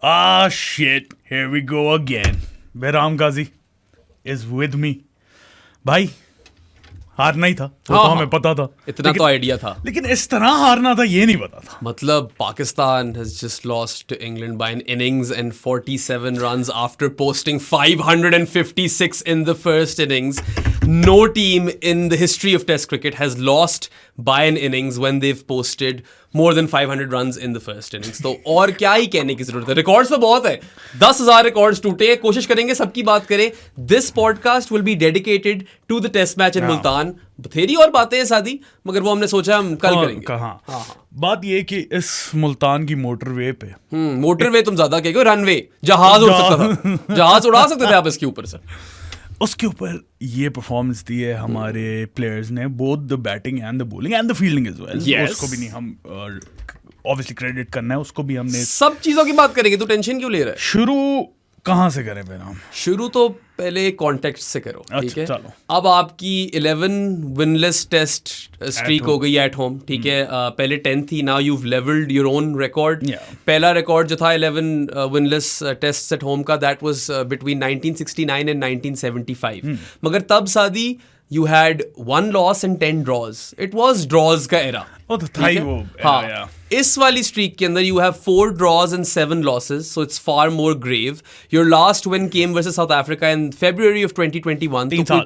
Ah, shit. Here we go again. Behram Ghazi is with me. भाई हारना ही था वो तो हमें पता था, इतना तो आइडिया था, लेकिन इस तरह हारना था ये नहीं पता था. मतलब Pakistan has just lost to England by an innings and 47 runs after posting 556 in the first innings. No team in the history of Test cricket has lost by an innings when they've posted more than 500 runs in the first innings. तो और क्या ही कहने की जरूरत है, records तो बहुत है, 10,000 रिकॉर्ड्स टूटे हैं, कोशिश करेंगे सबकी बात करें. This podcast will be dedicated to the test match in Multan. बथेरी और बातें हैं सादी, मगर वो हमने सोचा हम कल करेंगे. कहाँ बात ये कि इस मुल्तान की मोटरवे पे मोटरवे तुम ज्यादा कह, रनवे, जहाज उड़ सकता था, जहाज उड़ा सकते थे आप इसके ऊपर से. उसके ऊपर ये परफॉर्मेंस दी है हमारे प्लेयर्स ने, both the batting and the bowling and the fielding as well. उसको भी नहीं हम ऑब्वियसली क्रेडिट करना है, उसको भी हमने. सब चीजों की बात करेंगे, तू टेंशन क्यों ले रहा है? शुरू कहाँ से करें बेनाम? शुरू तो पहले कॉन्टेक्स्ट से करो, ठीक है? चलो. अब आपकी 11 विनलेस टेस्ट स्ट्रीक हो गई एट होम, ठीक है? पहले 10 थी, now you've leveled your own record. पहला रिकॉर्ड जो था 11 विनलेस टेस्ट एट होम का, दैट वाज बिटवीन 1969 एंड 1975. मगर तब सादी you had 1 loss and 10 draws. It was draws का era. वो तो था ही वो. हाँ. इस वाली स्ट्रीक के अंदर you have 4 draws and 7 losses, so it's far more grave. Your last win came versus South Africa in February of 2021.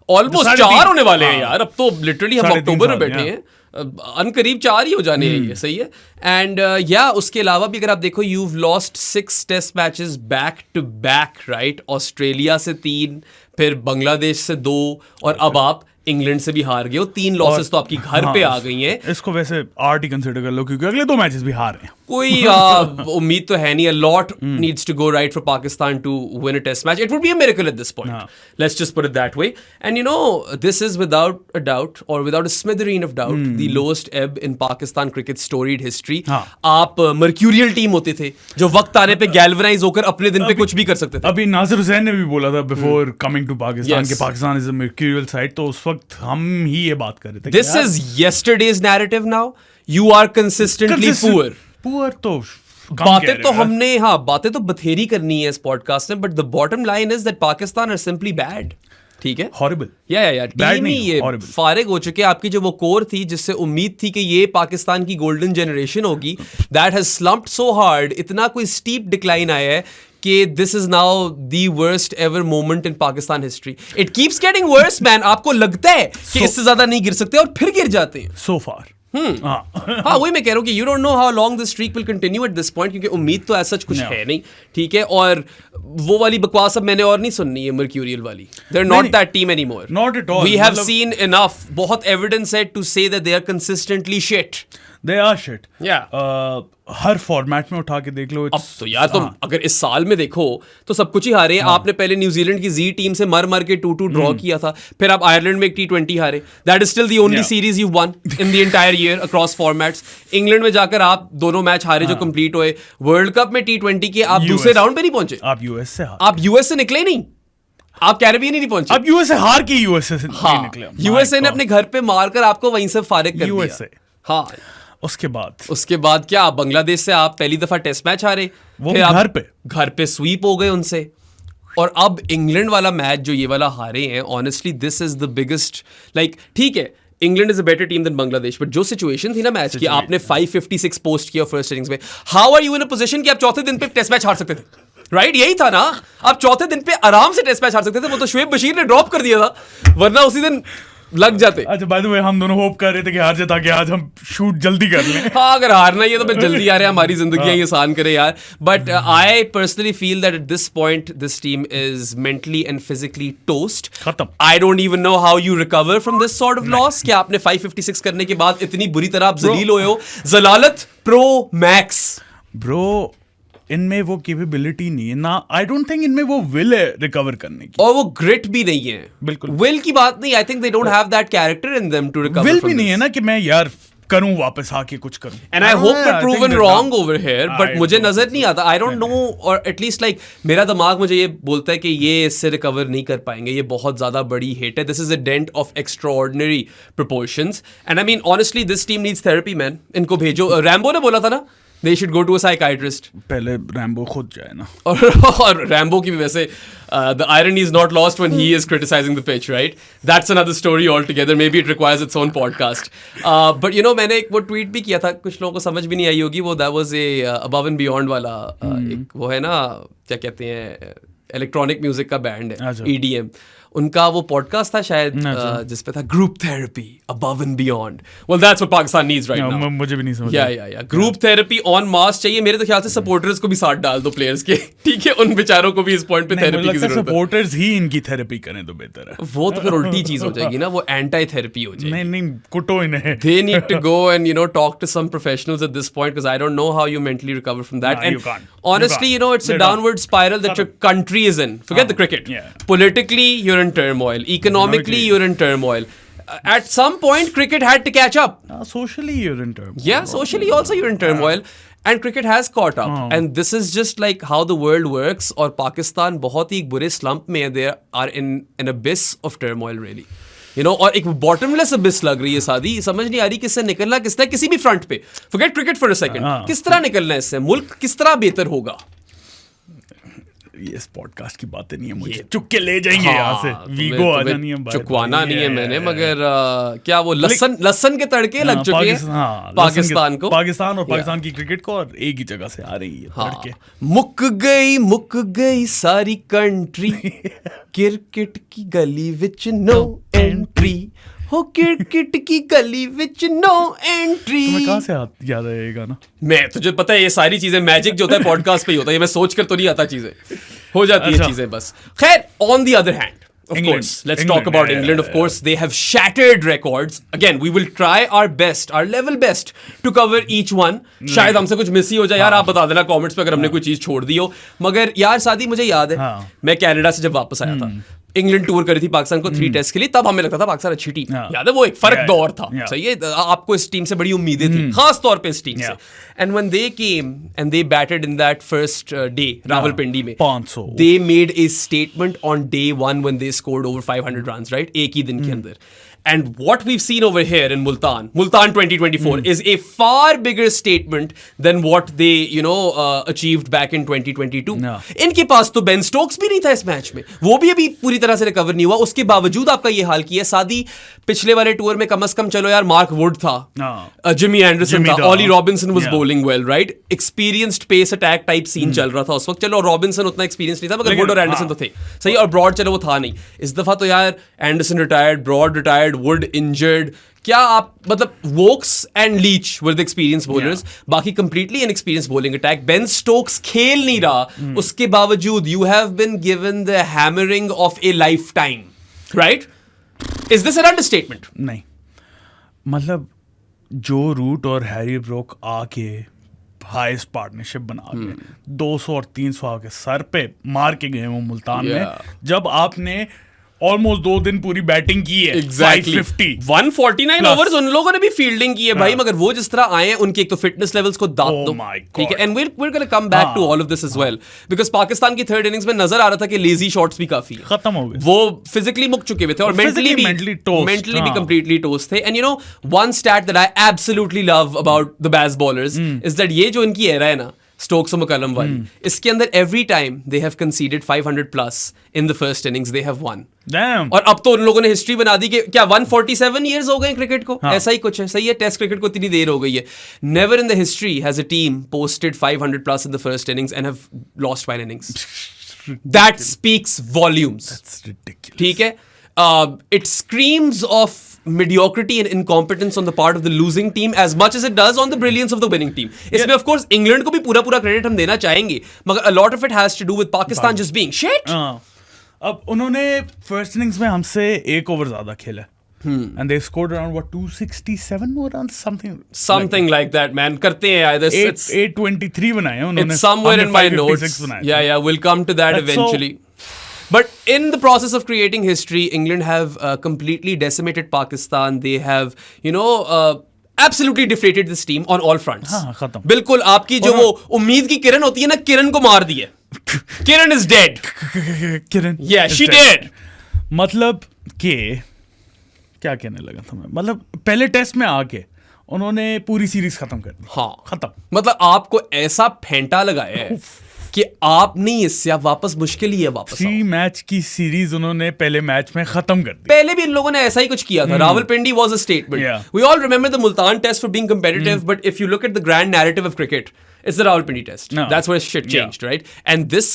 Almost 4 होने वाले हैं यार, अब तो लिटरली हम अक्टूबर में बैठे हैं, अनकरीब 4 ही हो जाने हैं ये, सही है. एंड या उसके अलावा भी अगर आप देखो, you've lost 6 test matches back to back, right? Australia से 3, फिर बांग्लादेश से 2, और अब आप इंग्लैंड से भी हार गए हो. 3 लॉसेस तो आपकी घर पे आ गई हैं. इसको वैसे आर्ट ही कंसिडर कर लो, क्योंकि अगले 2 मैचेस भी हार रहे हैं. कोई उम्मीद तो है नहीं. A lot needs to go right for Pakistan to win a test match. It would be a miracle at this point. Let's just put it that way. And you know, this is without a doubt, or without a smithereen of doubt, the lowest ebb in Pakistan cricket's storied history. आप mercurial team होते थे जो वक्त आने पे galvanise होकर अपने दिन पे कुछ भी कर सकते थे. अभी नासिर हुसैन ने भी बोला था बिफोर कमिंग टू पाकिस्तान कि Pakistan is a mercurial side, तो उस वक्त हम ही ये बात कर रहे थे. This is yesterday's narrative now. You are consistently poor. Poor तो बातें तो हमने, बातें तो बथेरी करनी है इस पॉडकास्ट में, but the bottom line is that Pakistan are simply bad. ठीक है, हॉरिबल. या टीम ही ये फारिग हो चुके. आपकी जो वो कोर थी जिससे उम्मीद थी कि ये पाकिस्तान की गोल्डन जनरेशन होगी, दैट हैज स्लम्प्ड सो हार्ड. इतना कोई स्टीप डिक्लाइन आया है कि this is now the worst ever moment in Pakistan history. It keeps getting worse man. आपको लगता है कि इससे ज्यादा नहीं गिर सकते, और फिर गिर जाते हैं. सो फार. हाँ, वही मैं कह रहा हूँ कि you don't know how long this streak will continue at this point, क्योंकि उम्मीद तो ऐसा कुछ है नहीं, ठीक है? और वो वाली बकवास अब मैंने और नहीं सुननी है, मर्क्यूरियल वाली. They are not that team anymore. Not at all. We have seen enough. बहुत एविडेंस है to say that they are consistently shit. They are shit. हर फॉर्मेट में उठा के देख लो. अब तो यार तुम अगर इस साल में देखो तो सब कुछ ही हारे. आपने पहले न्यूजीलैंड की जी टीम से मर के 2-2 ड्रॉ किया था, फिर आप आयरलैंड में एक T20 हारे. That is still the only series you one in the entire year across formats. England में जाकर आप 2 मैच हारे जो कंप्लीट हुए. वर्ल्ड कप में T20 के आप दूसरे राउंड पे नहीं पहुंचे. आप यूएस से निकले नहीं, आप कैरेबियन ही नहीं पहुंचे. आप यूएसए हार के यूएसए से निकले. यूएसए ने अपने घर पे मारकर आपको वहीं से फारिग कर दिया. हाँ, उसके बाद क्या, बांग्लादेश से आप पहली दफा टेस्ट मैच हारे, वो घर पे स्वीप हो गए उनसे. और अब इंग्लैंड वाला मैच जो ये वाला हारे हैं, honestly this is the biggest. Like ठीक है, England is a better team than Bangladesh, but जो सिचुएशन थी ना मैच की, आपने 556 पोस्ट किया फर्स्ट इनिंग्स में. How are you in a position कि आप चौथे दिन पे टेस्ट मैच हार सकते थे? राइट, यही था ना. आप चौथे दिन पे आराम से टेस्ट मैच हार सकते थे. वो तो शुएब बशीर ने ड्रॉप कर दिया था, वरना उसी दिन लग जाते. अच्छा, बाय द वे हम दोनों होप कर रहे थे कि हार जाए ताकि आज हम शूट जल्दी कर लें. हाँ, अगर हारना ही है तो फिर जल्दी आ रहे हैं, हमारी जिंदगी ही आसान करे यार. But I personally feel that at this point this team is mentally and physically toast. खत्म. I don't even know how you recover from this sort of loss. कि आपने 556 करने के बाद इतनी बुरी तरह आप जलील हुए हो. जलालत प्रो मैक्स ब्रो. इनमें वो कैपेबिलिटी नहीं है ना. आई डोंट थिंक इनमें वो विल है रिकवर करने की, और वो ग्रिट भी नहीं है. बिल्कुल विल की बात नहीं. I think they don't have that character in them to recover. Will भी नहीं है ना कि मैं यार करूं वापस आके कुछ करूं. And I hope that proven wrong over here, but मुझे नजर नहीं आता. आई डोंट नो, और एटलीस्ट लाइक मेरा दिमाग मुझे ये बोलता है कि ये इससे रिकवर नहीं कर पाएंगे. ये बहुत ज्यादा बड़ी हिट है. This is a dent of extraordinary proportions. And I mean honestly this team needs therapy man. इनको भेजो. रैम्बो ने बोला था ना, They should go to a psychiatrist. पहले रैम्बो खुद जाए ना. और रैम्बो की वैसे the irony is not lost when he is criticizing the pitch, right? That's another story altogether. Maybe it requires its own podcast. But मैंने एक वो tweet भी किया था, कुछ लोगों को समझ भी नहीं आई होगी. वो that was a above and beyond वाला एक वो है ना, क्या कहते हैं, इलेक्ट्रॉनिक म्यूजिक का बैंड है, EDM. उनका वो पॉडकास्ट था शायद जिसपे था group therapy above and beyond. Well that's what Pakistan needs right now. मुझे भी नहीं समझ. या ग्रुप थेरेपी ऑन मास चाहिए. मेरे तो ख्याल से सपोर्टर्स को भी साथ डाल दो प्लेयर्स के, ठीक है, उन बेचारों को भी इस पॉइंट पे थेरेपी की जरूरत है. सपोर्टर्स ही इनकी थेरेपी करें तो बेहतर है. वो तो फिर उल्टी चीज हो जाएगी ना, वो एंटी थेरेपी हो जाएगी. नहीं कुटो इन्हें. They need to go and talk to some professionals at this point, because I don't know how you mentally recover from that. And you can't. Honestly, it's a downward spiral that your country is in. Forget the cricket. Politically, you're in turmoil. Economically, you're in turmoil. At some point, cricket had to catch up. Socially, you're in turmoil. Yeah, socially also you're in turmoil. And cricket has caught up. And this is just like how the world works. और पाकिस्तान बहुत ही बुरे slump में है. They are in an abyss of turmoil, really. और एक bottomless abyss लग रही है सादी. समझ नहीं आ रही किससे निकलना, किसने किसी भी फ्रंट पे. Forget cricket for a second. किस तरह निकलना है इससे? मुल्क किस तरह बेहतर होगा? ये इस पॉडकास्ट की बातें नहीं है, मुझे चुक के ले जाएंगे यहाँ से. वीगो आ जानी है. चुकवाना नहीं है मैंने, मगर क्या वो लसन के तड़के लग चुके हैं पाकिस्तान को. पाकिस्तान और पाकिस्तान की क्रिकेट को, और एक ही जगह से आ रही है तड़के. मुक गई सारी कंट्री. क्रिकेट की गली विच नो एंट्री. हो क्रिकेट की गली विच नो एंट्री. तुम्हें कहाँ से याद है ये गाना? मैं तुझे पता है ये सारी चीजें मैजिक जो होता है पॉडकास्ट पे ही होता है. ये मैं सोच कर तो नहीं आता, चीजें हो जाती है चीजें बस. खैर, on the other hand, of course, let's talk about England. Of course, they have shattered records. Again, we will try our best, our level best to cover each one. शायद हमसे कुछ मिस ही हो जाए यार, आप बता देना कमेंट्स पे अगर हमने कोई चीज छोड़ दी हो. मगर यार सादी, मुझे याद है मैं कनाडा से जब वापस आया था, इंग्लैंड टूर करी थी पाकिस्तान को 3 टेस्ट के लिए. तब हमें लगता था पाकिस्तान अच्छी टीम. याद है वो एक फर्क दौर था. सही है, आपको इस टीम से बड़ी उम्मीदें थी, खास तौर पे इस टीम से. And when they came and they batted in that first day Rawalpindi में, 500, they made a statement on day 1 when they scored over 500 runs, right, एक ही दिन के अंदर. And what we've seen over here in Multan 2024 is a far bigger statement than what they, achieved back in 2022. इनके पास तो Ben Stokes भी नहीं था इस मैच में. वो भी अभी पूरी तरह से रिकवर नहीं हुआ. उसके बावजूद आपका ये हाल किया. सादी, पिछले वाले टूर में कम से कम चलो यार मार्क वुड था, जिमी एंडरसन था, Ollie Robinson was bowling well, right. Experienced pace attack type scene चल रहा था उस वक्त. चलो रॉबिन्सन उतना एक्सपीरियंस नहीं था, मगर वुड और एंडरसन तो थे. सही. और ब्रॉड चलो वो था नहीं. इस दफा तो यार Anderson retired, Broad retired, Wood injured. क्या आप मतलब Wokes and Leach were the experienced bowlers. बाकी completely inexperienced bowling attack. Ben Stokes खेल नहीं रहा. उसके बावजूद you have been given the hammering of a lifetime, right? Is this an understatement? नहीं, मतलब जो रूट और हैरी ब्रोक आके हाईएस्ट पार्टनरशिप बना के 200 और 300 आके सर पे मार के गए वो मुल्तान में, जब आपने ऑलमोस्ट 2 दिन पूरी बैटिंग की है. Exactly. 149 ओवर्स उन लोगों ने भी फील्डिंग की है भाई. मगर वो जिस तरह आए हैं, उनके एक तो फिटनेस लेवल्स को दांत दो, ठीक है. And we're going to come back to all of this as well, because Pakistan की थर्ड इनिंग्स में नजर आ रहा था कि लेजी शॉट्स भी काफी खत्म हो गए. वो फिजिकली मुक चुके हुए थे और मेंटली भी कंप्लीटली टोस्ट थे. And one stat that I absolutely love about the Bazballers is that ये जो इनकी एरा है ना, स्टोक्स और मकलम वाली, इसके अंदर every time they have considered 500 plus in the first innings they have one. और अब तो उन लोगों ने हिस्ट्री बना दी कि क्या 147 ईयर्स हो गए क्रिकेट को. ऐसा ही कुछ है. सही है, टेस्ट क्रिकेट को इतनी देर हो गई है. Never in the history has a team posted 500 plus in the first innings and have lost 1 innings. That speaks volumes. ठीक है. It screams of mediocrity and incompetence on the part of the losing team as much as it does on the brilliance of the winning team. इसमें of course England को भी पूरा credit हम देना चाहेंगे, मगर a lot of it has to do with Pakistan just being shit. अब उन्होंने फर्स्ट इनिंग्स में हमसे 1 ओवर ज्यादा खेला. And they scored around 267 more runs, something like that, man. करते हैं यार. 823 बनाए उन्होंने. It's somewhere in my notes. Yeah, we'll come to that eventually. But in the process of creating history, England have completely decimated Pakistan. They have, absolutely deflated this team on all fronts. खत्म. बिल्कुल आपकी जो वो उम्मीद की किरण होती है ना, किरण को मार दिए. किरण is dead. Kiran. Yeah, she dead. मतलब के क्या कहने लगा था मैं, मतलब पहले टेस्ट में आके उन्होंने पूरी सीरीज खत्म कर दी। हाँ खत्म, मतलब आपको ऐसा फेंटा लगाया है कि आप नहीं, इससे आप वापस मुश्किल ही है वापस 3 मैच की सीरीज उन्होंने पहले मैच में खत्म कर दी। पहले भी इन लोगों ने ऐसा ही कुछ किया था। Rawalpindi was a statement. Yeah. We all remember the Multan test for being competitive, but if you look at the grand narrative of cricket, it's the Rawalpindi test. No. That's where shit changed, right? And this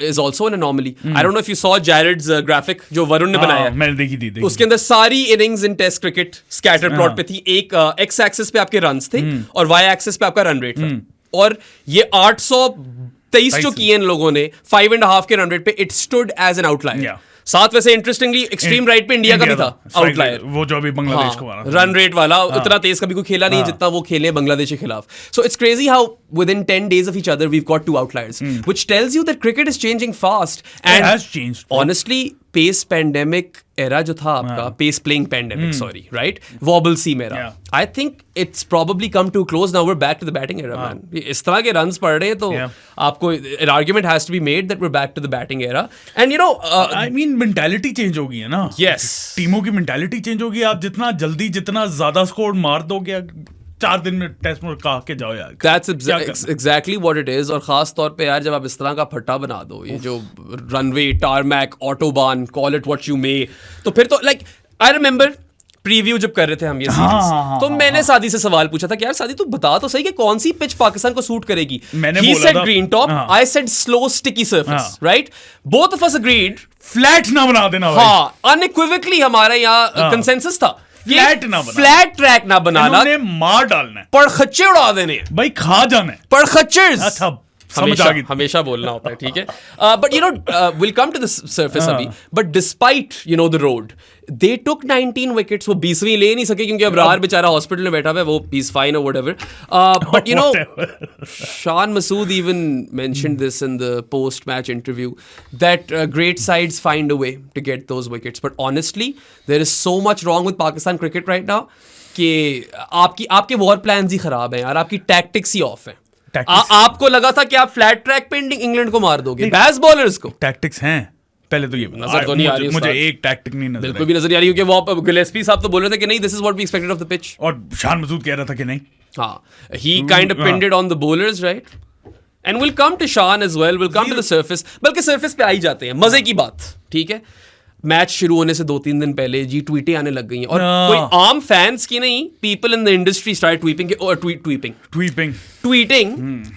is also an anomaly. I don't know if you saw Jared's graphic जो वरुण ने बनाया। मैंने देखी। उसके उसके अंदर सारी innings in test cricket scatter plot पे थी। एक एक्स एक्सिस पे आपके रन्स थे और वाई एक्सिस पे आपका रन रेट था। और ये 823 जो किए इन लोगों ने 5.5 के रन रेट पे, it stood as an outlier. साथ वैसे इंटरेस्टिंगली एक्सट्रीम राइट पे इंडिया का भी था आउटलायर, वो जो अभी बांग्लादेश को मारा रन रेट वाला। इतना तेज कभी कोई खेला नहीं जितना वो खेले बांग्लादेश के खिलाफ। So it's crazy how within 10 days of each other we've got 2 outliers, which tells you that cricket is changing fast. And it has changed, honestly, pace pandemic era जो था आपका, pace playing pandemic, sorry, right, wobble seam era, I think it's probably come to a close now. We're back to the batting era, man. इस तरह के runs पड़ रहे हैं तो आपको an argument has to be made that we're back to the batting era. And you know, I mean mentality change हो गई है ना। yes, टीमों की mentality change हो गई। आप जितना जल्दी जितना ज्यादा स्कोर मार दोगे 4 दिन में टेस्ट में कहा के जाओ यार। That's exactly what it is. और खास तौर पे यार जब आप इस तरह का फट्टा बना दो, ये जो runway, tarmac, autobahn, call it what you may, तो फिर तो लाइक आई रिमेंबर प्रीव्यू जब कर रहे थे हम ये सीरीज, तो मैंने सादी से सवाल पूछा था कि यार सादी तू बता तो सही कि कौन सी पिच पाकिस्तान को सूट करेगी। He said green top, I said slow sticky surface, right? Both of us agreed flat ना बना देना भाई। हाँ, unequivocally हमारा यहाँ कंसेंसस था, फ्लैट ना बना, फ्लैट ट्रैक ना बनाना, मार डालना है, पड़खच्चे उड़ा देने भाई, खा जाना है पड़खच्चर्स। अच्छा समझ आ गई, हमेशा बोलना होता है, ठीक है। But you know will come to the surface अभी, but despite you know the road, they took 19 wickets. वो 20वीं ले नहीं सके क्योंकि अब रार बेचारा हॉस्पिटल में बैठा हुआ है, वो he's fine or whatever. But you know, Shan Masood even mentioned this in the post-match interview that great sides find a way to get those wickets. But honestly, there is so much wrong with Pakistan cricket right now कि आपके war plans ही खराब हैं यार, आपकी tactics he of है। आपको लगा था कि आप फ्लैट ट्रैक पे इंग्लैंड को मार दोगे, बैस बॉलर्स को। टैक्टिक्स हैं, पहले तो ये नजर तो नहीं आ रही, मुझे एक टैक्टिक नहीं नजर, बिल्कुल भी नजर नहीं आ रही, क्योंकि वो गिलेस्पी साहब तो बोल रहे थे कि नहीं, this is what we expected of the pitch, और शान मसूद कह रहा था कि नहीं। हाँ, he kind of pinned on the bowlers, right. And will come to Shan as well, will come to the surface, बल्कि सरफेस पे आ ही जाते हैं। मजे की बात, ठीक है, मैच शुरू होने से 2-3 दिन पहले जी ट्वीटें आने लग गई हैं, और कोई आम फैंस की नहीं, people in the industry start tweeting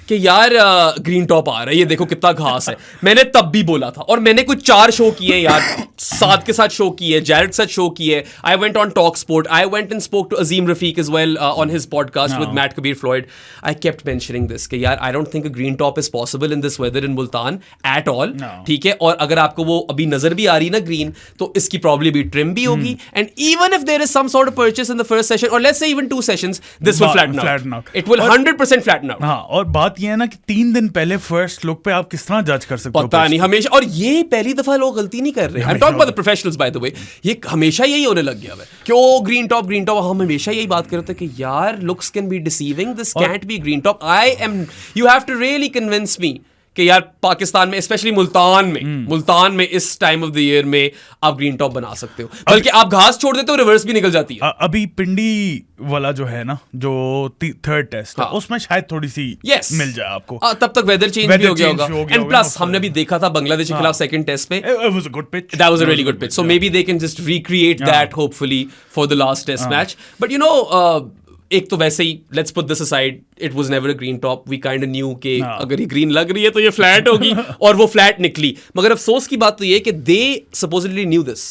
कि यार ग्रीन टॉप आ रहा है, ये देखो कितना घास है। मैंने तब भी बोला था, और मैंने कुछ 4 शो किए यार, साद के साथ शो किए, जैरेड के साथ शो किए, I went on talk sport, I went and spoke to Azeem Rafiq as well on his podcast with Matt Kabir Floyd. I kept mentioning this कि यार I don't think a green top is possible in this weather in Multan at all, ठीक है। और अगर आपको वो अभी नजर भी आ रही ना ग्रीन, तो इसकी प्रॉब्ली भी ट्रिम भी होगी, and even if there is some sort of purchase in the first session, और let's say even 2 sessions, this will flatten out, it will 100% flatten out. हाँ, और बात ये है ना कि 3 दिन पहले फर्स्ट लुक पे आप किस तरह जज कर सकते हो, पता नहीं, हमेशा। और ये पहली दफा लोग गलती नहीं कर रहे हैं, I talk about the professionals by the way, ये हमेशा यही होने लग गया है कि ओ ग्रीन टॉप, हम हमेशा यही बात करते हैं कि यार looks can be deceiving, this can't be green top. You have to really convince me कि यार पाकिस्तान में, स्पेशली मुल्तान में इस टाइम ऑफ द ईयर में आप ग्रीन टॉप बना सकते हो, बल्कि आप घास छोड़ देते हो, रिवर्स भी निकल जाती है। अभी पिंडी वाला जो है ना, जो 3rd टेस्ट है, उसमें शायद थोड़ी सी मिल जाए आपको, तब तक वेदर चेंज भी हो गया होगा। एंड प्लस हमने भी देखा था बांग्लादेश के खिलाफ 2nd टेस्ट पे, it was a good pitch, that was a really good pitch, so maybe they can just recreate that hopefully for the last test match. But you know, एक तो वैसे ही, let's put this aside, it was never a green top, we kind of knew कि अगर ये green लग रही है तो ये फ्लैट होगी, और वो फ्लैट निकली। मगर अफसोस की बात तो ये कि दे सपोजिटली न्यू दिस,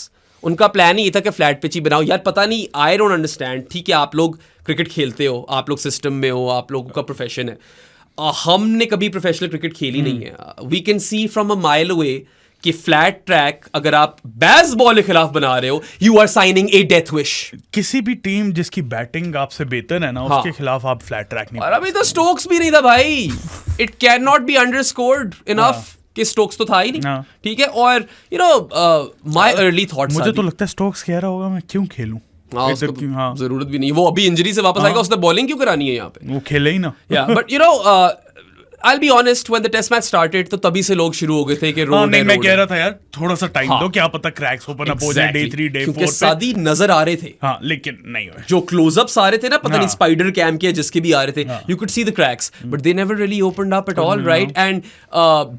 उनका प्लान ही ये था कि फ्लैट पिच ही बनाओ। यार पता नहीं, आई डोंट अंडरस्टैंड, ठीक है आप लोग क्रिकेट खेलते हो, आप लोग सिस्टम में हो, आप लोगों का प्रोफेशन है, हमने कभी प्रोफेशनल क्रिकेट खेली नहीं है। We can see from a mile away कि फ्लैट ट्रैक अगर आप बैसबॉल के खिलाफ बना रहे हो, you are signing a death wish. किसी भी टीम जिसकी बैटिंग आपसे बेहतर है ना, उसके खिलाफ आप फ्लैट ट्रैक नहीं। और अभी तो स्टोक्स भी नहीं था भाई, it can not be underscored enough कि स्टोक्स तो था ही नहीं, ठीक है। और you know my early thoughts, मुझे तो लगता है स्टोक्स कह रहा होगा मैं क्यों खेलूं, जरूरत भी नहीं, वो अभी इंजरी से वापस आएगा, उसने बॉलिंग क्यों करानी है यहाँ पे, वो खेले ही ना। But you no I'll be honest, when the test match started, तो तभी से लोग शुरू हो गए थे कि रोड नहीं, मैं कह रहा था यार थोड़ा सा टाइम दो, क्या पता क्रैक्स ओपन अप हो जाए डे 3 डे 4 क्योंकि सादी नजर आ रहे थे, हाँ, लेकिन नहीं हुए। जो क्लोजअप्स आ रहे थे ना, पता नहीं स्पाइडर कैम के जिसके भी आ रहे थे, you could see the cracks, but they never really opened up at all, right? And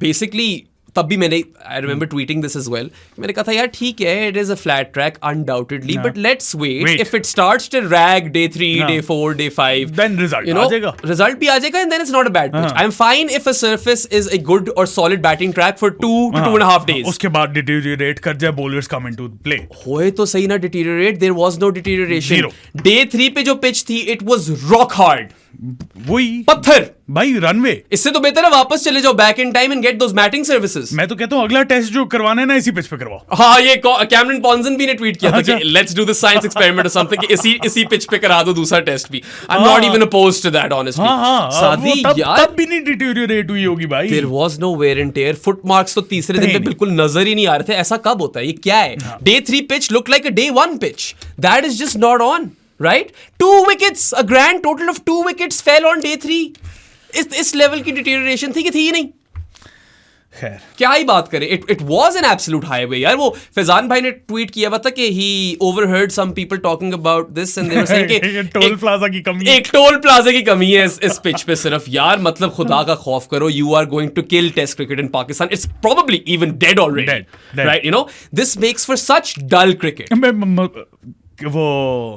basically तब भी मैंने, I remember tweeting this as well, मैंने कहा था यार ठीक है, it is a flat track undoubtedly, but let's wait. If it starts to rag day 3, day 4, day 5, then result आ जाएगा, result भी आ जाएगा, and then it's not a bad pitch. I'm fine if a surface is a good or solid batting track for 2 to 2.5 days. उसके बाद deteriorate कर जाए, bowlers come into play. होए तो सही ना deteriorate, there was no deterioration. Zero. Day 3 पे जो pitch थी, it was rock hard. वही पत्थर भाई, रनवे। इससे तो बेहतर है वापस चले जाओ back in time and get those batting services. मैं तो कहता हूँ अगला टेस्ट जो करवाना है ना, इसी पिच पे करवाओ। हाँ, ये कैमरन पॉन्सन भी ने ट्वीट किया था कि let's do the science experiment और समथिंग, इसी पिच पे करा दो दूसरा टेस्ट भी। I am not even opposed to that honestly. Saadi यार तब भी नहीं डिटेरियोरेट हुई होगी भाई। There was no wear and tear, foot marks तो तीसरे दिन पे बिल्कुल नजर ही नहीं आ रहे थे। ऐसा कब होता है, ये क्या है? Day 3 pitch look like a day 1 pitch, that is just not on, right? 2 wickets, a grand total of 2 wickets fell on day 3. इस लेवल की डिटेरियोरेशन थी कि थी ही नहीं। खैर क्या ही बात करें, it was an absolute highway यार। वो फैजान भाई ने ट्वीट किया हुआ था कि he overheard some people talking about this and they were saying कि टोल प्लाजा की कमी है, एक टोल प्लाजा की कमी है इस पिच पे सिर्फ। यार मतलब खुदा का खौफ करो, you are going to kill test cricket in Pakistan. It's probably even dead already, right? You know, this makes for such dull cricket. वो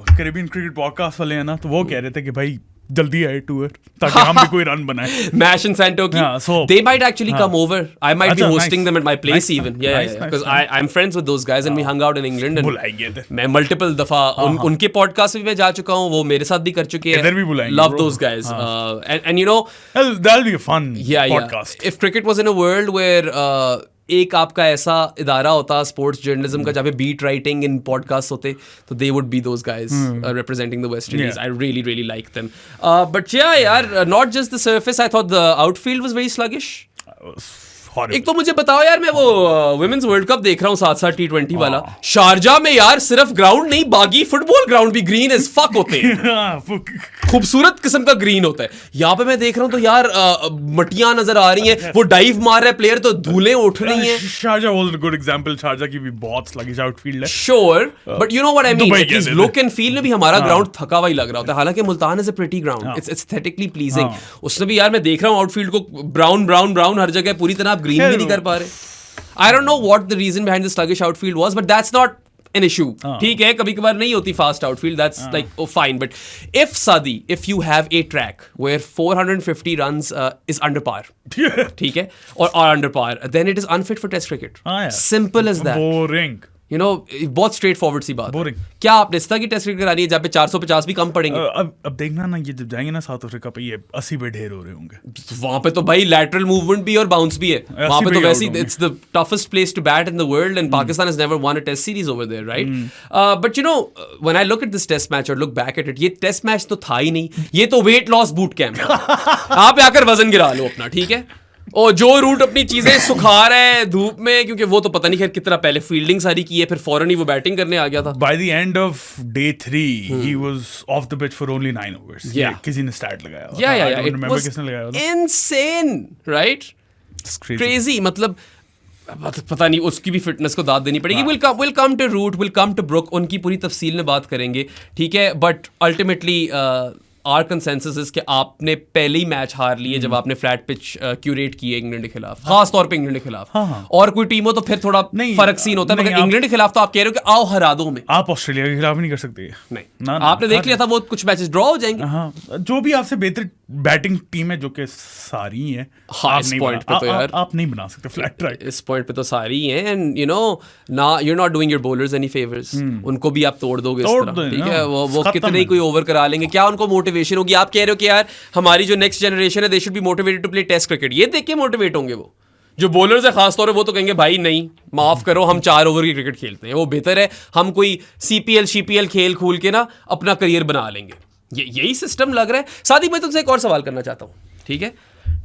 कैरेबियन क्रिकेट पॉडकास्ट वाले हैं ना, तो वो कह रहे थे कि भाई जल्दी आए टूर ताकि हम भी कोई रन बनाए। मैश एंड सैंटो की, they might actually come over. I might be hosting them at my place even. Yeah, because I'm friends with those guys and we hung out in England. बुलाएंगे थे, मैं multiple दफा उनके podcast में भी मैं जा चुका हूँ, वो मेरे साथ भी कर चुके हैं। इधर भी बुलाएंगे। Love those guys. And you know, that'll be a fun podcast. If cricket was in a world where एक आपका ऐसा इदारा होता स्पोर्ट्स जर्नलिज्म का जहाँ पे बीट राइटिंग इन पॉडकास्ट होते, तो they would be those guys representing the West Indies. I really really like them. But यार, not just the surface, I thought the outfield was very sluggish. एक तो मुझे बताओ यार, मैं वो वुमेन्स वर्ल्ड कप देख रहा हूँ साथ साथ T20 वाला, शारजा में यार सिर्फ ग्राउंड नहीं, बागी फुटबॉल ग्राउंड भी ग्रीन एज फक होते हैं, खूबसूरत किस्म का ग्रीन होता है। यहाँ पे मैं देख रहा हूँ तो यार मटियां नजर आ रही हैं, वो डाइव मार रहे प्लेयर तो धूलें उठ रही हैं। Sharjah was a good example, Sharjah की भी बहुत स्लगिश आउटफील्ड है। Sure, but you know what I mean, at least look and feel में भी हमारा ग्राउंड थका हुआ ही लग रहा होता है। हालांकि Multan is a pretty ground, it's aesthetically pleasing. उसने भी यार, मैं देख रहा हूँ आउटफील्ड को ब्राउन ब्राउन ब्राउन हर जगह, पूरी तरह आप ग्रीन भी नहीं कर पा रहे। I don't know what the reason behind the sluggish outfield was, but that's not an issue. ठीक है, कभी कभार नहीं होती fast outfield, that's like fine. But if you have a track where 450 runs is under par, ठीक है, or under par, then it is unfit for test cricket. Simple as that. Boring. You know, बहुत straight forward सी बात। Boring. क्या आपने इस तरह की test cricket करानी है जहाँ पे 450 भी कम पड़ेंगे? अब देखना ना, ये जब जाएंगे ना साउथ अफ्रीका पे, ये 80 पे ढेर हो रहे होंगे। वहां पे तो भाई लैटरल मूवमेंट भी और बाउंस भी है वहां पे, तो वैसे it's the toughest place to bat in the world and Pakistan has never won a test series over there, right? But you know, when I look at this test match और look back at it, ये test match तो था ही नहीं, ये तो weight loss boot camp है। आप आकर वजन गिरा लो अपना, ठीक है, और जो रूट अपनी चीजें सुखा रहा है धूप में, क्योंकि वो तो पता नहीं खैर कितना पहले फील्डिंग सारी की है, फिर फौरन ही वो बैटिंग करने आ गया था। By the end of day 3 he was off the pitch for only 9 overs. किसी ने स्टार्ट लगाया था। Yeah, I don't remember किसने लगाया था। Insane, right? Crazy, मतलब पता नहीं, उसकी भी फिटनेस को दाद देनी पड़ेगी। We'll come to Root, we'll come to Brook, उनकी पूरी तफसील में बात करेंगे, ठीक है। But ultimately our consensus is कि आपने पहले ही मैच हार लिए जब आपने फ्लैट पिच क्यूरेट की है इंग्लैंड के खिलाफ, खास तौर पे इंग्लैंड के खिलाफ। और कोई टीम हो तो फिर थोड़ा फर्क सीन होता है, मगर इंग्लैंड के खिलाफ तो आप कह रहे हो कि आओ हरा दो हमें। आप ऑस्ट्रेलिया के खिलाफ नहीं कर सकते। नहीं, आपने देख लिया था वो कुछ मैचेस ड्रॉ हो जाएंगे। जो भी आपसे बेहतर बैटिंग टीम है, जो कि सारी हैं, इस पॉइंट पे तो यार आप नहीं बना सकते फ्लैट ट्रैक। इस पॉइंट पे तो सारी हैं, एंड यू नो ना, you are not doing your bowlers any favours. उनको भी आप तोड़ दोगे इस तरह, ठीक है। वो कितने ही कोई ओवर करा लेंगे, क्या उनको मोटिवेशन होगी? आप कह रहे हो कि यार हमारी जो नेक्स्ट जनरेशन है, they should be motivated to play test cricket, ये देख के मोटिवेट होंगे वो जो बॉलर्स है खास तौर पे, वो तो कहेंगे भाई नहीं, माफ करो, हम 4 ओवर की क्रिकेट खेलते हैं, वो बेहतर है, हम कोई CPL खेल खूल के ना अपना करियर बना लेंगे। यही सिस्टम लग रहा है। सादी, मैं तुमसे एक और सवाल करना चाहता हूँ, ठीक है।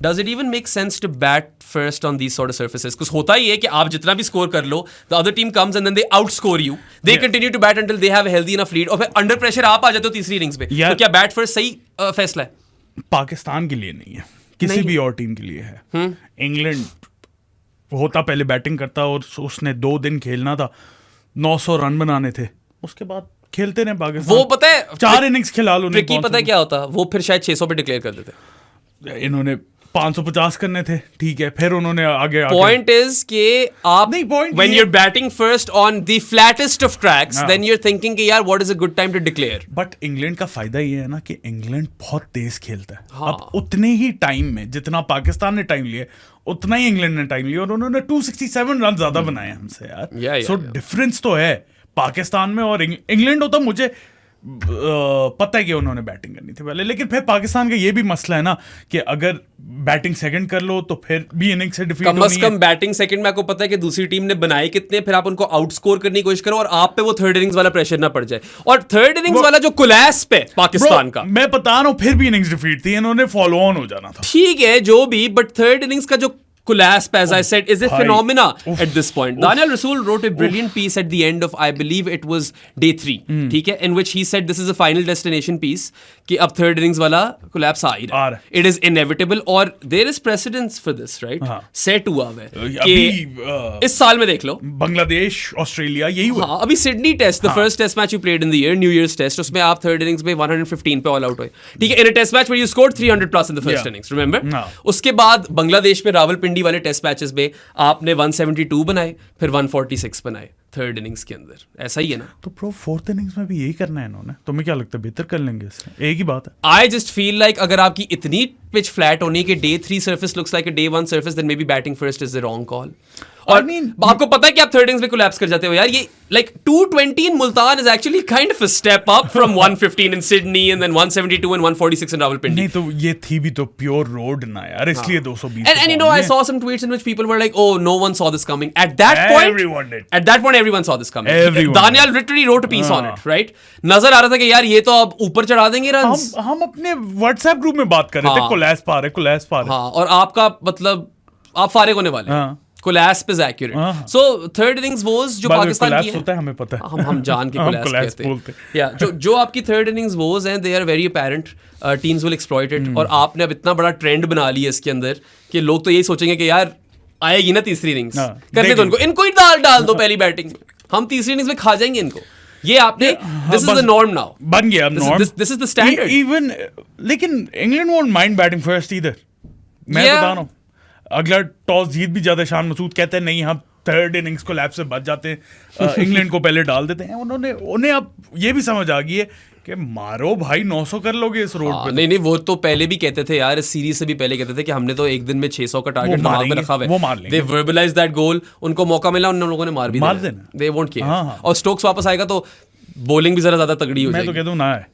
Does it even make sense to bat first on these sort of surfaces? कुछ होता ही है कि आप जितना भी स्कोर कर लो, the other team comes and then they outscore you. They continue to bat until they have a healthy enough lead, और फिर अंडर प्रेशर आप आ जाते हो तीसरी इनिंग्स पे। तो क्या बैट फर्स्ट सही फैसला है? पाकिस्तान के लिए नहीं है, किसी भी और टीम के लिए है। इंग्लैंड होता पहले बैटिंग करता और उसने 2 दिन खेलना था, 900 रन बनाने थे, उसके बाद खेलते रहे पाकिस्तान। वो पता है 4 इनिंग्स खिला लो, ट्रिकी पता है क्या होता, वो फिर शायद 600 पे डिक्लेयर कर देते। इन्होंने 550 करने थे, ठीक है, फिर उन्होंने आगे पॉइंट इज कि आप when you are batting first on the flattest of tracks then you are thinking कि यार what is a good time to declare. But England का फायदा ये है ना कि इंग्लैंड बहुत तेज खेलता है। अब उतने ही टाइम में जितना पाकिस्तान ने टाइम लिया उतना ही इंग्लैंड ने टाइम लिया और उन्होंने 267 रन ज्यादा बनाए हमसे यार। सो डिफरेंस तो है पाकिस्तान में और इंग्लैंड होता। मुझे पता है कि उन्होंने बैटिंग करनी थी पहले, लेकिन फिर पाकिस्तान का ये भी मसला है ना कि अगर बैटिंग सेकंड कर लो तो फिर भी इनिंग से डिफीट कम से कम बैटिंग सेकंड में आपको पता है कि दूसरी टीम ने बनाए कितने, फिर आप उनको आउटस्कोर करने की कोशिश करो और आप पे वो थर्ड इनिंग्स वाला प्रेशर ना पड़ जाए। और थर्ड इनिंग्स वाला जो कुलैस पे पाकिस्तान का, मैं बता रहा हूँ, फिर भी इनिंग्स डिफीट थी, इन्होंने फॉलो ऑन हो जाना था। ठीक है जो भी, बट थर्ड इनिंग्स का जो collapse, as I said, is a phenomena at this point. Daniel Rasool wrote a brilliant piece at the end of, I believe it was day 3, ठीक है, in which he said this is a final destination piece कि अब third innings वाला collapse आ ही रहा है. It is inevitable और there is precedence for this, right? Set हुआ है कि इस साल में देख लो बांग्लादेश ऑस्ट्रेलिया यही हुआ। हाँ, अभी Sydney test, the first test match you played in the year, New Year's test, उसमें आप third innings में 115 पे all out हुए, ठीक है, in a test match where you scored 300 plus in the first innings, remember? उसके बाद बांग्लादेश में रावलपिंडी वाले टेस्ट मैचेस में आपने 172 बनाए, फिर 146 बनाए थर्ड इनिंग्स के अंदर। ऐसा ही है ना? तो प्रो फोर्थ इनिंग्स में भी यही करना है इन्होंने। तुम्हें क्या लगता है बेहतर कर लेंगे इससे? एक ही बात है। आई जस्ट फील लाइक अगर आपकी इतनी पिच फ्लैट होनी कि day 3 surface looks like a day 1 surface, then maybe batting first is the wrong call. और आपको पता है कि आप थर्ड इनिंग्स में कोलैप्स कर जाते हो यार। ये like 220 in Multan is actually kind of a step up from 115 in Sydney and then 172 and 146 in Rawalpindi. नहीं तो ये थी भी तो प्योर रोड ना यार, इसलिए 220। And you know I saw some tweets in which people were like oh no one saw this coming. At that point everyone saw this coming. Daniyal literally wrote a piece on it, right? नजर आ रहा था कि यार ये तो अब ऊपर चढ़ा देंगे रन्स। हम अपने व्हाट्सएप ग्रुप में बात कर रहे थे कोलैप्स पा रहे। हाँ, और आपका मतलब आप फारिग होने वाले। Collapse is accurate. So third innings woes जो पाकिस्तान की है, होता है हमें पता है, हम जान के collapse कहते हैं। Yeah, जो आपकी third innings woes हैं, they are very apparent. Teams will exploit it. और आपने अब इतना बड़ा ट्रेंड बना लिया इसके अंदर कि लोग तो यही सोचेंगे कि यार आएगी ना तीसरी इनिंग्स, करने दो इनको ही डाल दो पहली बैटिंग में, हम तीसरी इनिंग्स में खा जाएंगे इनको। ये आपने this is the norm now. बन गया अब norm. This is the standard. Even लेकिन England won't mind batting first either. मैं बता रहा हूँ, अगला टॉस जीत भी जाता है, शान मसूद कहते हैं नहीं हम थर्ड इनिंग्स को लैप से बच जाते हैं, इंग्लैंड को पहले डाल देते हैं। उन्हें अब ये भी समझ आ गई है कि मारो भाई 900 कर लोगे इस रोड पे। नहीं वो तो पहले भी कहते थे यार, इस सीरीज से भी पहले कहते थे कि हमने तो एक दिन में 600 का टारगेट दिमाग में रखा हुआ है, वो मार लेंगे। दे वर्बलाइज दैट गोल, उनको मौका मिला, उन लोगों ने मार भी देना, दे वोंट केयर। और स्टोक्स वापस आएगा तो बॉलिंग भी जरा ज्यादा तगड़ी हो जाएगी। मैं तो कहता हूं ना है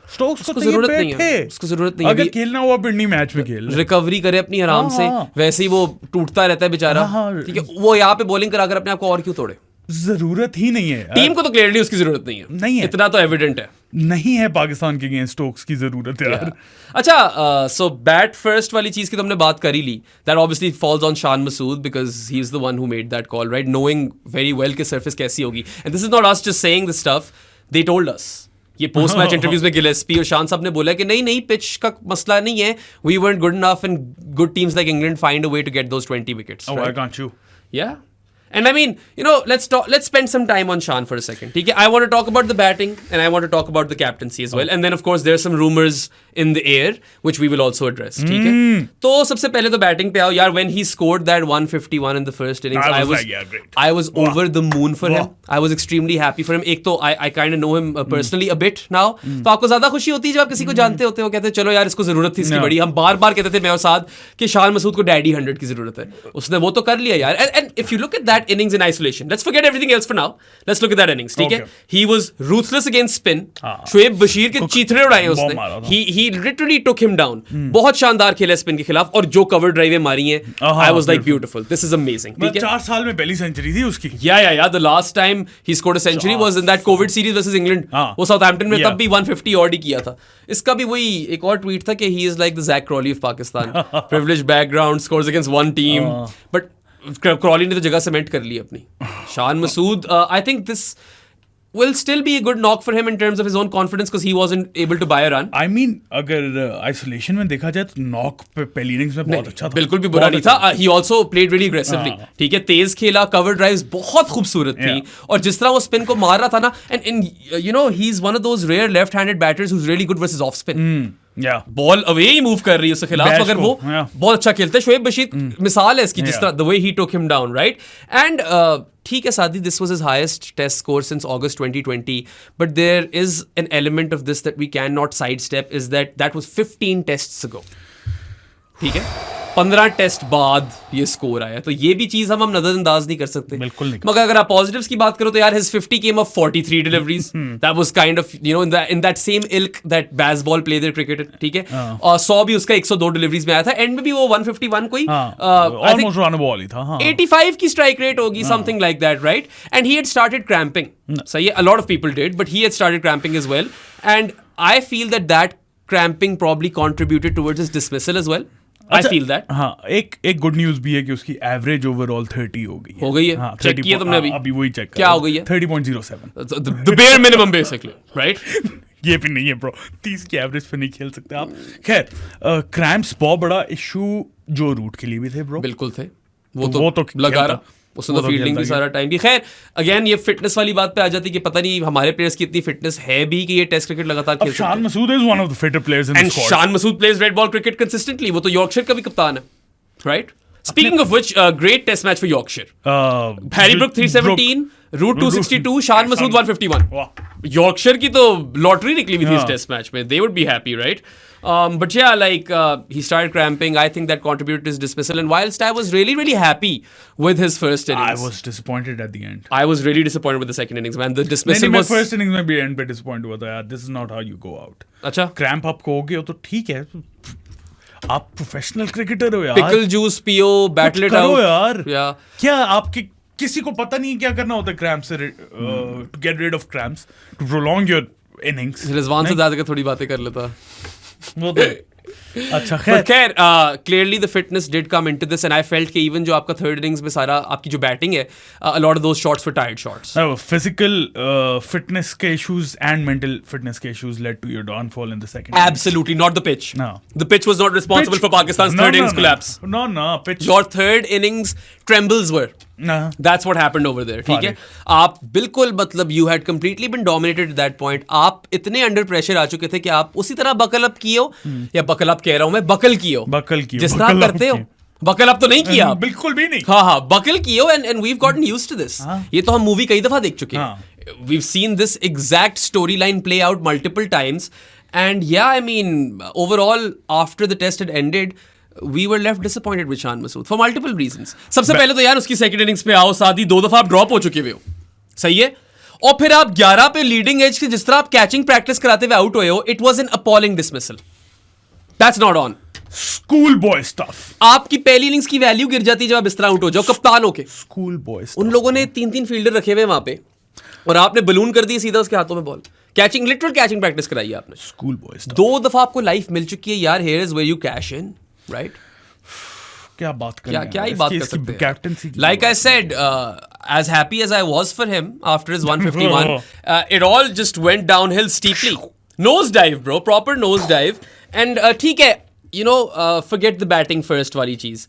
स्टोक्स को जरूरत नहीं है, उसको जरूरत नहीं है। अगर खेलना हुआ पिंडी मैच में खेल, रिकवरी करे अपनी आराम से, वैसे ही वो टूटता रहता है बेचारा, ठीक है, वो यहाँ पे बॉलिंग कराकर अपने आप को और क्यों तोड़े? जरूरत ही नहीं है टीम को तो क्लियरली उसकी जरूरत नहीं है, इतना तो एविडेंट है। नहीं है पाकिस्तान के अगेंस्ट स्टोक्स की जरूरत है यार। अच्छा, सो बैट फर्स्ट वाली चीज की तो हमने बात कर ही ली। That obviously falls on Shan Masood because he is the one who made that call, right, knowing very well कि सरफेस कैसी होगी। And this is not us just saying this stuff, they told us. ये पोस्ट मैच इंटरव्यूज में Gillespie और शान साहब ने बोला कि नहीं पिच का मसला नहीं है, we weren't good enough and good teams like England find a way to get those 20 wickets. Oh, right? Why can't you? Yeah. And I mean, you know, let's spend some time on Shan for a second. ठीक है, I want to talk about the batting and I want to talk about the captaincy as well. And then of course there are some rumors in the air which we will also address. ठीक है, तो सबसे पहले तो batting पे आओ यार। When he scored that 151 in the first innings, I was over the moon for him. I was extremely happy for him. एक तो I kind of know him personally a bit now. तो आपको ज्यादा खुशी होती है जब आप किसी को जानते होते हो, कहते हैं चलो यार इसको जरूरत थी इसकी बड़ी। हम बार बार कहते थे मैं और साद कि शान मसूद को डैडी 100 की जरूरत है, उसने वो तो कर लिया यार। And if you look at that innings in isolation, let's forget everything else for now, let's look at that innings, ठीक है? He was ruthless against spin. Shoaib Bashir के चीथड़े उड़ाए उसने, he literally took him down. बहुत शानदार खेला स्पिन के खिलाफ, और जो कवर ड्राइवें मारी हैं, I was like beautiful, this is amazing, ठीक है? 4 साल में पहली सेंचुरी थी उसकी। Yeah, the last time he scored a century was in that COVID series versus England. वो साउथहैम्पटन में तब भी 150 ऑड ही किया था। इसका भी वही एक और ट्वीट था कि he is like the Zach Crawley of Pakistan, privileged background, scores against one team, but Crawley ने तो जगह सीमेंट कर ली अपनी। Shan Masood, I think this will still be a good knock for him in terms of his own confidence because he wasn't able to buy a run. I mean, अगर isolation में देखा जाए तो नॉक पे पहली इनिंग्स में बहुत अच्छा था, बिल्कुल भी बुरा नहीं था. He also played really aggressively. ठीक है, तेज खेला, cover drives बहुत खूबसूरत थी, और जिस तरह वो स्पिन को मार रहा था ना, and you know he's one of those rare left-handed batters who's really good versus off spin. Ball away ही मूव कर रही है उसके खिलाफ, अगर वो बहुत अच्छा खेलते हैं. शोएब बशीर मिसाल है इसकी, जिस तरह the way he took him down, right. And ठीक है सादी, this was his highest test score since August 2020, but there is an element of this that we can not sidestep, is that was 15 tests ago. ठीक है, 15 test बाद ये score आया, तो ये भी चीज हम नजरअंदाज नहीं कर सकते. बिल्कुल नहीं. मगर अगर आप पॉजिटिव्स की बात करो तो यार, his 50 came of 43 deliveries. That was kind of, you know, in that same ilk that Bazball play their cricket. ठीक है, और 100 भी उसका 102 डिलीवरीज में आया था. एंड में भी वो 151 कोई ऑलमोस्ट रनबॉल ही था. 85 की स्ट्राइक रेट होगी, something like that, right? And he had started cramping. So yeah, a lot of people did, but he had started cramping as well. And I feel that cramping probably contributed towards his dismissal as well. I feel that. हाँ, एक good news भी है कि उसकी average overall 30 हो गई है. हो गई है. हाँ, चेक किया तुमने अभी वही चेक क्या हो गई है? 30.07. The bare minimum basically, right? ये भी नहीं है ब्रो, 30 की एवरेज पे नहीं खेल सकते आप. खैर, क्रैम्प्स बहुत बड़ा इशू जो रूट के लिए भी थे ब्रो. बिल्कुल थे. वो तो लगा रहा, उसने तो फील्डिंग भी सारा टाइम भी. खैर, अगेन ये फिटनेस वाली बात पे आ जाती है कि पता नहीं हमारे प्लेयर्स की इतनी फिटनेस है भी कि ये टेस्ट क्रिकेट लगातार खेल सकते हैं. Shan Masood is one of the fitter players in the squad. Shan Masood plays red ball cricket consistently. वो तो यॉर्कशायर का भी कप्तान है, right? Speaking of which, great test match for Yorkshire. Harry Brook 317, Root 262, Shan Masood 151. Yorkshire की तो लॉटरी निकली हुई थी इस टेस्ट मैच में. दे would be happy, right? But yeah, like he started cramping. I think that contributed to his dismissal. And whilst I was really, really happy with his first innings, I was disappointed at the end. I was really disappointed with the second innings, man. The dismissal was... first innings में भी end पे disappointed हुआ था यार. This is not how you go out. अच्छा. Cramp up कहोगे तो ठीक है. आप प्रोफेशनल क्रिकेटर हो यार. Pickle juice पियो, battle it out. करो यार. Yeah. क्या आपके किसी को पता नहीं क्या करना होता है cramps से, to get rid of cramps, to prolong your innings. Rizwan से ज्यादा थोड़ी बातें कर लेता. अच्छा खैर, clearly the fitness did come into this, and I felt कि even जो आपका third innings में सारा आपकी जो बैटिंग है, a lot of those shots were tired shots. Physical fitness के issues and mental fitness के issues led to your downfall in the second innings. Absolutely, not the pitch. No. The pitch was not responsible for Pakistan's third innings collapse. No, pitch. Your third innings trembles were. That's what happened over there. ठीक है, आप बिल्कुल मतलब you had completely been dominated at that point. आप इतने under pressure आ चुके थे कि आप उसी तरह बकल अप किए हो, या बकल अप कह रहा हूं मैं, बकल किए हो जिस तरह करते हो. बकल अप तो नहीं किया आप. बिल्कुल भी नहीं. हाँ, बकल किए हो, and we've gotten used to this. ये तो हम मूवी कई दफा देख चुके हैं. We've seen this exact storyline play out multiple times, and yeah, I mean, overall after the test had ended, we were left disappointed with Shan Masood for multiple reasons. सबसे पहले तो यार उसकी सेकंड इनिंग्स पे आओ सादी, 2 दफा आप ड्रॉप हो चुके हुए हो, सही है, और फिर आप 11 पे लीडिंग एज के जिस तरह आप कैचिंग प्रैक्टिस कराते हुए आउट हुए हो, it was an appalling dismissal. That's not on. School boy stuff. आपकी पहली इनिंग्स की वैल्यू गिर जाती है जब आप इस तरह आउट हो जाओ कप्तान होके. School boy. उन लोगों ने 3-3 फील्डर रखे हुए वहां पे, और आपने बलून कर दी सीधा उसके हाथों में ball. Catching, literal catching practice कराई है आपने. School boy. 2 दफा आपको लाइफ मिल चुकी है यार. Here is where you cash in, right? क्या बात कर रहे हैं, क्या ही बात कर सकते हैं. Captaincy, like I said, as happy as I was for him after his 151, it all just went downhill steeply. Nose dive, bro, proper nose dive. And ठीक है, you know, forget the batting first वाली चीज.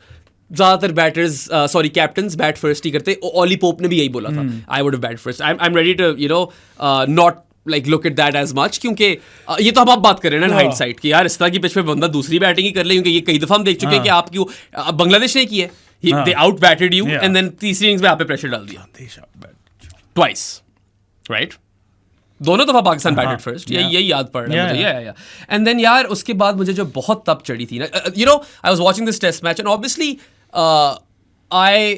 ज्यादातर batters, captains bat first ही करते. Ollie Pope ने भी यही बोला था, I would have bat first. I am ready to, you know, not like look at that as much, क्योंकि ये तो हम आप बात कर रहे हैं ना हाइंडसाइट की यार. इस तरह की पिच पे बंदा दूसरी बैटिंग ही कर ले, क्योंकि ये कई दफा हम देख चुके हैं कि आप क्यों, बांग्लादेश ने की है, they out batted you and then तीसरी इनिंग्स में आप पे प्रेशर डाल दिया ट्वाइस, राइट? दोनों दफा पाकिस्तान बैटेड फर्स्ट, यही याद पड़ रहा है मुझे. एंड देन यार उसके बाद मुझे जो बहुत तप चढ़ी थी ना, you know, I was watching this test match and obviously I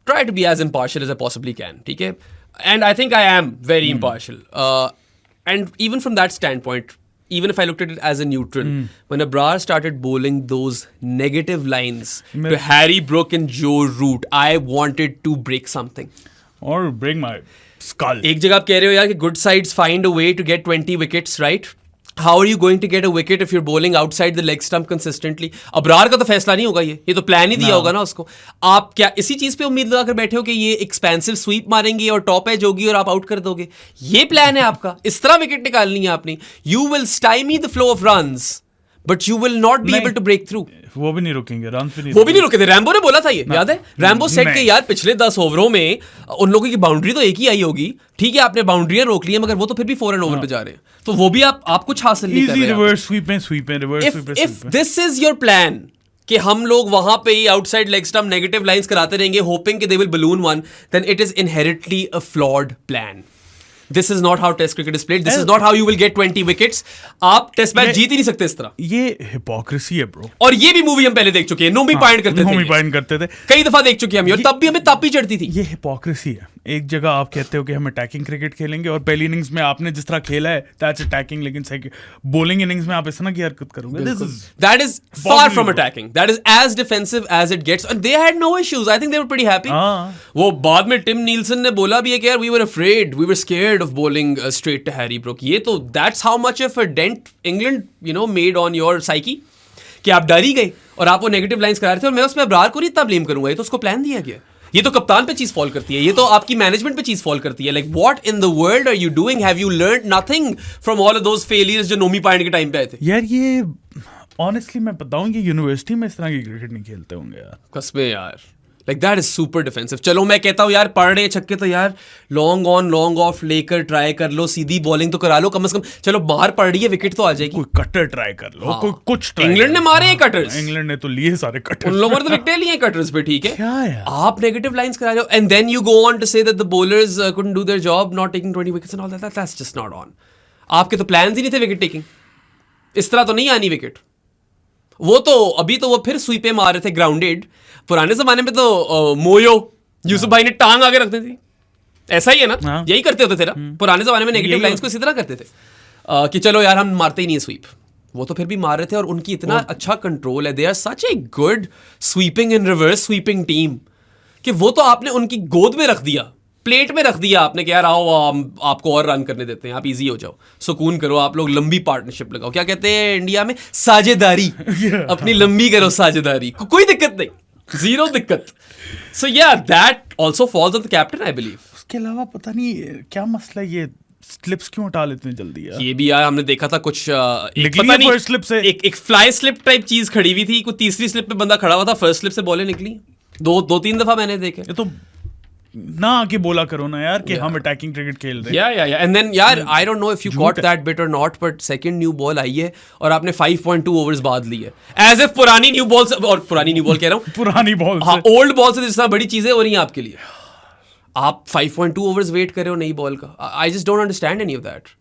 try to be as impartial as I possibly can, ठीक है? And I think I am very impartial. And even from that standpoint, even if I looked at it as a neutral, when Babar started bowling those negative lines to Harry Brook and Joe Root, I wanted to break something. Or break my skull. एक जगह आप कह रहे हो यार कि good sides find a way to get 20 wickets, right? How are you going to get a wicket if you're bowling outside the leg stump consistently? Abrar का तो फैसला नहीं होगा, ये तो प्लान ही दिया होगा ना उसको. आप क्या इसी चीज पे उम्मीद लगाकर बैठे हो कि ये एक्सपेंसिव स्वीप मारेंगे और टॉप एज होगी और आप आउट कर दोगे? ये प्लान है आपका, इस तरह विकेट निकालनी है आपने. You will stymie the flow of runs, but you will not be able to break through. वो भी नहीं रुकेंगे, रन भी नहीं, वो भी नहीं रुके थे. रैम्बो ने बोला था ये, याद है? रैम्बो सेट के यार पिछले 10 ओवरों में उन लोगों की बाउंड्री तो एक ही आई होगी. ठीक है, आपने बाउंड्रियां रोक ली है, मगर वो तो फिर भी 4 रन ओवर पे जा रहे हैं. तो वो भी आप कुछ हासिल नहीं कर रहे. रिवर्स स्वीप में reverse sweep. If this is your plan कि हम लोग वहां पे ही outside leg stump negative lines कराते रहेंगे होपिंग कि they will balloon one, then it is inherently a flawed plan. This is not how Test cricket is played. This is not how you will get 20 wickets. आप test match जीत ही नहीं सकते इस तरह. ये hypocrisy है bro. और ये भी मूवी हम पहले देख चुके हैं. नोमी पॉइंट करते थे. कई दफा देख चुके हैं हम, और तब भी हमें तापी चढ़ती थी. ये हिपोक्रेसी है. एक जगह आप कहते हो कि हम अटैकिंग क्रिकेट खेलेंगे और पहली इनिंग्स में आपने जिस तरह खेला है दैट्स अटैकिंग, लेकिन बॉलिंग इनिंग्स में आप इस तरह की हरकत करोगे. That is far from attacking. That is as defensive as it gets. And they had no issues. I think they were pretty happy. वो बाद में टिम नील्सन ने बोला भी है कि यार we were afraid, we were scared of bowling straight to Harry Brook. ये तो that's how much of a dent England made on your psyche कि आप डर ही गए और आप वो नेगेटिव लाइंस करा रहे थे. और मैं उसमें अबरार को नहीं इतना ब्लेम करूंगा, ये तो उसको प्लान दिया गया. ये तो कप्तान पे चीज फॉल करती है, ये तो आपकी मैनेजमेंट पे चीज फॉल करती है. Like what in the world are you doing? Have you learned nothing from all of those failures जो नोमी पॉइंट के टाइम पे आए थे? यार ये ऑनेस्टली मैं बताऊं कि यूनिवर्सिटी में इस तरह की क्रिकेट नहीं खेलते होंगे यार. कसमे यार. Like that is super defensive. चलो मैं कहता हूँ यार, पड़ रहे छक्के तो यार लॉन्ग ऑन लॉन्ग ऑफ लेकर ट्राई कर लो, सीधी बॉलिंग तो करा लो कम से कम. चलो बाहर पड़ रही है, विकेट तो आ जाएगी. कोई कटर ट्राई कर लो. कोई कुछ इंग्लैंड ने मारे हैं कटर्स. इंग्लैंड ने तो लिए सारे कटर्स. उन लोगों ने तो विकेट लिए कटर्स पे. ठीक है, क्या है आप नेगेटिव लाइंस करा रहे हो and then you go on to say that the bowlers couldn't do their job not taking 20 wickets and all that. That's just not on. आपके तो प्लान्स ही नहीं थे विकेट टेकिंग. इस तरह तो नहीं आनी विकेट. वो तो अभी तो वो फिर स्वीपे मार रहे थे ग्राउंडेड. पुराने जमाने में तो मोयो यूसुफ भाई ने टांग आगे रखते थे. ऐसा ही है ना, यही करते होते थे ना पुराने जमाने में. नेगेटिव लाइंस को इसी तरह करते थे कि चलो यार हम मारते ही नहीं है स्वीप. वो तो फिर भी मार रहे थे और उनकी इतना अच्छा कंट्रोल है. They are such a good sweeping and reverse sweeping team कि वो तो आपने उनकी गोद में रख दिया, प्लेट में रख दिया आपने कि यार आओ आपको और रन करने देते हैं, आप इजी हो जाओ, सुकून करो, आप लोग लंबी पार्टनरशिप लगाओ. क्या कहते हैं इंडिया में, साझेदारी. अपनी लंबी करो साझेदारी, कोई दिक्कत नहीं, जीरो दिक्कत. सो या that also falls on the captain I believe. उसके अलावा पता नहीं क्या मसला, ये स्लिप्स क्यों हटा लेते हैं जल्दी यार. ये भी यार हमने देखा था कुछ पता नहीं फर्स्ट स्लिप से एक फ्लाई स्लिप टाइप चीज खड़ी हुई थी. कुछ तीसरी स्लिप पे बंदा खड़ा हुआ था, फर्स्ट स्लिप से बॉलें निकली. दो तीन दफा मैंने देखे. ये तो ना आके बोला करो ना यार कि हम अटैकिंग क्रिकेट खेल रहे हैं. या एंड देन यार I don't know if you got that bit or not, but second new ball आई है और आपने 5.2 ओवर्स बाद ली है. एज इफ पुरानी न्यू बॉल, और पुरानी न्यू बॉल कह रहा हूँ पुरानी बॉल, हाँ ओल्ड बॉल से जिस तरह बड़ी चीजें हो रही हैं आपके लिए. आप 5.2 ओवर्स वेट कर रहे हो नई बॉल का. I just don't understand any of that.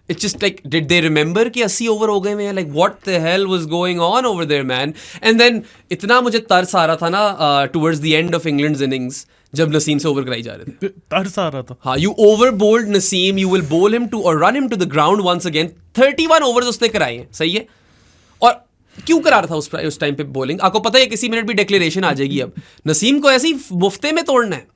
It's just like, did they remember कि 80 ओवर हो गए हैं? Like what the hell was going on over there, man? And then इतना मुझे तरस आ रहा था ना towards the end of England's innings जब नसीम से ओवर कराई जा रहे थे. तरस आ रहा था. हाँ, you overbowled Naseem, you will bowl him to or run him to the ground once again. 31 overs उसने कराए हैं, सही है. और क्यों करा रहा था उस टाइम पे बॉलिंग? आपको पता है किसी मिनट भी डिक्लेरेशन आ जाएगी. अब नसीम को ऐसे ही मुफ्ते में तोड़ना है.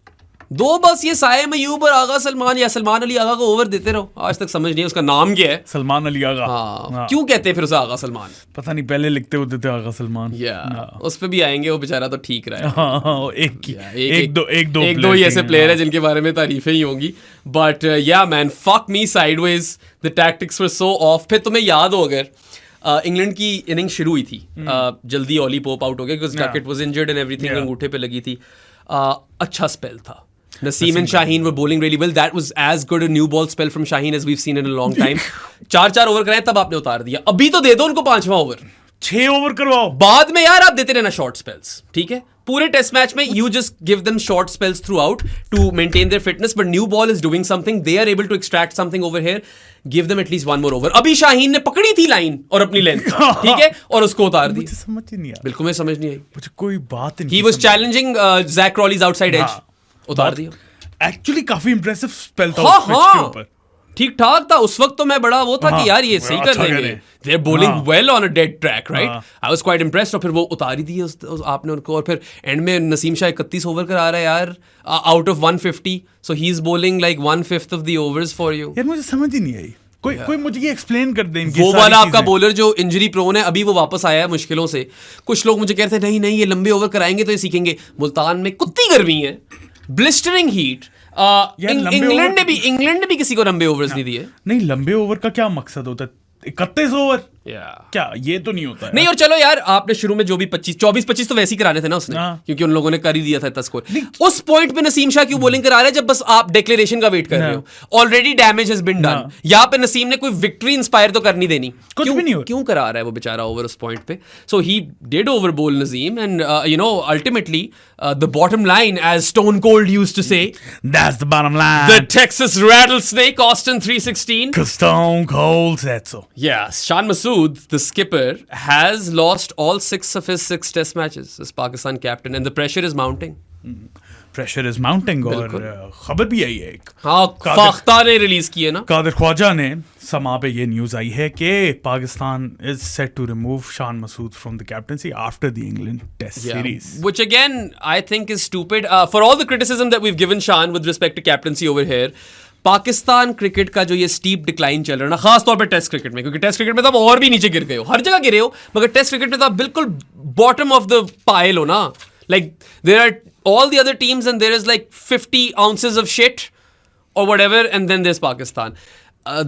दो बस ये साइम अयूब और आगा सलमान या सलमान अली आगा को ओवर देते रहो. आज तक समझ नहीं उसका नाम क्या है. सलमान अली आगा. हाँ. क्यों कहते हैं फिर उसे आगा सलमान? पता नहीं, पहले लिखते होते थे आगा सलमान. उस पे भी आएंगे. वो बेचारा तो ठीक रहा है. एक दो ही ऐसे प्लेयर है जिनके बारे में तारीफें ही होंगी. बट या man, fuck me sideways, the tactics were so of. फिर तुम्हें याद हो अगर इंग्लैंड की इनिंग शुरू हुई थी, जल्दी ऑली पोप आउट हो गया because Duckett was injured and everything, अंगूठे पे लगी थी. अच्छा स्पेल था. Naseem and Shaheen were bowling really well. That was as good a new ball spell from Shaheen as we've seen in a long time. 4 over कराए तब आपने उतार दिया. अभी तो दे दो उनको 5वां ओवर. 6 ओवर करवाओ. बाद में यार आप देते रहना शॉर्ट स्पेल्स. ठीक है, पूरे टेस्ट मैच में you just give them short spells throughout to maintain their fitness. But new ball is doing something. They are able to extract something over here. Give them at least one more over. अभी शाहीन ने पकड़ी थी line और अपनी length, ठीक है, और उसको उतार दी. मुझे समझ ही नहीं आया. बिल्कुल मैं समझ नहीं आई. मुझे कोई बात नहीं. He was challenging Zach Crawley's outside edge. उतार दिया. एक्चुअली काफी इंप्रेसिव स्पेल था हाँ, उस पिच के ऊपर. ठीक ठाक था उस वक्त. तो मैं बड़ा वो था कि यार ये सही कर देंगे. They are bowling well on a dead track, right. I was quite impressed. और फिर वो उतार ही दी आपने उनको. और फिर एंड में नसीम शाह 31 ओवर करा रहा है यार, out of 150. So he is bowling like 1/5 of the overs for you. यार मुझे समझ ही नहीं आई कोई मुझे ये एक्सप्लेन कर दें वो वाला आपका बॉलर जो इंजरी प्रोन है, अभी वो वापस आया है मुश्किलों से। कुछ लोग मुझे कहते हैं नहीं ये लंबे ओवर कराएंगे तो ये सीखेंगे। मुल्तान में कुत्ती गर्मी है, ब्लिस्टरिंग हीट। इंग्लैंड ने भी किसी को लंबे ओवर्स नहीं दिए। नहीं, लंबे ओवर का क्या मकसद होता है? 31 ओवर क्या ये तो नहीं होता है। नहीं, और चलो यार, आपने शुरू में जो भी 24-25 तो वैसे ही कराने थे ना उसने, क्योंकि उन लोगों ने कर ही दिया था इतना स्कोर। उस पॉइंट पे नसीम शाह क्यों बॉलिंग करा रहे हैं जब बस आप डिक्लेरेशन का वेट कर रहे हो? Already damage has been done. यहाँ पे नसीम ने कोई विक्ट्री इंस्पायर तो करनी देनी, कुछ भी नहीं हो। क्यों करा रहा है वो बेचारा ओवर उस पॉइंट पे? सो ही डिड ओवर बोल Naseem, and you know ultimately the bottom line, as Stone Cold used to say, that's the bottom line. The Texas Rattlesnake, Austin 316. 'Cause Stone Cold said so. Yeah, Shan Masood, the skipper, has lost all 6 of his 6 test matches as Pakistan captain, and the pressure is mounting. Pressure is mounting. और खबर भी आई है एक, हाँ, फाख्ता ने release की है ना, कादिर ख्वाजा ने समा पे ये न्यूज आई है कि Pakistan is set to remove Shan Masood from the captaincy after the England test series, which again I think is stupid. For all the criticism that we've given Shan with respect to captaincy over here, Pakistan cricket का जो ये steep decline चल रहा है ना, खास तौर पे टेस्ट क्रिकेट में, क्योंकि टेस्ट क्रिकेट में तो आप और भी नीचे गिर गए हो, हर जगह गिरे हो, मगर टेस्ट क्रिकेट में तो आप बिल्कुल बॉटम ऑफ द पाइल हो ना। Like there are all the other teams and there is like 50 ounces of shit or whatever, and then there's Pakistan.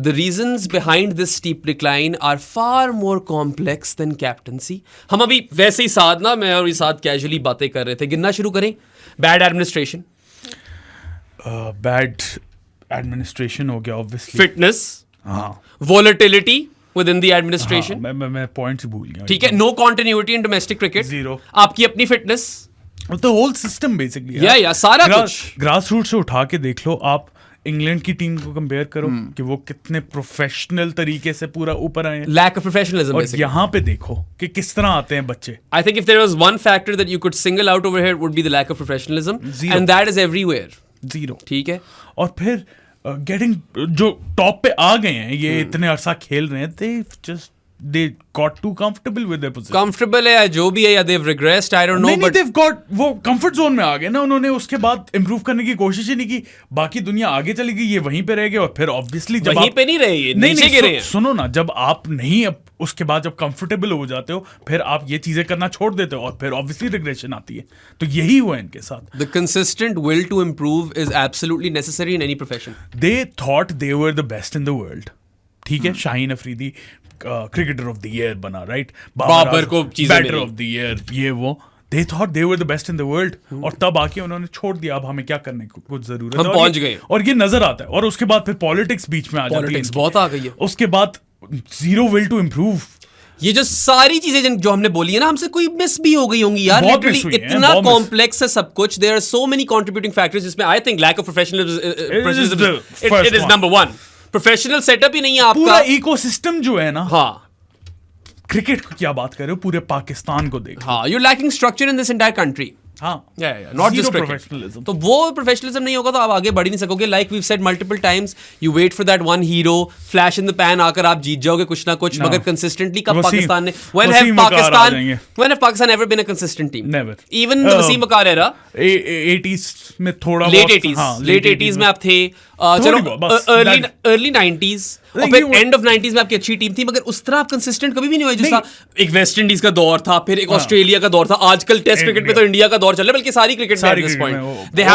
The reasons behind this steep decline are far more complex than captaincy. हम अभी वैसे ही साथ ना, मैं और साथ casually बातें कर रहे थे, गिनना शुरू करें। बैड एडमिनिस्ट्रेशन, बैड एडमिनिस्ट्रेशन हो गया obviously, fitness, volatility within the administration. मैं पॉइंट्स भूल गया। ठीक है, no continuity in domestic cricket, zero. आपकी अपनी fitness, the whole system basically. या सारा कुछ ग्रास रूट से उठा के देख लो आप, इंग्लैंड की टीम को कंपेयर करो कि वो कितने प्रोफेशनल तरीके से पूरा ऊपर आए हैं। Lack of professionalism. और यहाँ पे देखो कि किस तरह आते हैं बच्चे। I think if there was one factor that you could single out over here, it would be the lack of professionalism. Zero. And that is everywhere. Zero. ठीक है। और फिर गेटिंग जो टॉप पे आ गए हैं, ये इतने अरसा खेल रहे हैं, they got too comfortable with their position. Comfortable है या जो भी है, या they've regressed, I don't know, नहीं, they've got, वो comfort zone में आ गए ना, उन्होंने उसके बाद improve करने की कोशिश ही नहीं की। बाकी दुनिया आगे चली गई, ये वहीं पे रह गए। और फिर obviously जब वहीं पे नहीं रहे, ये नीचे गिरे हैं। सुनो ना, जब आप नहीं, अब उसके बाद जब कंफर्टेबल हो जाते हो, फिर आप ये चीजें करना छोड़ देते हो, और फिर obviously regression आती है। तो यही हुआ इनके साथ। The consistent will to improve is absolutely necessary in any profession. They thought they were the best in the world. ठीक है, Shaheen Afridi cricketer of the year बना, राइट? बाबर को बैटर ऑफ द ईयर, ये वो। They thought they were the best in the world. और तब आके उन्होंने छोड़ दिया, अब हमें क्या करने की कुछ जरूरत है, हम पहुंच गए। और ये नजर आता है। और उसके बाद फिर पॉलिटिक्स बीच में आ जाती है। पॉलिटिक्स बहुत आ गई है। उसके बाद जीरो विल टू इम्प्रूव। ये जो सारी चीजें जो हमने बोली है ना, हमसे कोई मिस भी हो गई होंगी यार, लिटरली इतना कॉम्प्लेक्स है सब कुछ। There are so many contributing factors, जिसमें I think lack of professionalism it is number 1। Professional setup ही नहीं है आपका। पूरा इकोसिस्टम जो है ना, हाँ, क्रिकेट की क्या बात कर रहे हो, पूरे पाकिस्तान को देखो। हाँ, you lacking structure in this entire country. हाँ, नॉट जस्ट प्रोफेशनलिज्म। तो वो प्रोफेशनलिज्म नहीं होगा तो आप आगे बढ़ ही नहीं सकोगे। Like we said multiple times, you wait for that one hero, flash in the pan आकर आप जीत जाओगे कुछ ना कुछ, मगर कंसिस्टेंटली कब पाकिस्तान ने, when have Pakistan ever been a consistent team? Never. Even the Wasim अकार era, 80s में थोड़ा, लेट 80s में आप थे, चलो अर्ली 90s, और फिर एंड ऑफ 90s में आपकी अच्छी टीम थी, मगर उस तरह आप कंसिस्टेंट कभी भी नहीं हुए। जिसका एक वेस्ट इंडीज का दौर था, फिर एक ऑस्ट्रेलिया का दौर था, आजकल टेस्ट क्रिकेट में तो इंडिया का दौर चल रहा है, बल्कि सारी क्रिकेट में eight this point they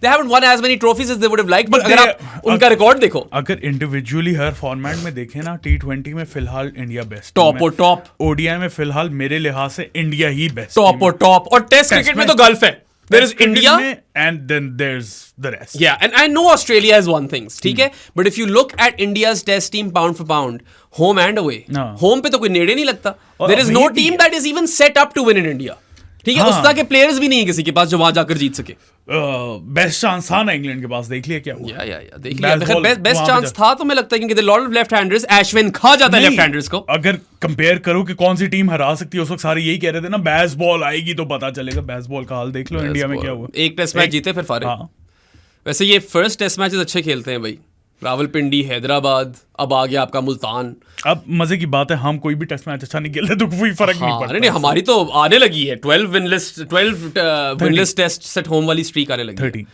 haven't won as many trophies as they would have liked, but अगर आप उनका रिकॉर्ड देखो, अगर इंडिविजुअली हर फॉर्मेट में देखें ना, T20 में फिलहाल इंडिया बेस्ट, टॉप और टॉप। ओडीआई में फिलहाल मेरे लिहाज से इंडिया ही बेस्ट, टॉप और टॉप। और टेस्ट क्रिकेट में तो गल्फ है। There is India, and then there's the rest. Yeah, and I know Australia has won things, ठीक है, but if you look at India's test team pound for pound, home and away, home पे तो कोई नेड़े नहीं लगता। There is no team that is even set up to win in India. ठीक है, उस तरह के प्लेयर्स भी नहीं है किसी के पास जो वहां जाकर जीत सके। बेस्ट चांस था ना इंग्लैंड के पास, देख लिया क्या हुआ। देख लिया, बेस्ट चांस था तो मैं लगता है, क्योंकि lot of left handers, Ashwin खा जाता है लेफ्ट हैंडर्स को। अगर कंपेयर करो कि कौन सी टीम हरा सकती है, उस वक्त सारे यही कह रहे थे ना, बैसबॉल आएगी तो पता चलेगा। बैसबॉल का हाल देख लो इंडिया में क्या हुआ। एक टेस्ट मैच जीते फिर फारिग। वैसे ये फर्स्ट टेस्ट मैचेस अच्छे खेलते हैं भाई, रावलपिंडी, हैदराबाद, अब आ गया आपका मुल्तान। अब मजे की बात है, हम कोई भी टेस्ट मैच अच्छा नहीं खेलते तो कोई फर्क नहीं पड़ता। नहीं, हमारी तो आने लगी है 12 विनलेस टेस्ट एट होम वाली स्ट्रीक आने लगी।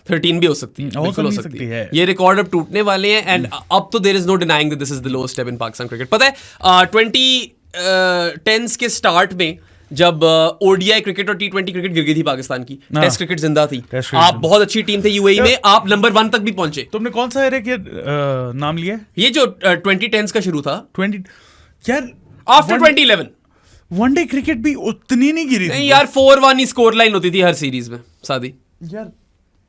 13 भी हो सकती है, बिल्कुल हो सकती है। ये रिकॉर्ड अब टूटने वाले हैं एंड अब तो there is no denying that this is the lowest ever in Pakistan cricket. पता है 2010s के स्टार्ट में जब ओडीआई क्रिकेट और T20 क्रिकेट गिर गई थी पाकिस्तान की, टेस्ट क्रिकेट जिंदा थी, आप बहुत अच्छी टीम थे यूएई में, आप नंबर 1 तक भी पहुंचे। तुमने कौन सा एरा के नाम लिया? ये जो 2010s का शुरू था 20 यार आफ्टर 2011 वनडे क्रिकेट भी उतनी नहीं गिरी नहीं यार, 4-1 ही स्कोर लाइन होती थी हर सीरीज में सादी यार,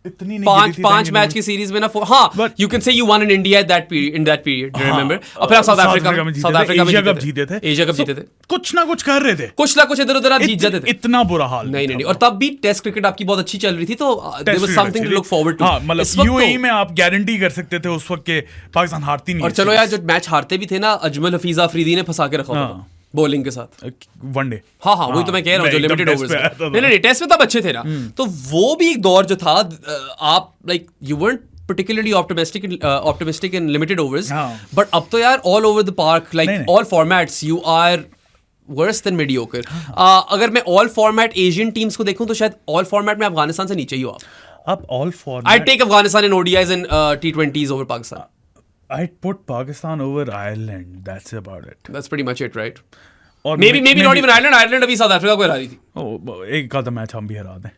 इतनी नहीं पांच मैच की सीरीज में ना हाँ, you can say you one in India in that period, do you remember? और फिर साउथ अफ्रीका में एशिया कप जीते थे, एशिया कप जीते थे, कुछ ना कुछ कर रहे थे, कुछ ना कुछ इधर उधर आप जीत जाते थे। इतना बुरा हाल नहीं, और तब भी टेस्ट क्रिकेट आपकी बहुत अच्छी चल रही थी, तो there was something to look forward to. मतलब यूएई में आप गारंटी कर सकते थे उस वक्त के पाकिस्तान हारती नहीं। और चलो यार, जो मैच हारते भी थे ना, अजमल हफीज अफरीदी ने फंसा के रखा था बॉलिंग के साथ वनडे। हाँ वही तो मैं कह रहा हूँ, जो लिमिटेड ओवर्स नहीं टेस्ट में तब अच्छे थे ना, तो वो भी एक दौर जो था, आप like you weren't particularly optimistic in limited overs, but अब तो यार all over the park, like all formats you are worse than mediocre. अगर मैं all format Asian teams को देखूं तो शायद all format में अफगानिस्तान से नीचे ही हो आप। all format I'd take Afghanistan in ODIs and T20s over Pakistan. I'd put Pakistan over Ireland. That's about it. That's pretty much it, right? और maybe not even Ireland. Ireland अभी south Africa को हरा रही थी। एक आधा match हम भी हरा दें।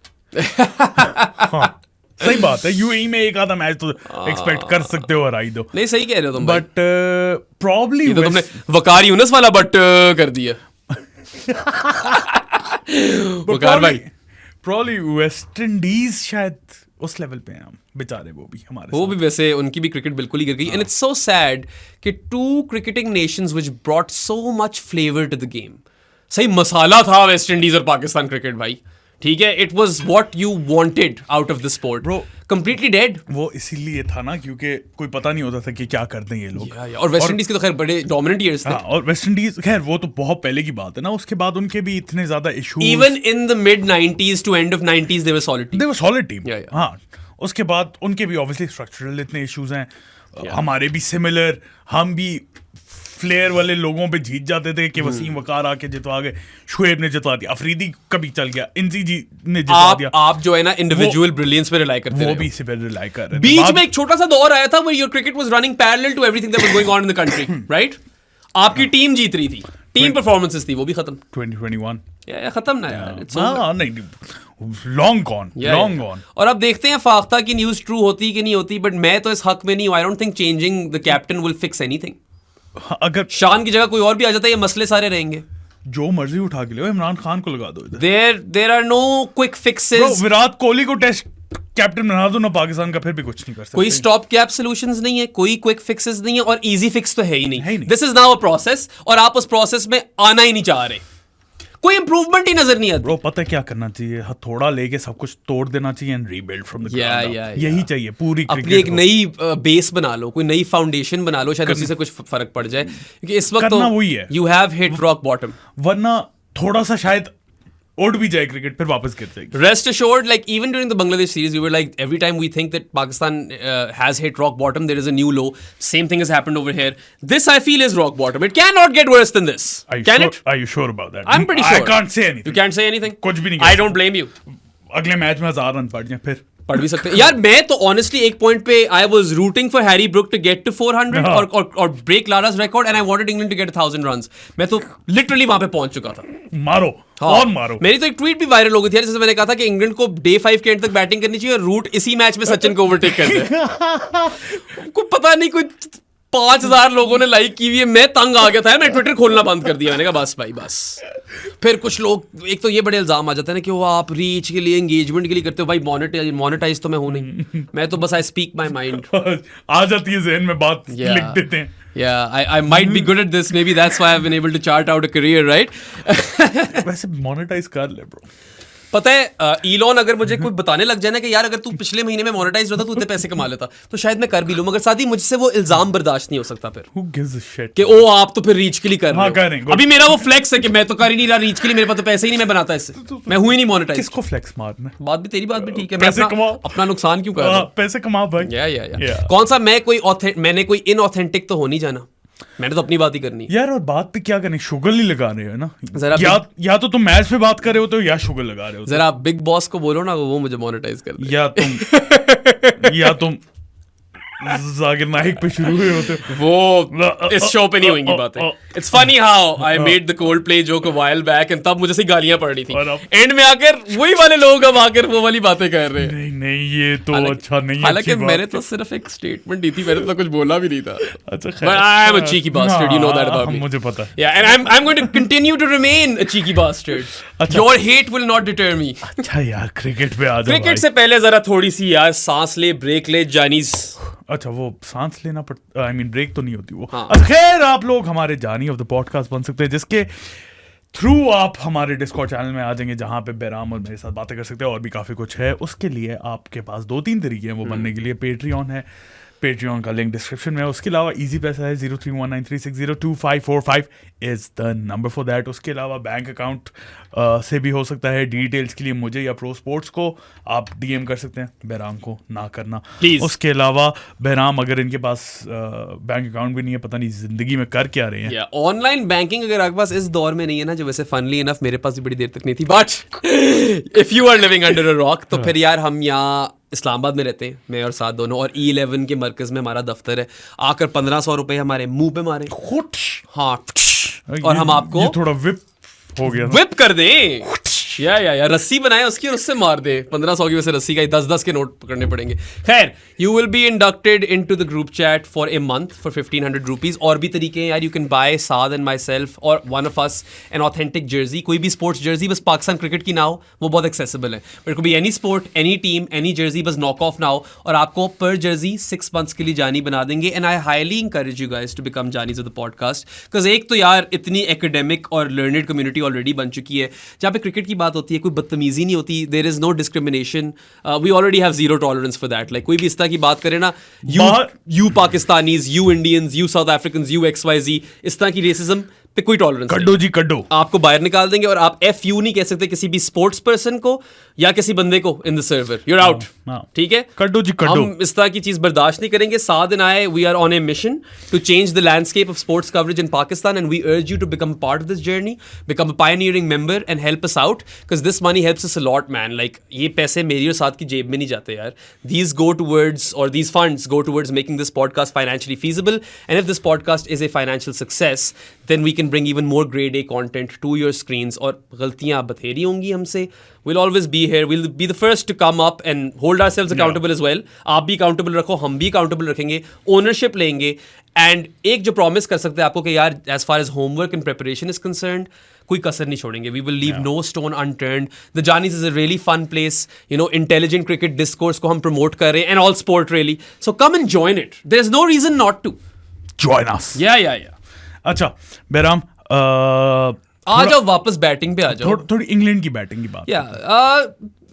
सही बात है, यूएई में एक आधा मैच तो एक्सपेक्ट कर सकते हो, हराई दो। नहीं सही कह रहे हो तुम, बट प्रॉब्ली तो तुमने वकार यूनुस वाला बट कर दिया। वकार भाई, प्रॉब्ली वेस्ट इंडीज शायद उस लेवल पे हैं हम, बेचारे वो भी वैसे उनकी भी क्रिकेट बिल्कुल ही गिर गई। एंड इट्स सो सैड कि two cricketing nations which brought so much flavour to the game, सही मसाला था वेस्ट इंडीज और पाकिस्तान क्रिकेट भाई, ठीक है, it was what you wanted out of the sport, bro, completely dead. वो इसीलिए था ना क्योंकि कोई पता नहीं होता था कि क्या कर दें ये लोग। और वेस्ट इंडीज के तो खैर बड़े डोमिनेंट ईयर्स थे। और वेस्ट इंडीज खैर वो तो बहुत पहले की बात है ना, उसके बाद उनके भी इतने ज्यादा issues, even in the mid 90s to end of 90s they were solid team. हाँ, उसके बाद उनके भी ऑब्वियसली स्ट्रक्चरल इतने इश्यूज हैं, हमारे भी सिमिलर, हम भी फ्लेयर वाले लोगों पे जीत जाते थे कि वसीम वकार आके जितवा गए, शुएब ने जितवा दिया, अफरीदी कभी चल गया, इंजी जी ने जितवा दिया। आप जो है ना इंडिविजुअल ब्रिलियंस पे रिलाई करते वो भी इसी पे रिलाई कर रहे थे। बीच में एक छोटा सा दौर आया था where your cricket was running parallel to everything that was going on in the country, right? आपकी टीम जीत रही थी, टीम परफॉर्मेंसेस थी, वो भी खत्म 2021 खत्म ना यार, लॉन्ग गॉन। और अब देखते हैं फाख्ता की न्यूज़ ट्रू होती कि नहीं होती, बट मैं तो इस हक में नहीं हूं। आई don't think changing the captain will fix anything. अगर शान की जगह कोई और भी आ जाता है, ये मसले सारे रहेंगे। जो मर्जी उठा के ले, इमरान खान को लगा दो। There are no quick fixes. Virat Kohli को टेस्ट कैप्टन बना दो ना पाकिस्तान का, फिर भी कुछ नहीं कर सकते। कोई स्टॉप गैप सॉल्यूशंस नहीं है, कोई क्विक फिक्सेस नहीं है, और इजी फिक्स तो है ही नहीं। This is now a process, और आप उस प्रोसेस में आना ही नहीं चाह रहे, कोई इंप्रूवमेंट ही नजर नहीं आता। ब्रो पता है क्या करना चाहिए, हथौड़ा लेके सब कुछ तोड़ देना चाहिए and rebuild from the ground up. यही चाहिए पूरी अपनी एक नई बेस बना लो, कोई नई फाउंडेशन बना लो, शायद उसी से कुछ फर्क पड़ जाए, क्योंकि इस वक्त तो वही है, you have hit rock bottom, वरना थोड़ा सा शायद उड़ भी जाए क्रिकेट, फिर वापस गिर जाएगी। Rest assured, like even during the Bangladesh series, we were like, every time we think that Pakistan has hit rock bottom, there is a new low. Same thing has happened over here. This I feel is rock bottom. It cannot get worse than this. Can it? Are you sure about that? I'm pretty sure. I can't say anything. You can't say anything? कुछ भी नहीं। I don't blame you. अगले match में 1000 run पड़ जाए, फिर पढ़ भी सकते हैं यार। मैं तो ऑनेस्टली एक पॉइंट पे I was rooting for Harry Brook to get to 400 और break Lara's record, and I wanted England to get 1000 runs. मैं तो लिटरली वहां पे पहुंच चुका था। मारो और मारो। मेरी तो एक ट्वीट भी वायरल हो गई थी यार, जिसमें मैंने कहा था कि इंग्लैंड को डे 5 के एंड तक बैटिंग करनी चाहिए और रूट इसी मैच में सचिन को ओवरटेक कर दे। कोई पता नहीं, कोई 5000 लोगों ने लाइक की हुई है। मैं तंग आ गया था, मैं ट्विटर खोलना बंद कर दिया। मैंने कहा बस भाई बस। फिर कुछ लोग, एक तो ये बड़े इल्जाम आ जाते हैं ना कि वो आप रीच के लिए, एंगेजमेंट के लिए करते हो। भाई मोनेटाइज तो मैं हूं नहीं, मैं तो बस आई स्पीक माय माइंड। आ जाती है ज़हन में बात, लिख देते हैं। Yeah, I might be good at this. Maybe that's why I've been able to chart out a career, right? वैसे मोनेटाइज कर ले ब्रो। पता है ईलॉन अगर मुझे कोई बताने लग जाए ना कि यार अगर तू पिछले महीने में मोनेटाइज होता, तू इतने पैसे कमा लेता, तो शायद मैं कर भी लूं, मगर साथ ही मुझसे वो इल्जाम बर्दाश्त नहीं हो सकता। फिर Who gives a shit? कि ओ आप तो फिर रीच के लिए कर रहे हो। अभी मेरा वो फ्लेक्स है कि मैं तो कर ही नहीं रहा रीच के लिए, मेरे पास तो पैसे ही नहीं, मैं बनाता इससे, मैं हुई नहीं मोनेटाइज। किसको फ्लेक्स मारना? बात भी तेरी बात भी ठीक है, मैं अपना नुकसान क्यों कर रहा हूं? पैसे कमाओ भाई। या कौन सा मैंने कोई इनऑथेंटिक तो हो नहीं जाना। मैंने तो अपनी बात ही करनी है यार। और बात पे क्या करने, शुगर नहीं लगा रहे हो ना जरा या तो तुम मैच पे बात कर रहे हो तो या शुगर लगा रहे हो। जरा बिग बॉस को बोलो ना, वो मुझे मोनेटाइज कर दे। या तुम जाकिर नाइक पे शुरू हुए होते। वो इस शो पे नहीं होंगी बातें। It's funny how I made the cold play joke a while back and तब मुझे से गालियां पड़ रही थी, एंड में आकर वही वाले लोग अब आकर वो वाली बातें कर रहे हैं। नहीं ये तो अच्छा नहीं है। हालांकि मैंने तो सिर्फ एक स्टेटमेंट दी थी, मैंने तो कुछ बोला भी नहीं था। अच्छा but I am a cheeky bastard, you know that about me. मुझे पता है। Yeah, and I'm going to continue to remain a cheeky bastard. Your hate will not deter me. अच्छा यार क्रिकेट पे आ जाओ। क्रिकेट से पहले जरा थोड़ी सी यार सांस ले, ब्रेक ले जानीस। अच्छा वो सांस लेना पड़ता, आई मीन ब्रेक तो नहीं होती वो। हाँ। अच्छा खैर, आप लोग हमारे जानी ऑफ द पॉडकास्ट बन सकते हैं, जिसके थ्रू आप हमारे डिस्कॉर्ड चैनल में आ जाएंगे, जहाँ पे बैराम और मेरे साथ बातें कर सकते हैं, और भी काफ़ी कुछ है। उसके लिए आपके पास 2-3 तरीके हैं वो बनने के लिए। पेट्रियन है, पेट्रियन का लिंक डिस्क्रिप्शन में है। उसके अलावा इजी पैसा है, 0319360255 is the number for that. उसके अलावा बैंक अकाउंट से भी हो सकता है। डिटेल्स के लिए मुझे या प्रो स्पोर्ट्स को आप DM कर सकते हैं, बहराम को ना करना प्लीज। उसके अलावा बहराम अगर इनके पास बैंक अकाउंट भी नहीं है, पता नहीं जिंदगी में कर क्या रहे हैं। ऑनलाइन बैंकिंग अगर आपके पास इस दौर में नहीं है ना, जो वैसे फनली इनफ मेरे पास भी बड़ी देर तक नहीं थी, but if you are living under a rock तो फिर यार हम यहाँ इस्लामाबाद में रहते हैं, मैं और साथ दोनों, और E11 के मरकज में हमारा दफ्तर है। आकर 1500 रुपए हमारे मुंह पे मारे, हाँ, और हम आपको ये थोड़ा विप हो गया, विप कर दें, या रस्सी बनाए उसकी और उससे मार दे। 1500 की वैसे रस्सी का ही 10-10 के नोट पकड़ने पड़ेंगे। खैर, you will be inducted into the group chat for a month for 1500 rupees. और भी तरीके हैं यार, you can buy Saad and myself or one of us an authentic jersey, कोई भी स्पोर्ट्स जर्सी, बस पाकिस्तान क्रिकेट की ना हो, वो बहुत एक्सेसिबल है। बट कोई भी any sport, any team, any Jersey, बस नॉक ऑफ ना हो, और आपको पर जर्सी 6 months के लिए जानी बना देंगे। And I highly encourage you guys to become जानीज ऑफ द पॉडकास्ट, बिकॉज एक तो यार इतनी एकेडमिक और लर्नड कम्युनिटी ऑलरेडी बन चुकी है, जहाँ पे क्रिकेट की बात होती है कोई बदतमीजी नहीं होती, there is no discrimination, we already have zero tolerance for that. Like कोई भी इस तरह की बात करे ना, you Pakistanis, you Indians, you South African, you XYZ, इस तरह की रेसिज्म पे कोई टॉलरेंस नहीं। कड्डो जी कड्डो, आपको बाहर निकाल देंगे, और आप FU नहीं कह सकते किसी भी स्पोर्ट्स पर्सन को या किसी बंदे को in the server, you are out. ठीक है, कड्डो जी कड्डो। हम इस तरह की चीज बर्दाश्त नहीं करेंगे। Saad and I, we are on a mission to change the landscape of sports coverage in Pakistan, and we urge you to become part of this journey, become a pioneering member and help us out, because this money helps us a lot man. Like ये पैसे मेरी और साथ की जेब में नहीं जाते यार, these go towards, or these funds go towards making this podcast financially feasible, and if this podcast is a financial success, then we can bring even more grade A content to your screens. और गलतियां बथेरी होंगी हमसे, we'll always be here, we'll be the first to come up and hold ourselves accountable as well. आप भी accountable रखो, हम भी accountable रखेंगे, ownership लेंगे, and एक जो promise कर सकते हैं आपको कि यार as far as homework and preparation is concerned, कोई कसर नहीं छोड़ेंगे. We will leave no stone unturned. The JAANIS is a really fun place. You know, intelligent cricket discourse को हम promote कर रहे हैं, and all sport really. So come and join it. There's no reason not to. Join us. Yeah. अच्छा बेराम, आ जाओ वापस batting पे आ जाओ. थोड़ी इंग्लैंड की बैटिंग की बात.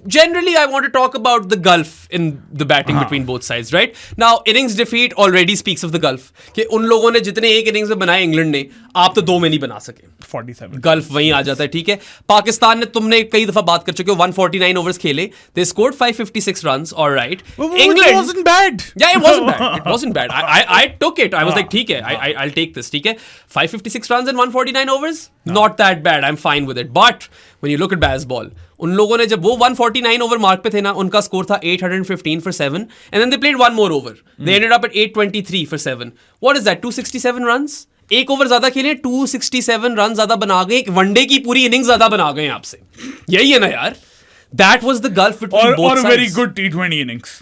Generally, I want to talk about the gulf in the batting between both sides, right? Now, innings defeat already speaks of the gulf. कि उन लोगों ने जितने एक innings में बनाए इंग्लैंड ने, आप तो 2 में नहीं बना सके. 47. गल्फ वहीं आ जाता है, ठीक है. पाकिस्तान ने, तुमने कई दफा बात कर चुके हो, 149 ओवर्स खेले. They scored 556 runs, all right. England, it wasn't bad. Yeah, it wasn't bad. It wasn't bad. I took it. I was like, ठीक है, I'll take this, ठीक है. 556 runs in 149 overs, not that bad. I'm fine with it. But when you look at Bazball, उन लोगों ने जब वो 149 over mark पे थे ना, उनका स्कोर था 815 for 7, and then they played one more over. They ended up at 823 for 7. What is that? 267 runs? एक ओवर ज्यादा खेले, 267 रन ज्यादा बना गए, वनडे की पूरी इनिंग ज्यादा बना गए आपसे. यही है ना यार. That was the gulf between both sides. Or very good T20 innings.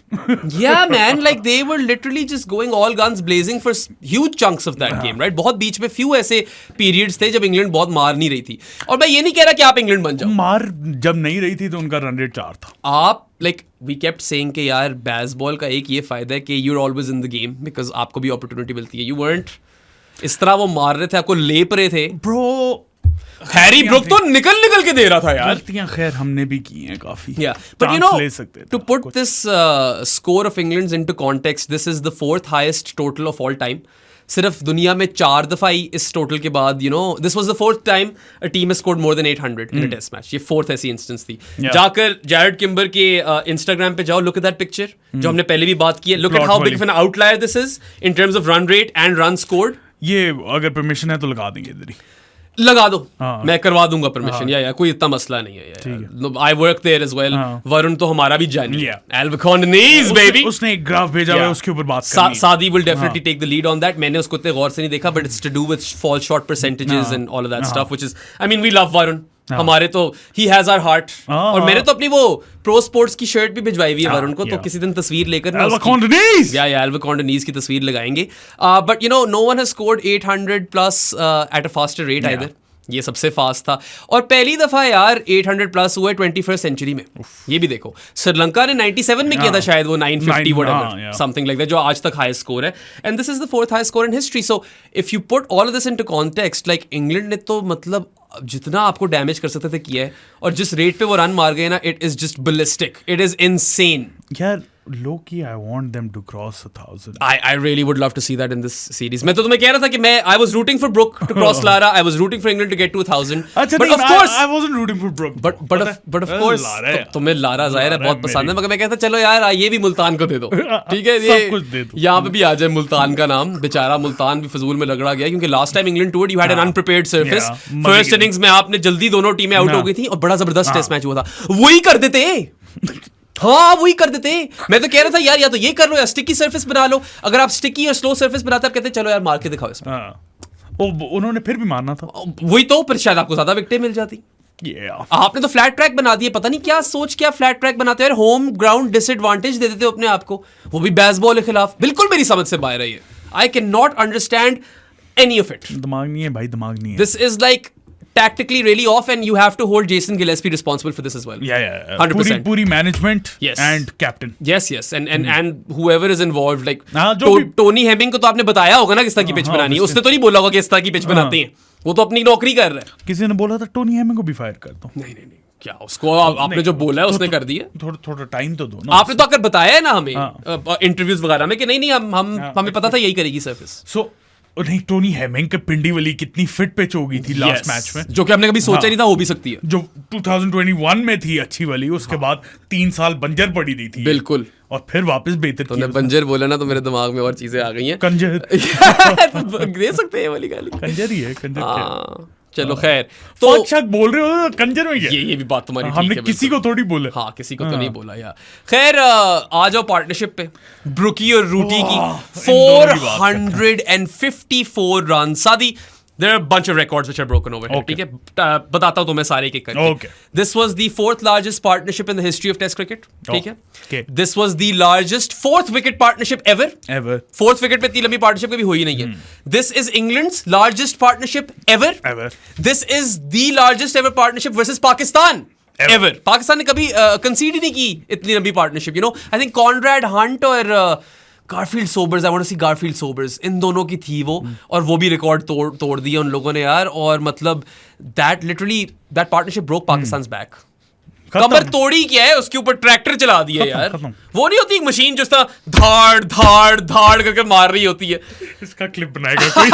Yeah, man. Like they were literally just going all guns blazing for huge chunks of that game, right? बहुत बीच में few ऐसे periods थे जब England बहुत मार नहीं रही थी. और मैं ये नहीं कह रहा कि आप इंग्लैंड बन जाओ. मार जब नहीं रही थी तो उनका रन रेट 4 था. आप like we kept saying कि यार बैसबॉल का एक ये फायदा है कि you're always in the game because आपको भी opportunity मिलती है. You weren't. इस तरह वो मार रहे थे, आपको लेप रहे थे. Bro, हैरी ब्रुक तो निकल के दे रहा था यार. गलतियां खैर हमने भी की हैं काफी. But you know, to put this score of England's into context, this is the 4th highest total of all time. सिर्फ दुनिया में 4 दफा ही इस टोटल के बाद, you know, this was the 4th time a team has scored more than 800 in a test match. ये 4th ऐसी instance थी. जाकर जैरेड किम्बर के इंस्टाग्राम पे जाओ, look at that picture जो हमने पहले भी बात की है. Look at how big of an outlier this is in terms of run rate and runs scored. ये अगर परमिशन है तो लगा देंगे इधर ही, लगा दो, हाँ। मैं करवा दूंगा परमिशन, या कोई इतना मसला नहीं है। I work there as well. Varun तो हमारा भी जानी है, एल्बकॉन्डनीज बेबी। उसने एक ग्राफ भेजा है, उसके ऊपर बात करनी है। Saadi will definitely take the lead on that. मैंने उसको इतने गौर से नहीं देखा, but it's to do with false shot percentages and all of that stuff, which is, I mean, we love Varun. हमारे तो ही हैज आवर हार्ट। और मैंने तो अपनी वो प्रो स्पोर्ट्स की शर्ट भी भिजवाई हुई है वरुण को, तो किसी दिन तस्वीर लेकर एल्बकॉन्डनीज की तस्वीर लगाएंगे। But you know, no one has scored 800 plus at a faster rate either. ये सबसे फास्ट था, और पहली दफा यार 800 प्लस हुआ है 21st सेंचुरी में। ये भी देखो, श्रीलंका ने 97 में किया था शायद, वो 950 व्हाटएवर समथिंग लाइक दैट, जो आज तक हाईएस्ट स्कोर है, and this is the fourth highest score in history. So if you put all of this into context, like England ने तो मतलब जितना आपको डैमेज कर सकते थे किया है, और जिस रेट पे वो रन मार गए ना, it is just ballistic, it is insane यार। Low-key, I want them to cross 1,000. I really would love to see that in this series. मैं तो तुम्हें कह रहा था कि I was rooting for Brook to cross Lara. I was rooting for England to get to 1,000. अच्छा, but of course, I wasn't rooting for Brook. But of course, तुम्हें Lara ज़ाहिर है बहुत पसंद है, मगर मैं कहता चलो यार ये भी मुल्तान को दे दो, ठीक है, ये सब कुछ दे दो, यहाँ पे भी आ जाए मुल्तान का नाम। बेचारा मुल्तान भी फजूल में रगड़ा गया, क्योंकि last time England toured you had an unprepared surface. First innings में आपने जल्दी दोनों टीमें आउट हो गई थी, और बड़ा जबरदस्त टेस्ट मैच हुआ था। वही कर देते हाँ, वही कर देते। मैं तो कह रहा था यार, या तो ये कर लो या स्टिकी सरफेस बना लो। अगर आप स्टिकी और स्लो सरफेस बनाते, आप कहते चलो यार मार के दिखाओ इसमें। उन्होंने फिर भी मारना था, वही तो, फिर शायद आपको ज्यादा विकेटें मिल जाती। आपने तो फ्लैट ट्रैक बना दिए, पता नहीं क्या सोच के आप फ्लैट ट्रैक बनाते हो यार। होम ग्राउंड डिसएडवांटेज दे देते हो अपने आप को, वो भी बैसबॉल के खिलाफ। बिल्कुल मेरी समझ से बाहर है ये। I can not understand any of it. दिमाग नहीं है भाई, दिमाग नहीं है। This is like tactically really off, and you have to hold Jason Gillespie responsible for this as well. Yeah. 100%. Puri management, yes, and captain. Yes, and whoever is involved, like Tony Hemming को तो आपने बताया होगा ना किस तरह की pitch बनानी है। उसने तो नहीं बोला होगा कि इस तरह की पिच बनाते हैं, वो तो अपनी नौकरी कर रहा है। किसी ने बोला था टोनी हेमिंग को भी फायर कर दो। नहीं, क्या उसको आपने जो बोला है उसने कर दिया। थोड़ा टाइम तो दो ना। आपने तो आकर बताया है ना हमें इंटरव्यूज वगैरह में कि नहीं हमें पता था यही करेगी सर्फिस। सो नहीं, टोनी हेमिंग के पिंडी वाली कितनी फिट पिच हो गई थी लास्ट मैच में, जो कि हमने कभी सोचा नहीं था हो भी सकती है। जो 2021 में थी अच्छी वाली, उसके बाद 3 साल बंजर पड़ी दी थी। बिल्कुल, और फिर वापस बेहतर तूने बंजर बोला ना, तो मेरे दिमाग में और चीजें आ गई हैं। कंजर दे सकते हैं वाली गाली। कंजर ही है, कंजर। चलो खैर, तो शक बोल रहे हो कंजर में क्या? ये भी बात तुम्हारी हमने किसी को थोड़ी बोला। हाँ, किसी को तो नहीं बोला यार। खैर, आ जाओ पार्टनरशिप पे। ब्रुकी और रूटी की 454 रन। सादी, there are a bunch of records which are broken over here. ठीक है, बताता हूँ तुम्हें सारे एक करके। This was the 4th largest partnership in the history of Test cricket. ठीक है, this was the largest 4th wicket partnership ever. 4th wicket पे इतनी लंबी पार्टनरशिप कभी हुई नहीं है। This is England's largest partnership ever. This is the largest ever partnership versus Pakistan. Ever. Pakistan ने कभी कंसीड ही नहीं की इतनी लंबी पार्टनरशिप। You know, I think Conrad Hunt और Garfield Sobers, I want to see Garfield Sobers, इन दोनों की थी वो, और वो भी रिकॉर्ड तोड़ दिया उन लोगों ने यार। और मतलब that partnership broke Pakistan back. कमर तोड़ी क्या है, उसके ऊपर ट्रैक्टर चला दिया यार। वो नहीं होती एक मशीन जो धाड़ धाड़ धाड़ करके मार रही होती है। इसका क्लिप बनाएगा कोई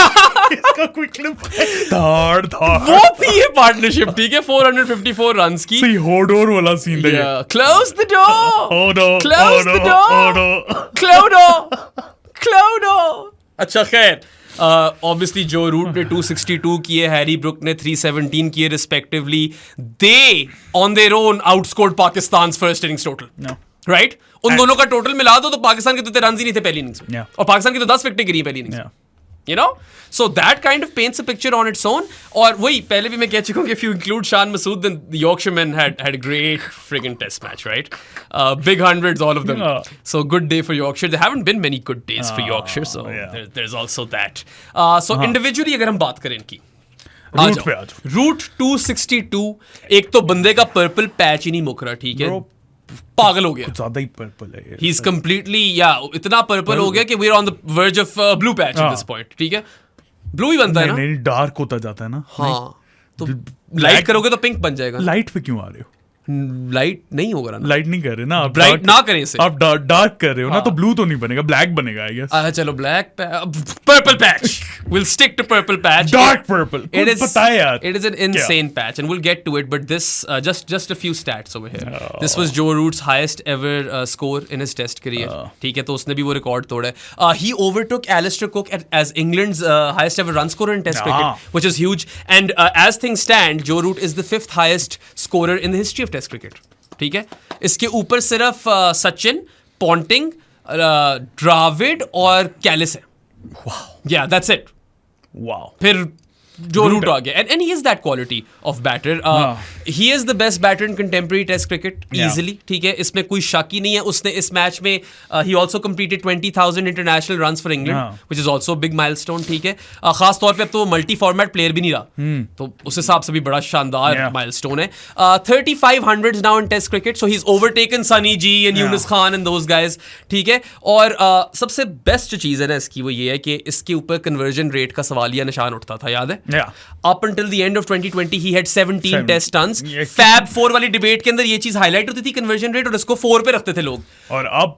इसका कोई क्लिप। धाड़ धाड़ वो थी ये पार्टनरशिप। ठीक है, 454 रन्स की। सही होडोर वाला सीन है। Close the door, close the door, क्लोडो। अच्छा खैर, obviously जो रूट ने 262 किए, हैरी ब्रुक ने 317 किए respectively. They on their own outscored Pakistan's first innings total, right? उन दोनों का टोटल मिला दो तो पाकिस्तान के तो रन ही नहीं थे पहली इनिंग्स में, और पाकिस्तान की तो 10 विकेटें गिरी पहली इनिंग्स में। You know, so that kind of paints a picture on its own. और वही पहले भी मैं कह चुका हूँ कि if you include Shan Masood, then the Yorkshiremen had a great friggin' test match, right? Big hundreds, all of them. So good day for Yorkshire. There haven't been many good days for Yorkshire, so there's also that. So individually अगर हम बात करें इनकी, root 262, एक तो बंदे का purple patch ही नहीं मुक रहा, ठीक है, पागल हो गया, ज्यादा ही पर्पल है। ही इज कंप्लीटली, या इतना पर्पल हो गया कि we are on the verge of blue patch at this point. ठीक है, ब्लू ही बनता है ना, डार्क होता जाता है ना। हाँ, तो लाइट करोगे तो पिंक बन जाएगा। लाइट पे क्यों आ रहे हो? लाइट नहीं होगा ना, लाइट नहीं कर रहे ना आप, ब्राइट ना करें इसे, आप डार्क कर रहे हो ना, तो ब्लू तो नहीं बनेगा, ब्लैक बनेगा आई गेस। चलो black, purple patch, we'll stick to purple patch, dark purple, पता है यार, it is an insane patch and we'll get to it, but this just a few stats over here. This was Joe Root's highest ever score in his test career, ठीक है, तो उसने भी वो record तोड़ा है। He overtook Alistair Cook as England's highest ever run scorer in test cricket, which is huge, and as things stand Joe Root is the 5th highest scorer in the history of test cricket, ठीक है। इसके ऊपर सिर्फ Sachin, Ponting, Dravid और Kallis है। या that's it. फिर जो रूट आ गया, and he is that quality of batter. He is the best batter in contemporary test cricket easily, ठीक है, इसमें कोई शक ही नहीं है। उसने इस मैच में he also completed 20,000 international runs for England, which is also a big milestone, ठीक है। खास तौर पे अब तो वो मल्टी फॉर्मेट प्लेयर भी नहीं रहा, तो उस हिसाब से भी बड़ा शानदार माइलस्टोन है। 3500s now in test cricket, so he's overtaken Sunny G and Yunus Khan and those guys, ठीक है। और सबसे बेस्ट चीज़ है ना इसकी, वो ये है कि इसके ऊपर कन्वर्जन रेट का सवालिया निशान उठता था, याद है? Up until the end of 2020 he had 17 test tons. Fab 4 वाली डिबेट के अंदर ये चीज हाईलाइट होती थी, कन्वर्जन रेट, और इसको 4 पे रखते थे लोग। और अब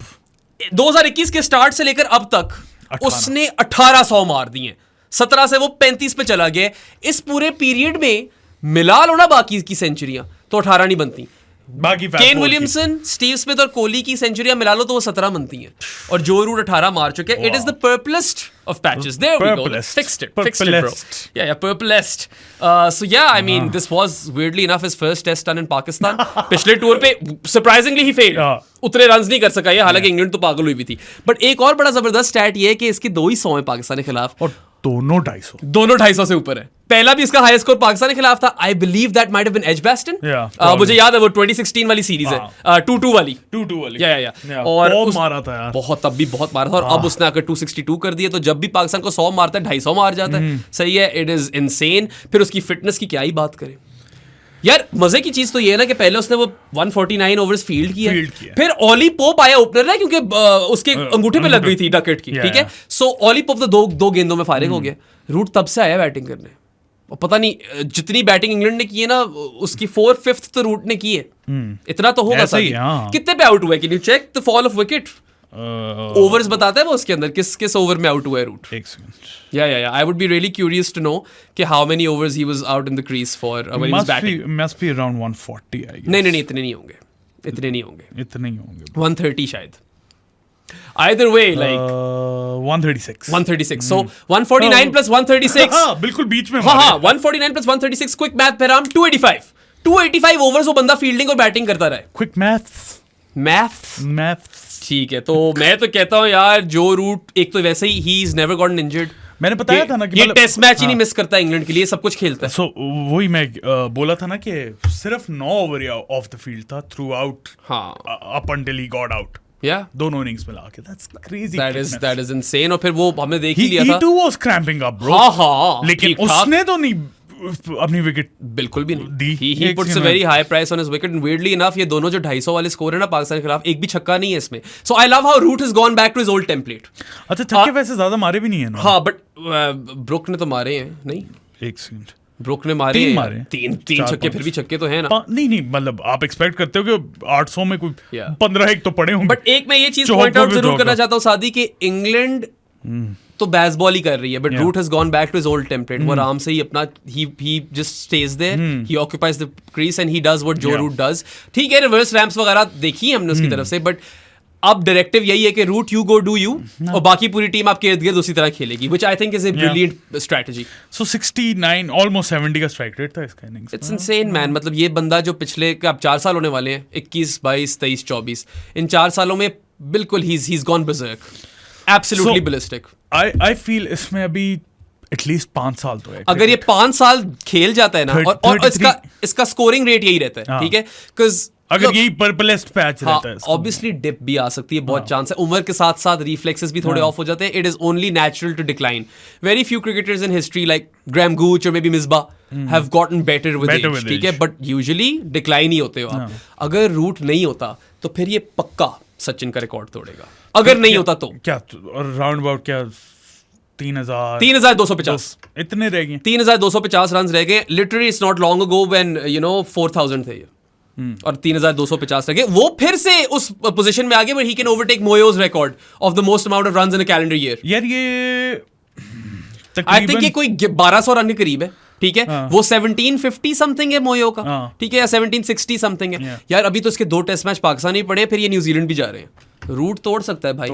2021 के स्टार्ट से लेकर अब तक 18. उसने 1800 मार दिए, 17 से वो 35 पे चला गया। इस पूरे पीरियड में मिला लो ना बाकी की सेंचुरियां, तो 18 नहीं बनती। बाकी केन विलियमसन, स्टीव स्मिथ और कोहली की सेंचुरियां मिला लो तो वो 17 बनती हैं, और जो रूट 18 मार चुके हैं। It is the purplest of patches. There we go. Fixed it, bro. Yeah, purplest. So yeah, I mean, this was weirdly enough his first test done in Pakistan. पिछले टूर पे surprisingly he failed. उतने runs नहीं कर सका ये, हालांकि England तो पागल हुई भी थी। बट एक और बड़ा जबरदस्त स्टैट ये है कि इसकी 2 ही 100 है पाकिस्तान के खिलाफ, और दोनों 250, दोनों 250 से ऊपर है। पहला भी इसका हाईएस्ट स्कोर पाकिस्तान के खिलाफ था। I believe that might have been Edgbaston. मुझे याद है वो 2016 वाली सीरीज है, 2-2 वाली। या और मारा था यार, बहुत, तब भी बहुत मारा था, और अब उसने आकर 262 कर दिया। तो जब भी पाकिस्तान को 100 मारता है 250 मार जाता है। सही है, इट इज इनसेन। फिर उसकी फिटनेस की क्या ही बात करें यार। मजे की चीज तो ये है ना कि पहले उसने वो 149 ओवर्स फील्ड किया, फिर ऑली पोप आया ओपनर है, क्योंकि उसके अंगूठे पे लग गई थी डकेट की, ठीक है। सो ऑली पोप तो दो गेंदों में फारिग हो गया। रूट तब से आया बैटिंग करने, और पता नहीं जितनी बैटिंग इंग्लैंड ने की है ना, उसकी 4/5 तो रूट ने की है। इतना तो होगा सही। कितने पे आउट हुआ है? Can you check the fall of wicket? Overs बताता है वो उसके अंदर, किस ओवर में आउट हुआ है Root. Yeah I would be really curious to know कि how many overs he was out in the crease for when he was batting. Must be around 140 I guess. नहीं, इतने नहीं होंगे। 130 शायद। Either way, like 136. So 149 plus 136. बिल्कुल बीच में। हाँ, 149 plus 136. Quick math पे हम 285 ओवर्स वो बंदा फील्डिंग और बैटिंग करता रहा है। क्विक मैथ्स ठीक है, तो मैं तो कहता हूँ यार, जो रूट एक तो वैसे ही he is never gotten injured. मैंने बताया था ना कि ये टेस्ट मैच ही नहीं मिस करता इंग्लैंड के लिए, सब कुछ खेलता है। सो वही मैं बोला था ना कि सिर्फ 9 ओवर ऑफ द फील्ड था through out, up until he got out. दोनों इनिंग्स मिला के, that's crazy. That is insane. और फिर वो हमने देख ही लिया था। He too was cramping up, bro. हाँ, लेकिन उसने तो नहीं अपनी विकेट बिल्कुल भी नहीं। He puts a very high price on his wicket, and weirdly enough ये दोनों जो 250 वाले स्कोर है ना पाकिस्तान के खिलाफ, एक भी छक्का नहीं है इसमें। So I love how Root has gone back to his old template. अच्छा, छक्के वैसे ज्यादा मारे भी नहीं है ना। हाँ, बट ब्रुक ने तो मारे हैं। नहीं, एक सेकंड, ब्रुक ने मारे तीन छक्के, फिर भी छक्के तो है ना। नहीं, मतलब आप एक्सपेक्ट करते हो कि 800 में कोई 15 तो पड़े होंगे। बट एक मैं ये चीज पॉइंट आउट जरूर करना चाहता हूँ सादी, कि इंग्लैंड तो बैसबॉल ही कर रही है, but Root has gone back to his old template. वो आराम से ही अपना ही just stays there, he occupies the crease and he does what Joe Root does. ठीक है, रिवर्स रैम्प्स वगैरह देखी हमने उसकी तरफ से, बट अब डायरेक्टिव यही है कि Root you go do you, और बाकी पूरी टीम आपके इर्द गिर्द उसी तरह खेलेगी, which I think is a brilliant strategy. So 69 almost 70 का स्ट्राइक रेट था इसका इनिंग्स। It's insane man. मतलब ये बंदा जो पिछले अब 4 साल होने वाले हैं, 21, 22, 23, 24, इन 4 सालों में बिल्कुल ही is gone berserk, absolutely ballistic. I feel इसमें अभी एटलीस्ट 5 साल तो है। अगर ये 5 साल खेल जाता है ना, और इसका स्कोरिंग रेट यही रहता है, ठीक है, बिकॉज अगर यही पर्पलेस्ट पैच रहता है, ऑब्वियसली डिप भी आ सकती है, बहुत चांस है। उम्र के साथ साथ रिफ्लेक्सेस भी थोड़े ऑफ हो जाते हैं। It is only natural to decline. Very few cricketers in history like Graham Gooch और maybe Misbah have gotten better with age, ठीक है, बट यूजुअली डिक्लाइन ही होते हो आप। अगर रूट नहीं होता तो फिर ये पक्का सचिन का रिकॉर्ड तोड़ेगा। अगर नहीं होता तो क्या राउंड अबाउट क्या 3250 इतने रह गए, 3250 रन रह गए। Literally it's not long ago when 4000 थे। और 3250 रखे, वो फिर से उस पोजीशन में आ गए where he can overtake Moyo's record of the most amount of runs in a calendar year. यार ये I think ये कोई 1200 रन के करीब है, ठीक है। वो 1750 समथिंग है मोयो का, ठीक है, या 1760 समथिंग है। यार अभी तो इसके 2 टेस्ट मैच पाकिस्तान में पड़े, फिर ये न्यूजीलैंड भी जा रहे हैं। रूट तोड़ सकता है भाई,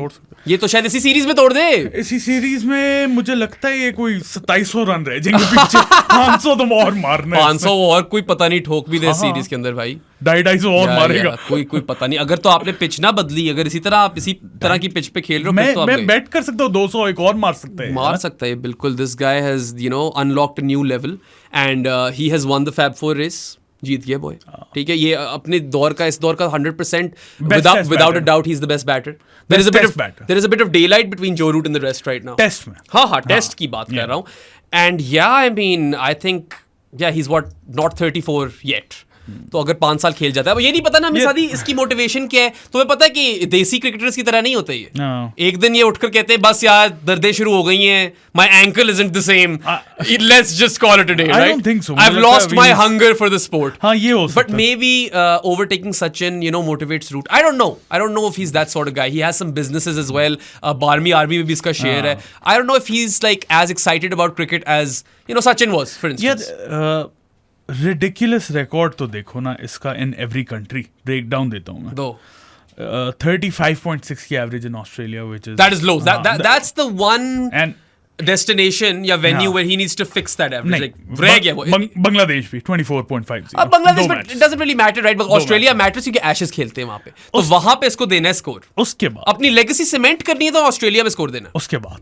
ये तो शायद इसी सीरीज में तोड़ दे। इसी सीरीज में मुझे लगता है ये कोई 2700 रन रह जाएंगे पीछे। 500 तो और मारना है, 500 और कोई पता नहीं ठोक भी दे सीरीज के अंदर भाई, 250 और मारेगा। कोई पता नहीं। अगर तो आपने पिच ना बदली, अगर इसी तरह आप इसी तरह की पिच पे खेल रहे हो, तो मैं बेट कर सकता हूँ 200 एक और मार सकता है बिल्कुल। This guy has unlocked a new level and he has won the fab 4 race, जीत गया बॉय, ठीक है। ये अपने दौर का, इस दौर का 100% without a doubt he is the best batter. There is a bit of daylight between Joe Root and the rest right now. Test में हाँ टेस्ट की बात कर रहा हूँ। And yeah, I mean, I think he's not 34 yet. तो अगर 5 साल खेल जाता है, ये नहीं पता ना मिसादी इसकी मोटिवेशन क्या है। तुम्हें पता है कि देसी क्रिकेटर्स की तरह नहीं होता ये। एक दिन ये उठकर कहते हैं बस यार दर्दें शुरू हो गई हैं, my ankle isn't the same, let's just call it a day, right? I don't think so. I've lost my hunger for the sport. हाँ ये हो सकता है। But maybe overtaking Sachin, motivates Root. I don't know if he's that sort of guy. He has some businesses as well. Barmi Army में भी इसका share है। I don't know if he's like as excited about cricket as Sachin was, for instance. Ridiculous record तो देखो ना इसका in every country. Break down देता हूँ मैं। 35.6 की average in Australia, which is that is low. That's the one destination या venue where he needs to fix that average. Like रह गया वो। बांग्लादेश भी 24.50। अब बांग्लादेश में it doesn't really matter, right? But Australia matters क्योंकि एशेस खेलते हैं वहाँ पे, तो वहाँ पे इसको देना है स्कोर। उसके बाद अपनी लेगेसी सीमेंट करनी है तो ऑस्ट्रेलिया में स्कोर देना। उसके बाद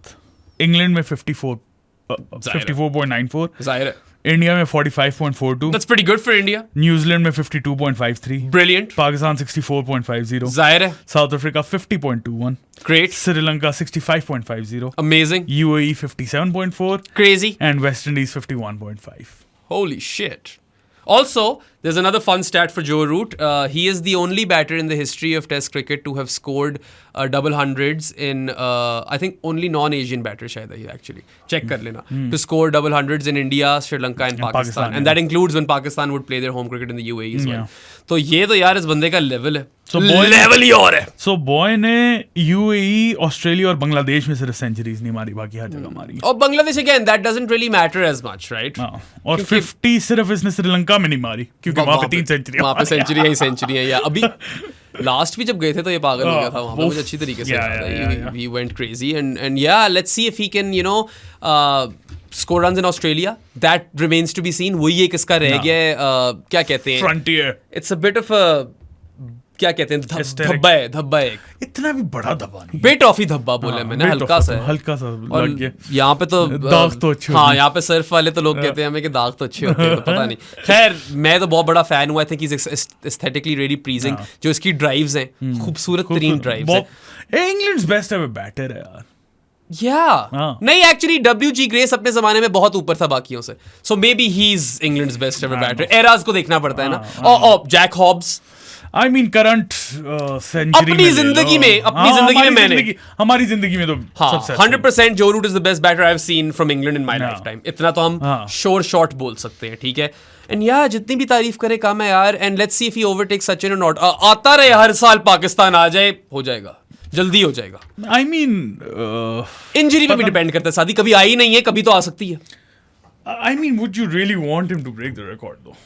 इंग्लैंड में 54.94, जाहिर है। इंडिया में 45.42, That's pretty good for India. New Zealand में 52.53, Brilliant. पाकिस्तान 64.50, जाहिर है। South Africa 50.21, Great. Sri Lanka 65.50, Amazing. UAE 57.4, Crazy. and West Indies 51.5. Holy shit. Also, there's another fun stat for Joe Root. He is the only batter in the history of Test cricket to have scored double hundreds in, I think, only non-Asian batters, shayad hai actually. Check kar lena. To score double hundreds in India, Sri Lanka, and Pakistan. And that includes when Pakistan would play their home cricket in the UAE as well. तो ये तो यार इस बंदे का level है, level ही और है। सो बॉय ने यूएई, ऑस्ट्रेलिया और बांग्लादेश में सिर्फ सेंचुरीज नहीं मारी, बाकी हर जगह मारी। और Bangladesh again that doesn't really matter as much, right? और 50 सिर्फ इसने श्रीलंका में नहीं मारी क्योंकि वहां पे 3 सेंचुरी, वहां पे सेंचुरी है। या अभी लास्ट भी जब गए थे तो ये पागल हो गया था वहां पे, मुझे अच्छी तरीके से याद है। He went crazy and yeah, let's see if he can score runs in Australia. That remains to be seen. वही एक इसका रह गया है, क्या कहते हैं, frontier. It's a bit of a, क्या कहते हैं, धब्बा है एक। इतना भी बड़ा धब्बा नहीं, बेट ऑफ ही धब्बा बोला मैंने, हल्का सा लग गया। यहाँ पे तो दाग तो अच्छे, हाँ यहाँ पे सर्फ वाले तो लोग कहते हैं हमें कि दाग तो अच्छे होते हैं, तो पता नहीं। खैर मैं तो बहुत बड़ा फैन हुआ, आई think is aesthetically really pleasing. जो इसकी ड्राइव्स हैं, खूबसूरत तरीन ड्राइव्स हैं। इंग्लैंड्स बेस्ट एवर बैटर है यार। नहीं एक्चुअली WG ग्रेस अपने जमाने में बहुत ऊपर था बाकियों से, so maybe he is England's best ever batter. एराज को देखना पड़ता है ना। और Jack Hobbs, I mean current century अपनी जिंदगी में मैंने, हमारी जिंदगी में तो 100% जो Root is the best batter I have seen from England in my lifetime. इतना तो हम श्योर शॉट बोल सकते हैं, ठीक है। एंड यार जितनी भी तारीफ करे कम है यार। And let's see if he overtakes Sachin और नॉट। आता रहे हर साल पाकिस्तान आ जाए, हो जाएगा, जल्दी हो जाएगा। आई मीन इंजरी पे भी डिपेंड करता है, शादी कभी आई नहीं है, कभी तो आ सकती है। I mean would you really want him to break the record दो?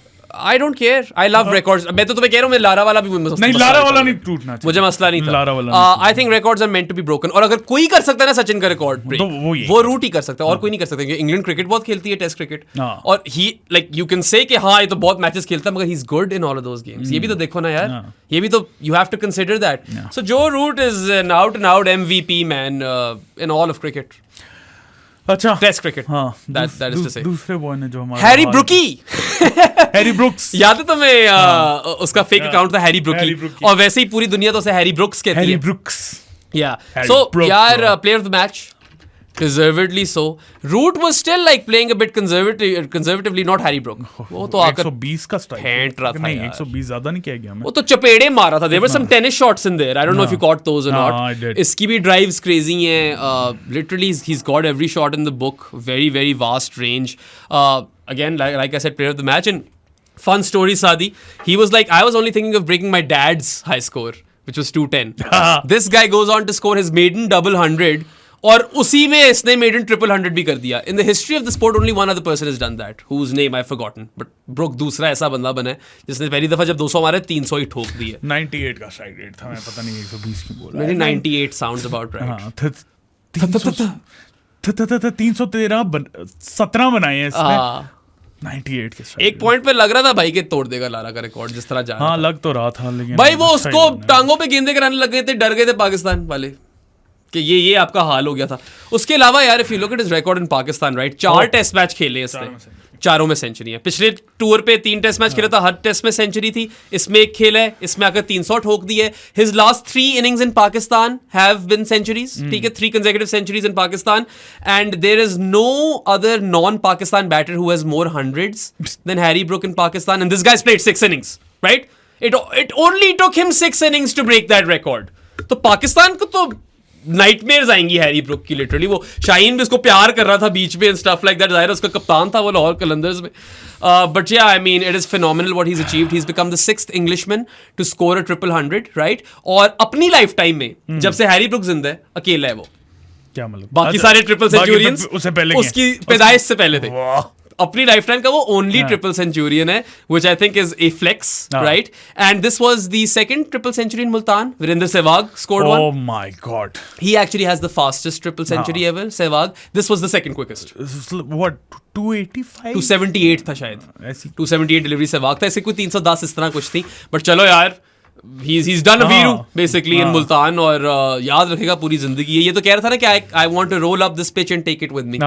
I don't care. I love records. मैं तो तुम्हें कह रहा हूँ, मैं लारा वाला भी नहीं, लारा वाला नहीं टूटना चाहिए, मुझे मसला नहीं था। लारा वाला I think records are meant to be broken. और अगर कोई कर सकता है ना सचिन का रिकॉर्ड ब्रेक, तो वो रूट ही कर सकता है, और कोई नहीं कर सकता। क्योंकि इंग्लैंड क्रिकेट बहुत खेलती है, टेस्ट क्रिकेट, और ही लाइक यू कैन से कि हाँ ये तो बहुत मैचेस खेलता है, मगर he is good in all of those games. ये भी तो देखो ना यार, ये भी तो you have to consider that. So Joe Root is an out and out MVP man in all of cricket. अच्छा, टेस्ट क्रिकेट, हाँ, that is to say. दूसरे बॉय ने जो हमारा हैरी ब्रुकी, हैरी ब्रुक्स, याद है तुम्हें? उसका फेक अकाउंट था हैरी ब्रुकी, और वैसे ही पूरी दुनिया तो उसे हैरी ब्रुक्स कहती है। हैरी ब्रुक्स, या सो यार player of the match, deservedly so. Root was still like playing a bit conservatively, not Harry Brook. वो तो आकर 120 का स्ट्राइक फेंट रहा था नहीं, यार। 120 ज्यादा नहीं किया गया मैं। वो तो चपेड़े मारा था। There were some tennis shots in there. I don't know if you caught those or not. I did. इसकी भी drives crazy हैं। Literally he's got every shot in the book. Very very vast range. Again like I said, player of the match, and Fun story, Sadi. He was like, I was only thinking of breaking my dad's high score, which was 210. This guy goes on to score his maiden double 100, और उसी में इसने maiden triple 100 भी कर दिया. In the history of the sport, only one other person has done that, whose name I've forgotten. But Brook दूसरा ऐसा बंदा बना है जिसने पहली दफा जब 200 मारे 300 ही ठोक दिए. 98 का स्ट्राइक रेट था, मैं पता नहीं 120 की बोल रहा मेरी 98 sounds about right. हाँ 17 बनाए हैं इसने. 98 के एक पॉइंट पे लग रहा था भाई के तोड़ देगा लारा का रिकॉर्ड जिस तरह जा रहा हाँ लग तो रहा था, लेकिन भाई वो उसको टांगों पे गेंदे कराने लग गए थे, डर गए थे पाकिस्तान वाले कि ये आपका हाल हो गया था. उसके अलावा यार if you look at his record in Pakistan right, 4 test match खेले इसने, चारों में सेंचुरी है. पिछले टूर पे 3 टेस्ट मैच खेला था, हर टेस्ट में सेंचुरी थी. इसमें एक खेला है, इसमें आकर 300 ठोक दी है. His last 3 innings in Pakistan have been centuries. ठीक है, 3 consecutive centuries in Pakistan, and there is no other non-Pakistan batter who has more hundreds than Harry Brook in Pakistan, and this guy's played 6 innings, right? It only took him 6 innings to break that record. तो पाकिस्तान को तो nightmares आएंगी Harry Brook की literally. वो शाहीन भी उसको प्यार कर रहा था बीच में एंड स्टफ लाइक दैट. जाहिर उसका कप्तान था वो लाहौर कलंदर्स में. बट या I mean it is phenomenal what he is achieved. He is become the 6th Englishman to score a triple 100 right. और अपनी लाइफ टाइम में जब से हैरी ब्रुक जिंदा है अकेला है वो. क्या मतलब बाकी सारे ट्रिपल सेंचुरियंस उसकी पैदाइश से पहले थे. अपनी लाइफ टाइम का वो ओनली ट्रिपल सेंचुरियन है, which I think is a flex, right? And this was the second triple century in Multan. Virender Sehwag scored one. Oh my god. He actually has the fastest triple century ever, Sehwag. This was the second quickest. What 285? 278 था शायद. 278 delivery Sehwag था. ऐसे कोई 310 इस तरह कुछ थी. But चलो यार, he's done a Viru basically in Multan. और याद रखेगा पूरी जिंदगी. ये तो कह रहा था ना कि I want to roll up this pitch and take it with me.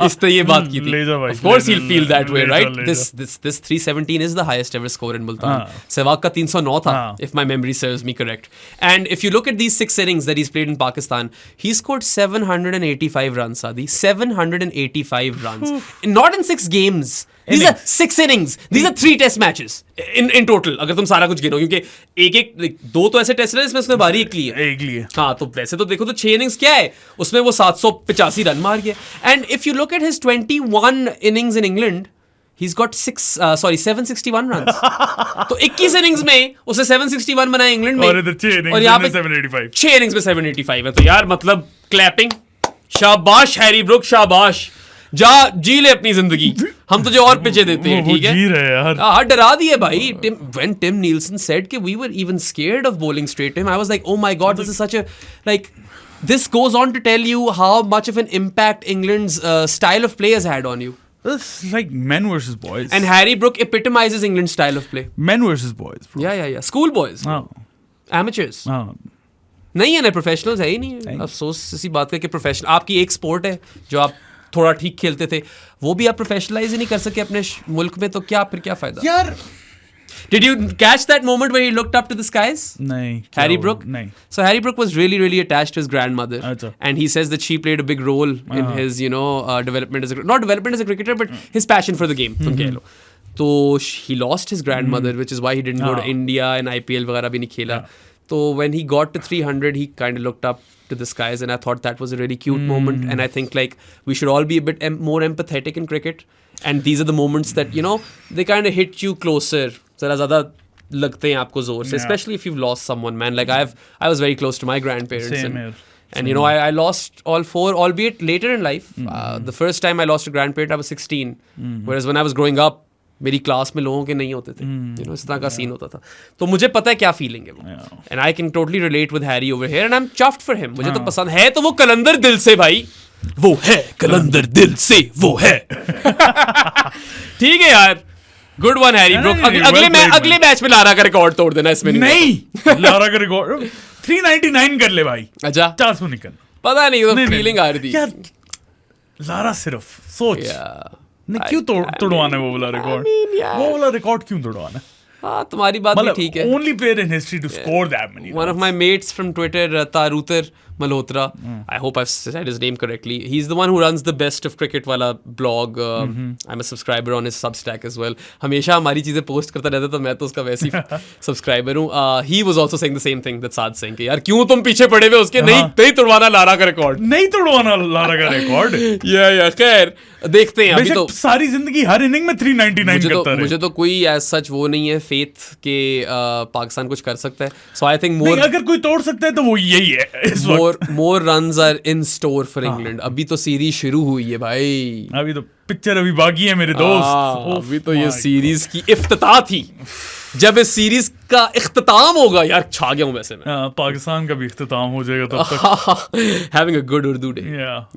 इस तो ये बात की थी. Of course he'll feel that way, right? This 317 is the highest ever score in Multan. Sehwag का 309 था, if my memory serves me correct. And if you look at these 6 innings that he's played in Pakistan, he scored 785 runs, Sadi. 785 runs. Not in 6 games. These are 6 innings. These are 3 test matches in total. अगर तुम सारा कुछ गिनो, क्योंकि एक 2 तो ऐसे test है जिसमें उसने बारी एक ली है. हाँ, तो वैसे तो देखो तो 6 innings क्या है, उसमें वो 785 रन मार गया. And if you look at his 21 innings in England, he's got 761 runs. तो 21 innings में उसने 761 बनाया इंग्लैंड में, और यहाँ पे 785. 6 innings में 785 है. तो यार मतलब क्लैपिंग, शाबाश हैरी ब्रुक, शाबाश. जा जी ले अपनी जिंदगी, हम तुझे और पिचे देते हैं. ठीक है, जी रहे यार. हाँ, डरा दिए भाई. When Tim Nielsen said कि we were even scared of bowling straight to him, I was like, oh my god, this is such a like. This goes on to tell you how much of an impact England's style of play has had on you. It's like men versus boys. And Harry Brook epitomizes England's style of play. Men versus boys. Bro. Yeah. School boys. Amateurs. नहीं है ना, professionals है ही नहीं. अफसोस इसी बात का कि प्रोफेशनल आपकी एक स्पोर्ट है जो आप थोड़ा ठीक खेलते थे, वो भी आप प्रोफेशनलाइज ही नहीं कर सके अपने मुल्क में, तो क्या फिर क्या फायदा यार. Did you catch that moment where he looked up to the skies? नहीं. Harry Brook? नहीं. So Harry Brook was really, really attached to his grandmother. Achha. And he says that she played a big role in his, development as not development as a cricketer, but his passion for the game. तुम कह लो. तो he lost his grandmother, which is why he didn't go to India, and IPL वगैरह भी नहीं खेला. So when he got to 300, he kind of looked up to the skies, and I thought that was a really cute moment. And I think like we should all be a bit more empathetic in cricket, and these are the moments that they kind of hit you closer. ज़रा ज़्यादा लगते हैं आपको जोर से, especially if you've lost someone, man. Like I was very close to my grandparents. Same here. And I lost all 4, albeit later in life. The first time I lost a grandparent, I was 16. Whereas when I was growing up, मेरी class में लोगों के नहीं होते थे. इस तरह का सीन होता था. तो मुझे पता है क्या फीलिंग है वो. And I can totally relate with Harry over here, and I am chuffed for him. मुझे तो पसंद है, तो वो कलंदर दिल से भाई, वो है कलंदर दिल से, वो है. ठीक है यार, गुड वन हैरी ब्रुक. अगले मैच में लारा का रिकॉर्ड तोड़ देना इसमें. नहीं, लारा का रिकॉर्ड 399 कर ले भाई. अच्छा, 400 नहीं करना. पता नहीं, वो फीलिंग आ रही थी यार. लारा सिर्फ सोच नहीं, क्यों तोड़वाना है वो वाला रिकॉर्ड? वो वाला रिकॉर्ड क्यों तोड़वाना है? हाँ, तुम्हारी बात भी ठीक है. Only player in history to score that many. One of my mates from Twitter, Tarutar, Malhotra. I hope I've said his name correctly. He's the one who runs the Best of Cricket wala blog. I'm a subscriber on his Substack as well. हमेशा हमारी चीजें post करता रहता है तो मैं तो उसका वैसे ही सब्सक्राइबर हूँ. He was also saying the same thing that Saad saying कि यार क्यों तुम पीछे पड़े हुए उसके, नहीं तोड़वाना लारा का रिकॉर्ड, नहीं तोड़वाना लारा का रिकॉर्ड. या खैर देखते हैं. अभी तो सारी जिंदगी हर इनिंग में 399 करता रहे. मुझे तो कोई एज सच वो नहीं है फेथ के पाकिस्तान कुछ कर सकता है. सो आई थिंक मोर, अगर कोई तोड़ सकता है तो वो यही है. More runs are in store for England. अभी तो सीरीज शुरू हुई है भाई. अभी तो पिक्चर अभी बाकी है मेरे दोस्त. अभी तो ये सीरीज की इफ्तिताह थी. जब इस सीरीज का इख्तिताम होगा यार, छा गया हूं वैसे मैं. पाकिस्तान का भी इख्तिताम हो जाएगा तब तक. Having a good Urdu day.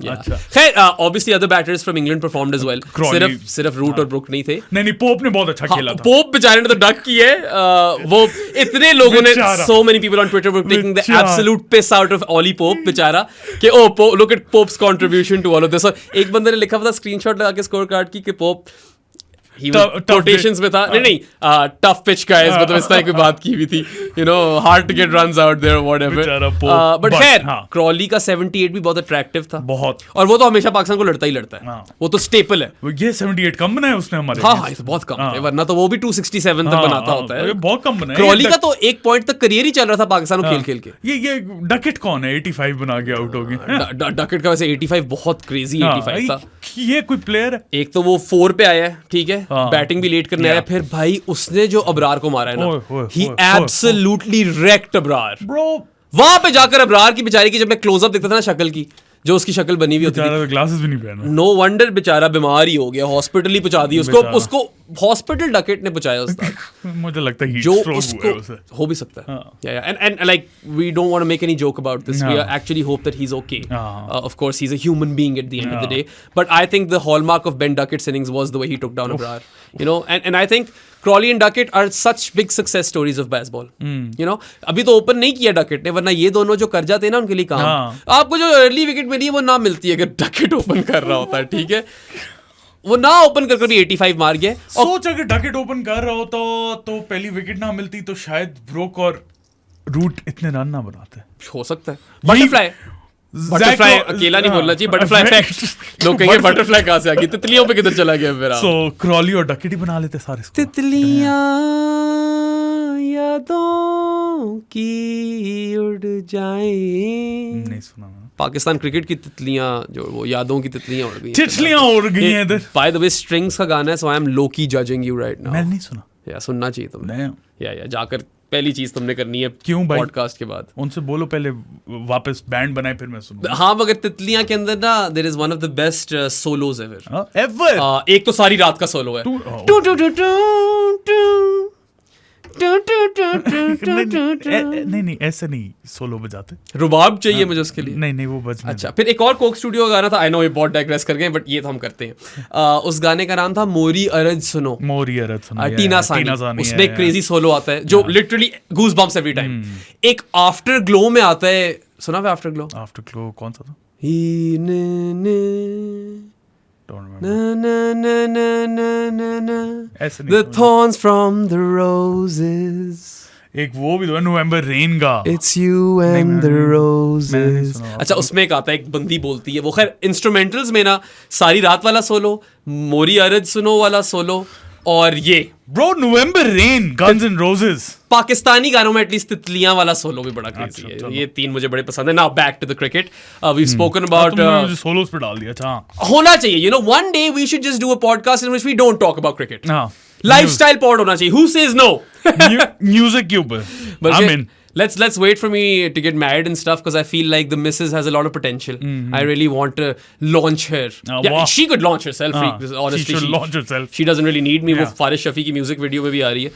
अच्छा. खैर obviously other batters from England performed as well. सिर्फ रूट और ब्रुक नहीं थे. नहीं पोप ने बहुत अच्छा खेला था. पोप बेचारे ने तो डक की है. वो इतने लोगों ने, so many people on Twitter were taking the absolute piss out of Ollie Pope बेचारा कि oh look at Pope's contribution to all of this. और एक बंदे ने लिखा हुआ था स्क्रीनशॉट लगा के स्कोर कार्ड की कि पोप कोटेशंस में था. नहीं टफ पिच गाइस, मतलब इस तरह की बात की हुई थी, you know, hard to get runs out there whatever. But खैर क्रॉली का 78 भी बहुत अट्रैक्टिव था. बहुत. और वो तो हमेशा पाकिस्तान को लड़ता ही लड़ता है. वो तो स्टेपल है. ये 78 कम बनाया उसने हमारे. हाँ, तो बहुत कम है, वरना तो वो भी 267 तक बनाता होता है. बहुत कम बनाया. क्रॉली का तो एक पॉइंट तक करियर ही चल रहा था पाकिस्तान को खेल खेल के. ये डकेट कौन है 85 बना के आउट हो गया. डकेट का वैसे 85 बहुत क्रेजी 85 था. ये कोई प्लेयर है. एक तो वो 4 पे आया है, ठीक है, बैटिंग भी लेट करने आया. फिर भाई उसने जो अबरार को मारा है ना, ही एब्सोल्युटली रेक्ट अबरार. वहां पे जाकर अबरार की बेचारी की जब मैं क्लोजअप देखता था ना शक्ल की, जो उसकी शक्ल बनी हुई होती थी, ग्लासेस भी नहीं पहना. नो वंडर बेचारा बीमार ही हो गया. हॉस्पिटल ही पहुंचा दी उसको हॉस्पिटल डकेट ने पहुंचाया उसका. मुझे लगता है जो उसको हो भी सकता है. And like we don't want to make any joke about this. We actually hope that he is okay. Of course he is a human being at the end of the day. But I think the hallmark of Ben Duckett's innings was the way he took down Abrar. You know, and I think Crawley and Duckett are such big success stories of baseball. You know, अभी तो open नहीं किया Duckett ने, वरना ये दोनों जो कर जाते हैं ना उनके लिए काम. आपको जो अर्ली विकेट मिली है वो ना मिलती है अगर डकेट ओपन कर रहा होता है, ठीक है. वो ना ओपन कर भी 85 मार गया. सोच अगर डकेट ओपन कर रहा होता तो पहली विकेट ना मिलती तो शायद ब्रोक और रूट इतने रन ना बनाते. हो सकता है. बटरफ्लाई अकेला नहीं बोलना चाहिए. बटरफ्लाई इफेक्ट लोग कहेंगे बटरफ्लाई कहां से आ गई, तितलियों पे किधर चला गया मेरा. सो क्रॉली और डकेट ही बना लेते सारे. तितलियां यादों की उड़ जाएं. नहीं सुना मैंने. पाकिस्तान क्रिकेट की तितलियां, जो वो यादों की तितलियां उड़ गई. तितलियां उड़ गई हैं इधर. बाय द वे स्ट्रिंग्स का गाना है, so I am lowkey judging you right now. मैंने नहीं सुना. या सुनना चाहिए तुम्हें. या जाकर पहली चीज तुमने करनी है. क्यों भाई? पॉडकास्ट के बाद उनसे बोलो पहले वापस बैंड बनाए फिर मैं सुनूंगा. हाँ, मगर तितलियां के अंदर ना there is one of the best solos ever. Ever. एक तो सारी रात का सोलो है. नहीं ऐसे नहीं सोलो बजाते. रुबाब चाहिए मुझे उसके लिए. नहीं वो बजना. अच्छा, फिर एक और कोक स्टूडियो का गाना था. आई नो ये बहुत डाइग्रेस कर गए, बट ये तो हम करते हैं. उस गाने का नाम था मोरी अरज सुनो. टीना सानी. उसमें एक क्रेजी सोलो आता है जो लिटरली गूज बम्प्स एवरी टाइम. एक आफ्टर ग्लो में आता है. सुना है आफ्टर ग्लो? आफ्टर ग्लो कौन सा था? The thorns from the roses. एक वो भी तो नवंबर रेन का. It's you and the roses. अच्छा, उसमें एक आता है, एक बंदी बोलती है. वो खैर इंस्ट्रूमेंटल्स में ना सारी रात वाला सोलो, मोरी अरज सुनो वाला सोलो, और ये bro November rain, guns and roses. Pakistani गानों में एटलीस्ट तितलियां वाला सोलो भी बड़ा क्रेजी है. ये तीन मुझे बड़े पसंद है. Now back to the cricket. We spoken about solos पे डाल दिया. अच्छा, होना चाहिए. You know, one day we should just do a podcast in which we don't talk about cricket. Lifestyle pod होना चाहिए. Who says no? म्यूजिक के ऊपर. I mean let's wait for me to get married and stuff, because I feel like the missus has a lot of potential. I really want to launch her. She could launch herself. Honestly, she should launch herself. She doesn't really need me. वो फारिश शफी की music video में भी आ रही है.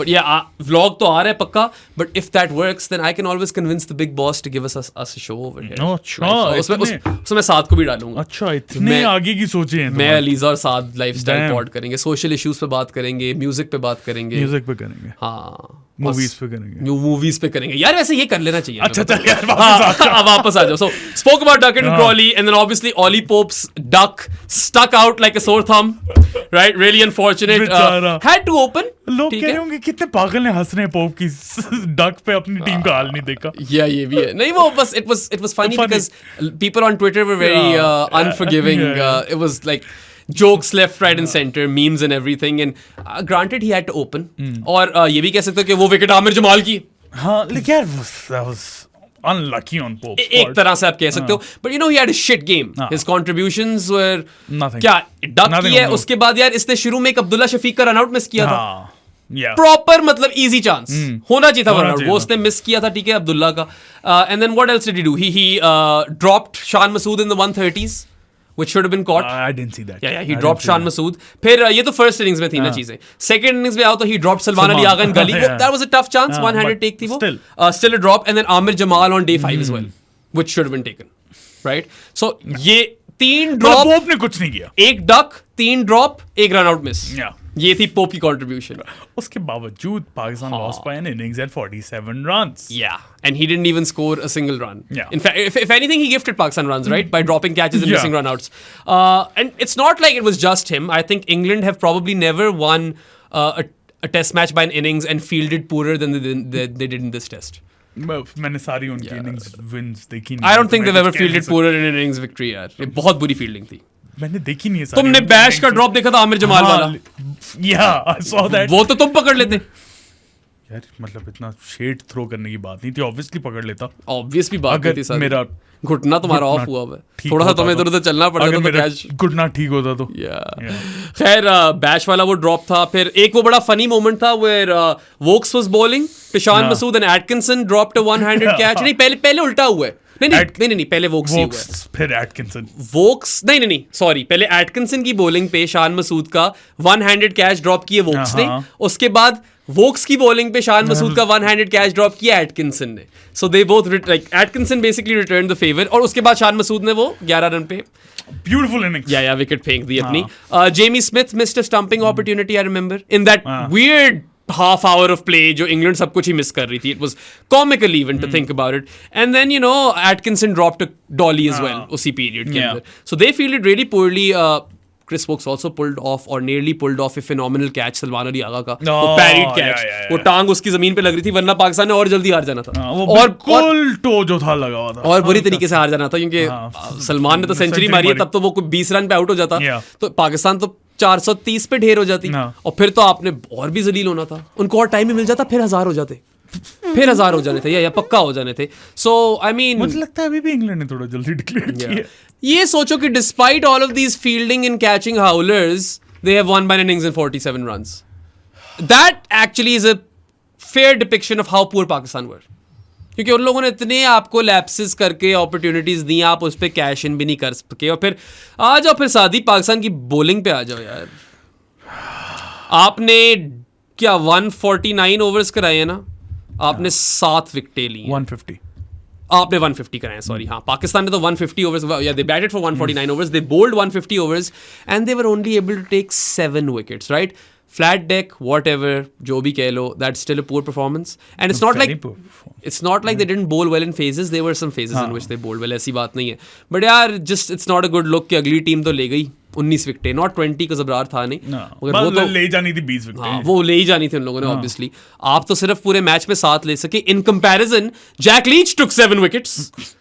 But vlog तो आ रहा है पक्का. But if that works, then I can always convince the big boss to give us a show over here. अच्छा, उसमें साद को भी डालूंगा. अच्छा, इतने आगे की सोचे हैं. मैं अलीजा और साद लाइफस्टाइल पॉड करेंगे, सोशल इश्यूज पे बात करेंगे, म्यूजिक पे बात करेंगे. हाँ, मूवीज पे करेंगे, मूवीज पे करेंगे यार, वैसे ये कर लेना चाहिए। अच्छा चल यार वापस आ जाओ। So spoke about Duck and Crawley, and then obviously Ollie Pope's duck stuck out like a sore thumb, right? Really unfortunate. Had to open. लोग कह रहे होंगे कितने पागल ने हंस रहे हैं पोप की डक पे, अपनी टीम का हाल नहीं देखा। या ये भी है। नहीं वो बस it was funny because people on Twitter were very unforgiving. It was like jokes left, right and center, memes and everything, and granted he had to open. और ये भी कह सकते हो कि वो विकेट आमिर जमाल की, हाँ लेकिन यार that was unlucky on Pope. एक तरह से आप कह सकते हो, but you know he had a shit game. His contributions were nothing. क्या डक की है, उसके बाद यार इसने शुरू में एक अब्दुल्ला शफीक का रन आउट मिस किया था, प्रॉपर मतलब इजी चांस होना चाहिए था रन आउट, वो उसने मिस किया था, ठीक है, अब्दुल्ला का। And then what else did he do, he dropped Shan Masood in the 130s which should have been caught. I didn't see that. Yeah, he dropped Shan Masood. फिर ये तो फर्स्ट इनिंग्स में थी ना चीजें। सेकंड इनिंग्स में आओ तो he dropped Salman Ali Agha in गली, that was a tough chance, one-handed take थी वो, still a drop, and then Amir Jamal on day 5 as well, which should have been taken, right? So ये 3 drop, pope ने कुछ नहीं किया, एक duck, 3 drop, एक रन आउट मिस, ये थी पोप की कंट्रीब्यूशन। उसके बावजूद Pakistan lost by an innings at 47 runs. Yeah, and he didn't even score a single run. Yeah. In fact, if anything, he gifted Pakistan runs, right? By dropping catches and missing run-outs. And it's not like it was just him. I think England have probably never won a test match by an innings and fielded poorer than they did in this test. मैंने सारी उनकी innings wins देखी नहीं। I don't think they've ever fielded poorer in an innings victory यार। ये बहुत बुरी fielding थी। मैंने देखी नहीं है सारी। तुमने बैश का ड्रॉप देखा था आमिर जमाल वाला? Yeah, I saw that. वो तो तुम पकड़ लेते यार, मतलब इतना शेड थ्रो करने की बात नहीं थी, ऑब्वियसली पकड़ लेता। ऑब्वियस भी बात अगर थी सर, मेरा घुटना तुम्हारा ऑफ हुआ है, थोड़ा सा तुम्हें इधर-उधर चलना पड़ रहा था तो कैच, घुटना ठीक होता तो। खैर बैश वाला वो ड्रॉप था। फिर एक वो बड़ा फनी मोमेंट था where Woakes was bowling, Shan Masood and Atkinson dropped a one handed catch. नहीं पहले उल्टा हुआ है, नहीं पहले वोक्स ही हुआ है, फिर एटकिंसन। वोक्स नहीं सॉरी, पहले एटकिंसन की बॉलिंग पे शान मसूद का वन-हैंडेड कैच ड्रॉप किए वोक्स ने, उसके बाद वोक्स की बॉलिंग पे शान मसूद का वन-हैंडेड कैच ड्रॉप किया एटकिंसन ने। So they both like Atkinson basically return the favour, और उसके बाद शान मसूद ने वो 11 रन पे ब्यूटीफुल इनिंग्स या विकेट फेंक दी अपनी। Jamie Smith missed a stumping opportunity, I remember, in that weird half hour of play जो इंग्लैंड सब कुछ ही मिस कर रही थी। It was comical even to think about it. And then, you know, Atkinson dropped a dolly as well उसी period के अंदर. So they fielded really poorly. Chris Wokes also pulled off or nearly pulled off a phenomenal catch Salman Ali आगा का, वो parried catch, वो टांग उसकी जमीन पे लग रही थी, वरना पाकिस्तान ने और जल्दी हार जाना था, और बिल्कुल टो जो था लगा हुआ था, और बुरी तरीके से हार जाना था, क्योंकि सलमान ने तो सेंचुरी मारी है, तब तो वो 20 रन पे आउट हो जाता, तो पाकिस्तान तो 430 पे ढेर हो जाती, और फिर तो आपने और भी जलील होना था, उनको और टाइम भी मिल जाता, फिर 1000 हो जाते, फिर 1000 हो जाने थे या पक्का हो जाने थे। सो आई मीन मुझे लगता है अभी भी इंग्लैंड ने थोड़ा जल्दी डिक्लेयर किया। ये सोचो कि despite all of these fielding and catching howlers, they have won by an innings in 47 runs. That actually is a fair depiction of how poor Pakistan were, क्योंकि उन लोगों ने इतने आपको लैप्सेस करके अपॉर्चुनिटीज दी, आप उस पर कैश इन भी नहीं कर सके, और फिर आ जाओ, फिर सादी पाकिस्तान की बॉलिंग पे आ जाओ यार। आपने क्या 149 ओवर्स कराए हैं ना, आपने 7 विकेटें ली, 150 आपने 150 कराए, सॉरी, हाँ, पाकिस्तान ने तो 150 ओवर्स, या they batted for 149 overs, they bowled 150 overs and they were only able to take 7 wickets, right? Flat deck, whatever, जो भी कह लो, that's still a poor performance. And it's not like they didn't bowl well in phases. There were some phases in which they bowled well, ऐसी बात नहीं है. But यार, just it's not a good look कि अगली team तो ले गई 19 विकेटें, नॉट 20 का ज़बरार था नहीं, मगर वो तो ले जानी थी 20 विकेटें, हाँ, वो ले ही जानी थी उन लोगों ने, ऑब्वियसली। आप तो सिर्फ पूरे मैच में 7 ले सके। In comparison Jack Leach took 7 wickets,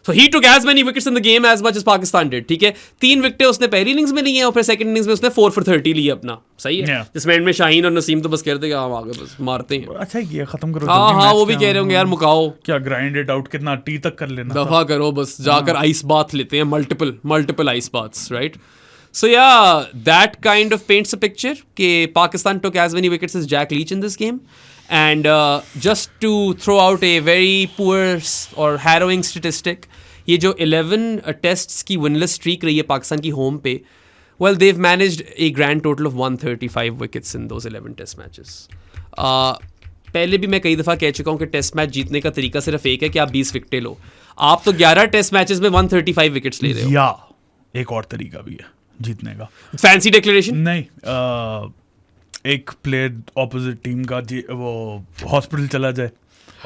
so he took as many wickets in the game as much as Pakistan did, ठीक है। 3 विकेटें उसने पहली इनिंग्स में ली हैं, और फिर सेकंड इनिंग्स में उसने 4 for 30 लिए अपना, सही है, जिसमें एंड में शाहीन और नसीम तो बस कहते हैं कि हम आगे बस मारते हैं। अच्छा ये खत्म करो, हाँ, वो भी कह रहे होंगे यार मुकाओ, क्या ग्राइंड इट आउट, कितना टी तक कर लेना, दफा करो बस, जाकर आइस बाथ लेते हैं, multiple ice baths, right? So yeah, that kind of paints a picture कि Pakistan took as many wickets as Jack Leach in this game. And just to throw out a very poor or harrowing statistic, ये जो 11 tests की winless streak रही है पाकिस्तान की home पे, well, they've managed a grand total of 135 wickets in those 11 test matches. पहले भी मैं कई दफ़ा कह चुका हूँ कि टेस्ट मैच जीतने का तरीका सिर्फ एक है कि आप 20 विकेटें लो। आप तो 11 टेस्ट मैचेस में 135 विकेट्स ले रहे हो। या एक और तरीका भी है जीतने का, फैंसी डिक्लेरेशन नहीं, एक प्लेयर ऑपोजिट टीम का वो हॉस्पिटल चला जाए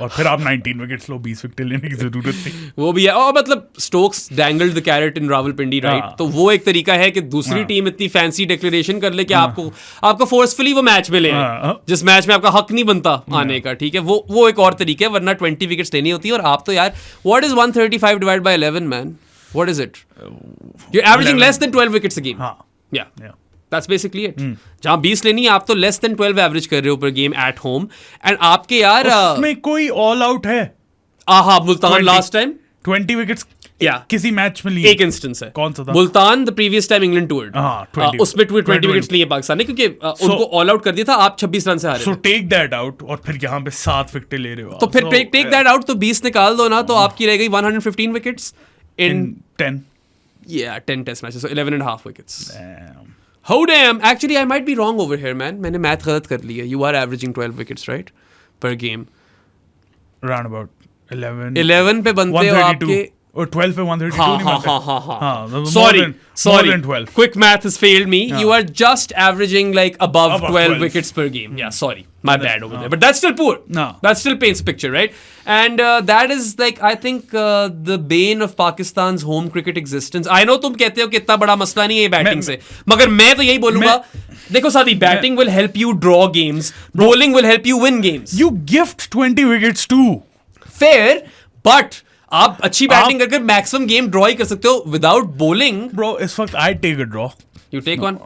और फिर आप 19 विकेट्स लो, 20 विकेट लेने की जरूरत नहीं। वो भी है, और मतलब Stokes dangled the carrot in Rawalpindi, right? तो वो एक तरीका है कि दूसरी टीम इतनी फैंसी डिक्लेरेशन कर ले कि आपको फोर्सफुली वो मैच में ले आए, जिस मैच में आपका हक नहीं बनता आने का, ठीक है? वो एक और तरीका है, वरना 20 विकेट्स लेनी होती है। और आप तो यार, what is 135 divide by 11 man? What is it? You are averaging less than 12 wickets a game. Yeah That's basically it. जहाँ 20 लेनी है, आप तो लेस देन 12 एवरेज कर रहे हो पर गेम एट होम, एंड आपके यार उसमें कोई ऑल आउट है? मुल्तान लास्ट टाइम 20 विकेट्स किसी मैच में लिए, एक इंस्टेंस है। कौन सा था? Multan the previous time England toured, उसमें 20 विकेट्स लिए पाकिस्तान ने, क्योंकि उनको ऑल आउट कर दिया था। आप 26 रन से हारे। सो टेक दैट आउट, और फिर यहाँ पे 7 विकेट ले रहे हो, तो फिर टेक दैट आउट, तो 20 निकाल दो ना, तो आपकी रह गई 115 wickets in 10 10 test matches, so 11.5 wickets. How damn! Actually, I might be wrong over here, man. मैंने मैथ गलत कर ली है. You are averaging 12 wickets, right? Per game. Round about 11 पे बनते हो आपके, और 12 पे 132 नहीं बनते? हाँ. Sorry. 12. Quick math has failed me. You are just averaging like above 12 wickets per game. Yeah, sorry. My bad over there. But that's still poor. No. That still paints a picture, right? And that is like, I think the bane of Pakistan's home cricket existence. I know तुम कहते हो कि इतना बड़ा मसला नहीं है batting से, मगर मैं तो यही बोलूंगा, देखो साथी, batting will help you draw games, bowling will help you win games. You gift 20 wickets too. Fair, but आप अच्छी बैटिंग करके मैक्सिमम गेम ड्रॉ ही कर सकते हो विदाउट बोलिंग। ब्रो, इस वक्त I take a draw. You take one?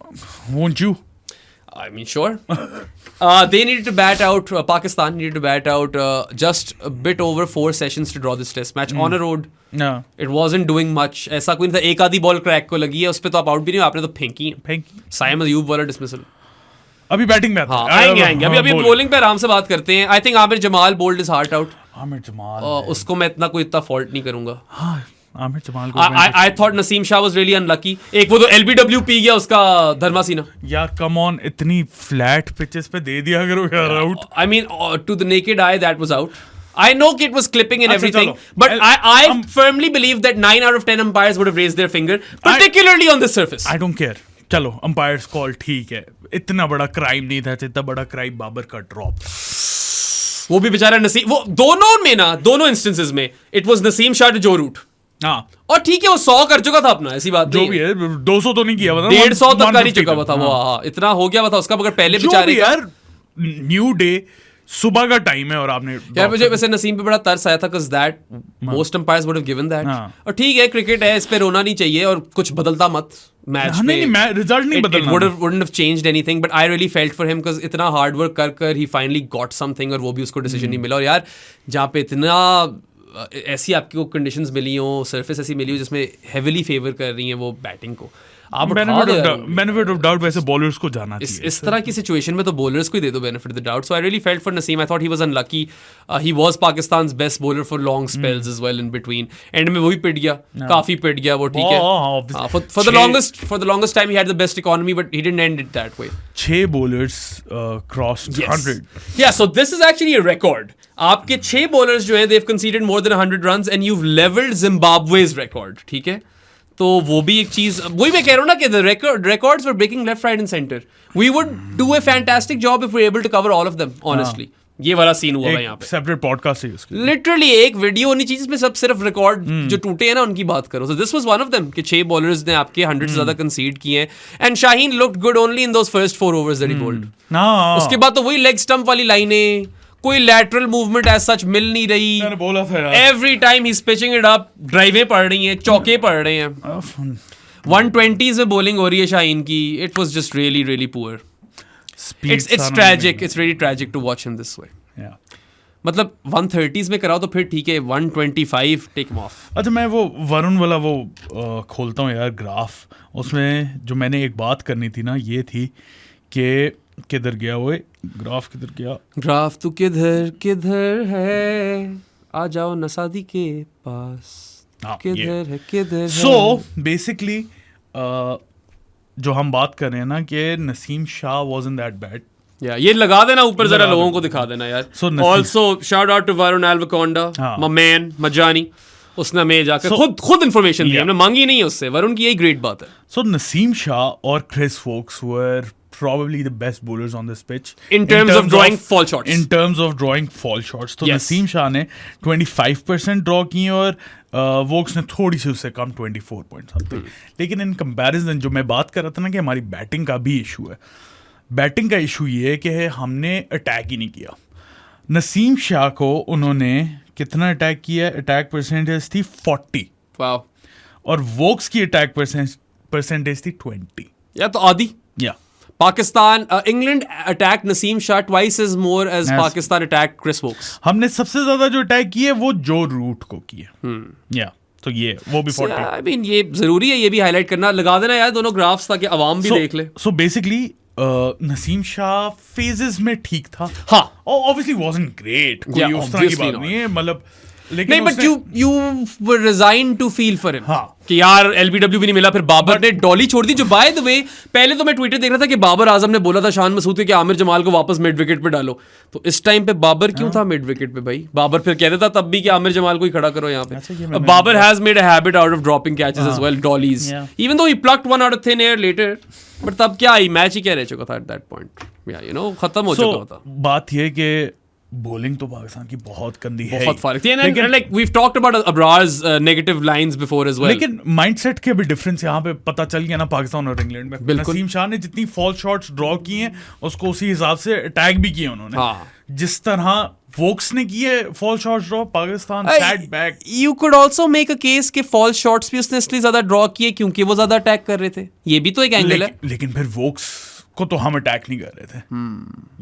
Won't you? I mean, sure. They needed to bat out, Pakistan needed to bat out just a bit over 4 sessions to draw this test match on a road. It wasn't doing much. ऐसा कोई नहीं था, एक आधी ball crack को लगी है, उस पे तो आप आउट भी नहीं हो, आपने तो फेंकी। साइम अयूब वाला डिसमिसल। अभी बैटिंग में आएंगे। अभी बॉलिंग पे आराम से बात करते हैं। I think Aamir Jamal bowled his heart out. Aamir Jamal, उसको मैं इतना फॉल्ट नहीं करूंगा। आमिर जमाल को I thought Naseem Shah was really unlucky. एक वो तो LBW पी गया उसका धर्मासीना। यार कम ऑन, इतनी फ्लैट पिचेस पे दे दिया करो यार out. I mean, to the naked eye that was out. I know it was clipping and everything, but I firmly believe that 9 out of 10 umpires would have raised their finger, particularly on this surface. I don't care. चलो, umpires call ठीक है, इतना बड़ा crime नहीं था, इतना बड़ा crime Babar का ड्रॉप। वो भी बेचारा नसीम, वो दोनों इंस्टेंसेस में it was Naseem Shah to Joe Root. हाँ, और ठीक है, वो 100 कर चुका था अपना, ऐसी बात जो भी है, 200 तो नहीं किया, 150 तक कर ही चुका था वो। इतना हो गया था उसका, मगर पहले बेचारे यार, न्यू डे, सुबह का टाइम है और आपने यार, मुझे वैसे नसीम पे बड़ा तरस आया था, because that most umpires would have given that. और ठीक है, क्रिकेट है, इस पे रोना नहीं चाहिए, और कुछ बदलता मत मैच में, नहीं, रिजल्ट नहीं बदलना, wouldn't have changed anything, but I really felt for him because इतना हार्ड वर्क कर ही फाइनली गॉट समथिंग, और वो भी उसको डिसीजन नहीं मिला। और यार, जहाँ पे इतना ऐसी आपको कंडीशंस मिली हो, सरफेस ऐसी मिली हो जिसमें हेविली फेवर कर रही है वो बैटिंग को, आप बेनिफिट ऑफ डाउट वैसे बॉलर्स को जाना चाहिए। इस तरह की सिचुएशन में तो बॉलर्स को ही दे दो benefit of the doubt. So I really felt for Naseem. I thought he was unlucky. He was Pakistan's best bowler for long spells as well in between. And में वो भी पिट गया, काफी पिट गया वो, ठीक है। For the longest time he had the best economy, but he didn't end it that way. 6 bowlers crossed 100। Yeah, so this is actually a record. आपके 6 बॉलर्स जो हैं, they have considered more than 100 runs, and you have levelled Zimbabwe's record, ठीक है। तो वो भी एक चीज, वही मैं कह रहा हूँ ना कि the records were breaking left, right and center. We would do a fantastic job if we were able to cover all of them, honestly. ये वाला सीन हुआ है यहाँ पे। सेपरेट पॉडकास्ट है उसकी। लिटरली एक वीडियो होनी चाहिए जिसमें सब सिर्फ रिकॉर्ड जो टूटे हैं ना उनकी बात करो। So this was one of them कि 6 बॉलर्स ने आपके 100 से ज्यादा कंसीड किए हैं, and Shaheen looked good only in those first 4 overs that he bowled. उसके बाद तो वही लेग स्टंप वाली लाइनें, कोई लैटरल मूवमेंट एज सच मिल नहीं रही। मैंने बोला था यार, every time he is pitching it up, ड्राइवें पड़ रही हैं, चौके पड़ रहे हैं, 120s में बॉलिंग हो रही है शाहीन की। It was just really really poor. It's tragic, it's really tragic to watch him this way. मतलब 130s में कराओ तो फिर ठीक है, 125 टेक हिम ऑफ। अच्छा, मैं वो वरुण वाला वो खोलता हूँ यार ग्राफ, उसमें जो मैंने एक बात करनी थी ना, ये थी कि किधर गया वो ग्राफ, किधर गया ग्राफ, तू किधर है, आ जाओ नसादी के पास, किधर है। सो बेसिकली जो हम बात कर रहे हैं ना कि Naseem Shah wasn't that bad. ये लगा देना ऊपर, जरा लोगों को दिखा देना यार। Also shout out to Varun एल्वकोंडा, माय मैन मजानी, उसने हमें जाकर खुद इन्फॉर्मेशन दी, हमने मांगी नहीं है उससे। वरुण की यही ग्रेट बात है। सो नसीम शाह और Chris Woakes were probably the best bowlers on this pitch in terms of drawing fall shots. In terms of drawing fall shots, तो नसीम शाह ने 25% ड्रॉ किए और वोक्स ने थोड़ी सी उससे कम 24 पॉइंट समथिंग. लेकिन इन कंपैरिजन जो मैं बात कर रहा था ना कि हमारी बैटिंग का भी इशू है. बैटिंग का इशू ये है कि हमने अटैक ही नहीं किया. नसीम शाह को उन्होंने कितना अटैक किया? अटैक परसेंटेज थी 40. वाओ. और वोक्स की अटैक परसेंटेज थी 20. या तो आधी. या Pakistan, England attacked Naseem Shah twice as more as Pakistan attacked Chris Wokes. हमने सबसे ज्यादा जो अटैक किए वो जो रूट को किए. या तो ये वो भी 40. I mean ये जरूरी है ये भी हाईलाइट करना. लगा देना यार दोनों ग्राफ्स ताकि अवाम भी देख ले. So basically Naseem Shah phases में ठीक था. हाँ. Obviously wasn't great. कोई उस तरह की बात नहीं है. मतलब नहीं, but you were resigned to feel for him. हाँ. कि यार LBW भी नहीं मिला. फिर बाबर ने डॉली छोड़ दी. जो बाय द वे पहले तो मैं ट्विटर देख रहा था कि बाबर आजम ने बोला था शान मसूद के कि आमिर जमाल को वापस मिड विकेट पे डालो. तो इस टाइम पे बाबर क्यों था मिड विकेट पे भाई? बाबर फिर कहता था तब भी कि आमिर जमाल को ही खड़ा करो यहाँ पे. Babar has made a habit out of dropping catches as well, dollies, even though he plucked one out of thin air later. But तब क्या आई, मैच ही क्या रह चुका था at that point. Yeah you know खत्म हो चुका था. बात ये कि बॉलिंग तो पाकिस्तान की बहुत गंदी है. बहुत फारिग थी. And like we've talked about Abrar's negative lines before as well. लेकिन माइंडसेट के भी डिफरेंस यहाँ पे पता चल गया ना पाकिस्तान और इंग्लैंड में. नसीम शाह ने जितनी फॉल शॉट्स ड्रॉ किए हैं उसको उसी हिसाब से अटैक भी किए उन्होंने. हाँ. जिस तरह वोक्स ने किए fall shots draw, Pakistan set back. You could also make a case कि फॉल शॉट्स भी उसने इसलिए ज्यादा ड्रॉ किए क्योंकि वो ज्यादा अटैक कर रहे थे. ये भी तो एक एंगल है. लेकिन फिर वोक्स को तो हम अटैक नहीं कर रहे थे.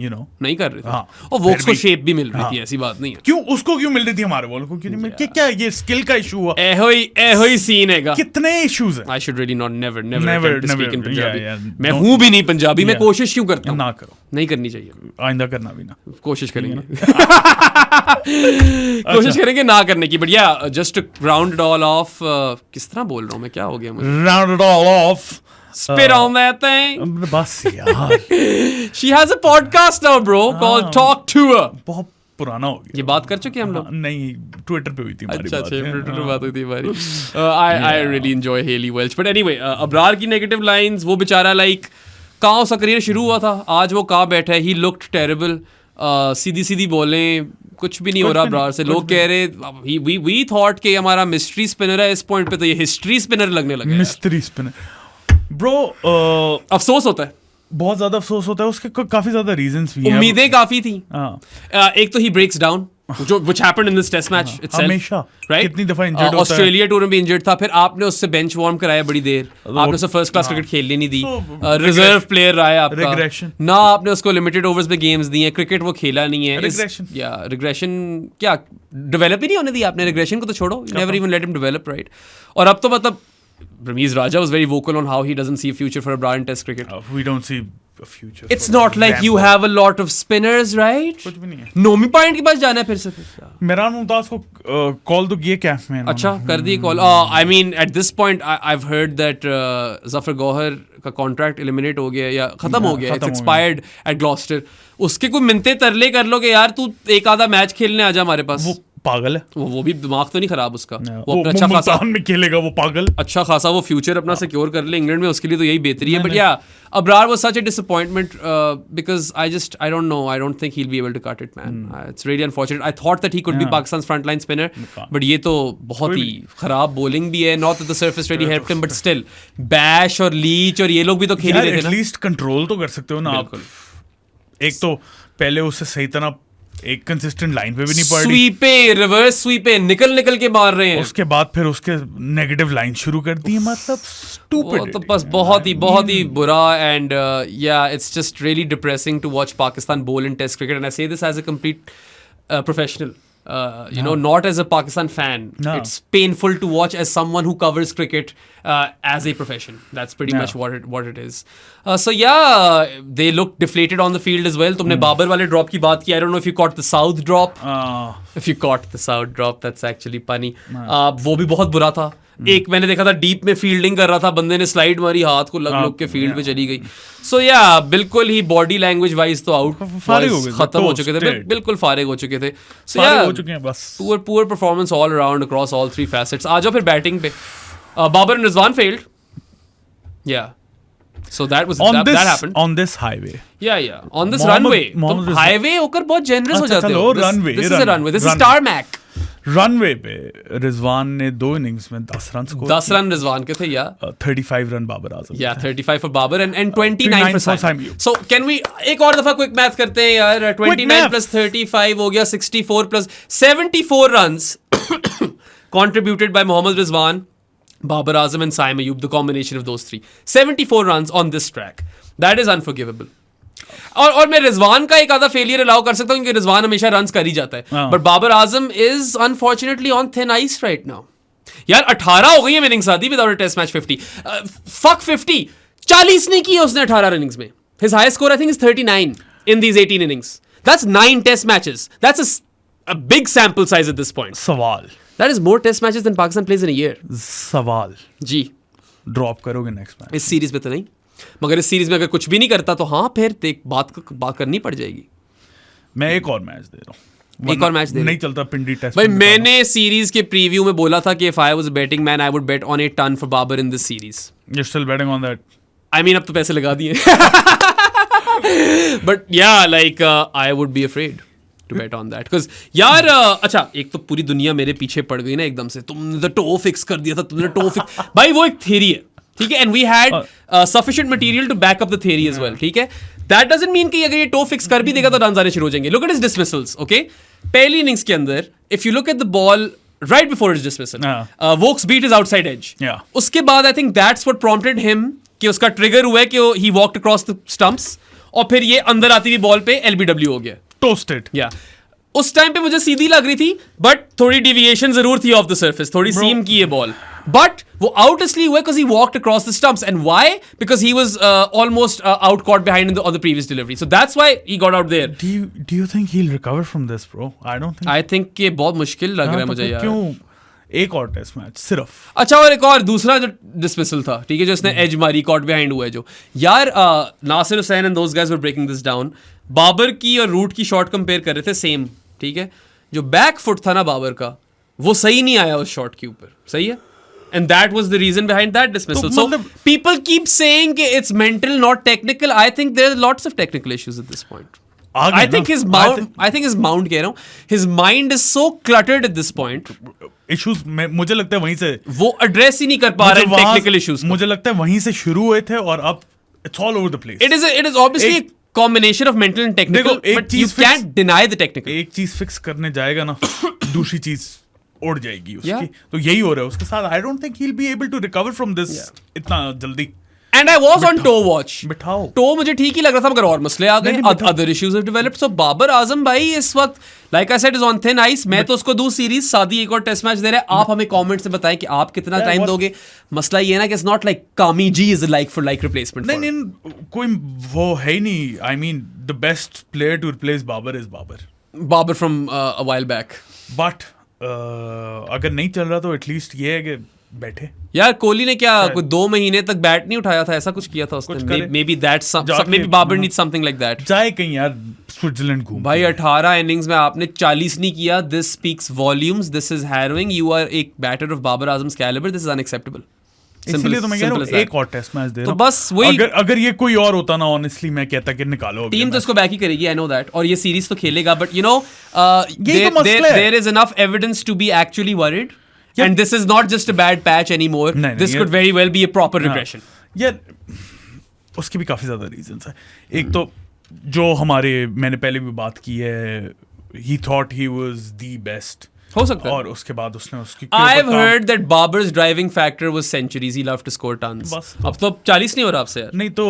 You know? नहीं कर रहे थे. हाँ. और वोक्स को शेप भी मिल रही थी. ऐसी बात नहीं है. क्यों उसको क्यों मिल रही थी, हमारे बॉल को क्यों नहीं मिल? क्या ये स्किल का इशू हुआ? एहो ही सीन है. कितने इश्यूज हैं. I should really not never speak in Punjabi. मैं हूँ भी नहीं पंजाबी. मैं कोशिश क्यों करता हूँ? ना करो. नहीं करनी चाहिए. आइंदा करना भी ना. कोशिश करेंगे. कोशिश करेंगे ना करने की. बट या just round it all of. किस तरह बोल रहा हूँ मैं, क्या हो गया मुझे? Round it all of. Spit on that thing. बस यार. She has a podcast now, bro, called Talk to Her. बहुत पुराना हो गया. ये बात कर चुके हैं हम लोग? नहीं, ट्विटर पे हुई थी हमारी बात. अच्छा, ट्विटर पे बात हुई थी हमारी. I really enjoy Haley Welch. But anyway, Abrar की नेगेटिव लाइंस. वो बेचारा लाइक कहाँ उसका करियर शुरू हुआ था, आज वो कहाँ बैठा है. He looked terrible. सीधी बोलें, कुछ भी नहीं हो रहा अबरार से. लोग कह रहे we thought कि हमारा मिस्ट्री स्पिनर है. इस पॉइंट पे तो ये हिस्ट्री स्पिनर लगने लगा. Mystery spinner bro. अफसोस होता है, बहुत ज्यादा अफसोस होता है. उसके काफी ज्यादा रीजंस भी हैं. उम्मीदें काफी थी. एक तो he breaks down, which happened in this test match itself. हमेशा. Right? कितनी दफा इंजर्ड होता है. ऑस्ट्रेलिया टूर में भी इंजर्ड था. फिर आपने उससे बेंच वार्म कराया बड़ी देर. आपने उसे फर्स्ट क्लास क्रिकेट खेलने नहीं दी. रिजर्व प्लेयर रहा है आपका. रिग्रेशन. ना आपने उसको लिमिटेड ओवर्स में गेम्स दिए. क्रिकेट वो खेला नहीं है. रिग्रेशन. या रिग्रेशन क्या डेवलप ही नहीं होने दी आपने. रिग्रेशन को तो छोड़ो. Never even let him develop, right? और अब तो मतलब Ramiz Raja was very vocal on how he doesn't see a future for Abrar in Test cricket. We don't see a future. It's not like you have a lot of spinners, right? कुछ भी नहीं है. Nomi point के पास जाना है फिर से. मेरा मुमताज को कॉल तो किए कैंप में. अच्छा कर दिए call. I mean at this point I've heard that Zafar Gauhar का कॉन्ट्रैक्ट एलिमिनेट हो गया या खत्म हो गया. It's expired at Gloucester. उसके कोई मिनते तरले कर लो कि यार तू एक आधा मैच खेलने आ जा हमारे पास. पागल है वो भी दिमाग तो नहीं खराब उसका. वो अपना अच्छा खासा में खेलेगा. वो पागल अच्छा खासा वो फ्यूचर अपना सिक्योर कर ले इंग्लैंड में. उसके लिए तो यही बेहतरी है. बट या Abrar was such a disappointment because I don't know. I don't think he'll be able to cut it, man. It's really unfortunate. I thought that he could be Pakistan's frontline spinner, but ये तो बहुत ही खराब bowling भी है. Not that the surface really helped him, but still Bash और Leach और ये लोग भी तो खेल रहे थे ना. एटलीस्ट कंट्रोल तो कर सकते हो ना आप. एक तो पहले उससे सही तरह एक कंसिस्टेंट लाइन पे भी नहीं पड़ रही. स्वीपे, रिवर्स स्वीपे निकल के मार रहे हैं. उसके बाद फिर उसके नेगेटिव लाइन शुरू कर दी. मतलब स्टूपिड. तो बस बहुत ही बुरा. And yeah it's just really depressing to watch Pakistan bowl in test cricket. And I say this as a complete professional. Not as a Pakistan fan. No. It's painful to watch as someone who covers cricket as a profession. That's pretty much what it is. So yeah, they look deflated on the field as well. तुमने बाबर वाले drop की बात की. I don't know if you caught the South drop. If you caught the South drop, that's actually funny. वो भी बहुत बुरा था. एक मैंने देखा था डीप में फील्डिंग कर रहा था, बंदे ने स्लाइड मारी, हाथ को लग के फील्ड पे चली गई. सो या बिल्कुल ही बॉडी लैंग्वेज वाइज तो आउट, खत्म हो चुके थे, बिल्कुल फारिग हो चुके थे. So yeah poor performance all around across all three facets. आ जाओ फिर बैटिंग पे. Babar and Rizwan failed. Yeah So that was on that happened. On this highway. Yeah. On this runway. तुम highway होकर बहुत generous हो जाते हो. This is a runway. This is tarmac. Runway पे रिजवान ने 2 इनिंग्स में 10 रन स्कोर 10 रन रिजवान के थे या 35 run Babar Azam. Yeah, 35 for Babar and 29 for Saim. So can we एक और दफा क्विक मैथ करते हैं यार. 29 plus 35 हो गया 64 plus 74 runs contributed by Mohammad Rizwan, Babar Azam and Saim Ayub, the combination of those three. 74 runs on this track. That is unforgivable. और मैं रिजवान का एक आधा फेलियर अलाउ कर सकता हूँ क्योंकि रिजवान हमेशा रन्स कर ही जाता है. But Babar Azam is unfortunately on thin ice right now. यार 18 हो गई है इनिंग्स आती विदाउट अ टेस्ट मैच. 50 फक 50 40 नहीं किए उसने 18 इनिंग्स में. His highest score I think is 39 in these 18 innings. That's 9 test matches. That's a big sample size at this point. सवाल. That is more test matches than Pakistan plays in a year. सवाल. जी. Drop करोगे next match? इस series में तो नहीं, मगर इस series में अगर कुछ भी नहीं करता तो हाँ फिर बात करनी पड़ जाएगी. मैं एक और मैच दे रहा हूँ. एक और मैच दे नहीं चलता पिंडी टेस्ट. भाई मैंने सीरीज के प्रीव्यू में बोला था कि if I was a betting man I would bet on a ton for Babar in this series. You're still betting on that? I mean अब तो पैसे लगा दिए. But yeah, like I would be afraid to bet on that because यार अच्छा एक तो पूरी दुनिया मेरे पीछे पड़ गई ना एकदम से. तुमने तो टो फिक्स कर दिया था, तुमने टो फिक्स. भाई वो एक थ्योरी है, ठीक है, and we had sufficient material to back up the theory as well, ठीक है. That doesn't mean कि अगर ये टो फिक्स कर भी देगा तो रन आने शुरू हो जाएंगे. Look at his dismissals, okay? पहली इनिंग्स के अंदर if you look at the ball right before his dismissal, Vokes beat his outside edge. उसके बाद I think that's what prompted him कि उसका ट्रिगर हुआ है कि he walked across the stumps और फिर ये अंदर आती हुई बॉल पे LBW हो गया. टोस्टेड. या उस टाइम पे मुझे सीधी लग रही थी बट थोड़ी डिविएशन जरूर थी ऑफ द सरफेस, थोड़ी सीम की ये बॉल. बट वो आउट इसलिए हुआ because he walked across the stumps. And why? Because he was almost out caught behind on the previous delivery. So that's why he got out there. Do you think he will recover from this bro? I think ये बहुत मुश्किल लग रहा है मुझे यार. क्यों? एक और टेस्ट मैच सिर्फ. अच्छा और एक और दूसरा जो डिसमिसल था, ठीक है, जो इसने एज मारी, कॉट बिहाइंड हुआ है जो. यार Nasser Hussain and those guys were breaking this down. Babar की और रूट की शॉट कंपेयर कर रहे थे सेम, ठीक है. जो बैक फुट था ना बाबर का वो सही नहीं आया उस शॉट के ऊपर, सही है. And that was the reason behind that dismissal. So people keep saying it's mental, not technical. I think there are lots of technical issues at this point. I think his mount कह रहा हूँ, his mind is so cluttered at this point. Issues मुझे लगता है वहीं से वो address ही नहीं कर पा रहे technical issues. मुझे लगता है वहीं से शुरू हुए थे और अब it's all over the place. It is obviously a combination of mental and technical, but you can't deny the technical. एक चीज फिक्स करने जाएगा ना दूसरी चीज उड़ जाएगी उसकी. तो यही हो रहा है उसके साथ. I don't think he'll be able to recover from this इतना जल्दी. And I was on toe watch. बिठाओ. toe मुझे ठीक ही लग रहा था मगर और मसले आ गए. Other issues have developed. So Babar Azam भाई इस वक्त like I said is on thin ice. मैं तो उसको दूं सीरीज. सादी एक और टेस्ट मैच दे रहे हैं. आप हमें कमेंट से बताएं कि आप कितना टाइम दोगे. मसला ये ना कि it's not like Kami G is a like for like replacement. नहीं कोई वो है ही नहीं. I mean the best player to replace Babar is Babar. Babar from a while back. But अगर नहीं चल रहा तो एटलीस्ट ये है कि बैठे. यार कोहली ने क्या कोई 2 महीने तक बैट नहीं उठाया था, ऐसा कुछ किया था उसने. maybe Babar needs something like that. जाए कहीं यार स्विट्जरलैंड घूम. भाई 18 इनिंग्स में आपने 40 नहीं किया. This speaks volumes. This is harrowing. You are a batter of Babar Azam's caliber. This is unacceptable. इसलिए तो मैं कह रहा हूँ एक और टेस्ट मैच दे रहा हूँ. तो बस वही अगर ये कोई और होता ना ऑनेस्टली मैं कहता कि निकालो. टीम तो इसको बैक ही करेगी, आई नो दैट. और ये सीरीज तो खेलेगा but you know there is enough evidence to be actually worried. And this is not just a bad patch anymore. This could very well be a proper regression. यार उसकी भी काफी ज्यादा reasons है. एक तो जो हमारे मैंने पहले भी बात की है, he thought he was the best. हो सकता है. और उसके बाद उसने उसकी I've heard that Babar's driving factor was centuries. He loved to score tons. अब तो 40 नहीं हो रहा आपसे यार. नहीं तो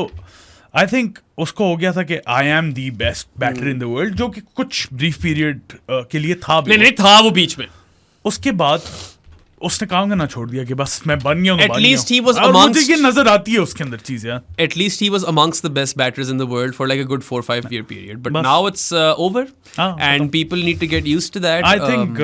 I think उसको हो गया था कि I am the best batter in the world, जो कि कुछ brief period के लिए था. नहीं था वो बीच में. उसके बाद उसने काम करना छोड़ दिया कि बस मैं बन गया हूँ. At least he was amongst. मुझे ये नजर आती है उसके अंदर चीज यार. At least he was amongst the best batters in the world for like a good 4-5 year period. But now it's over, and people need to get used to that. I think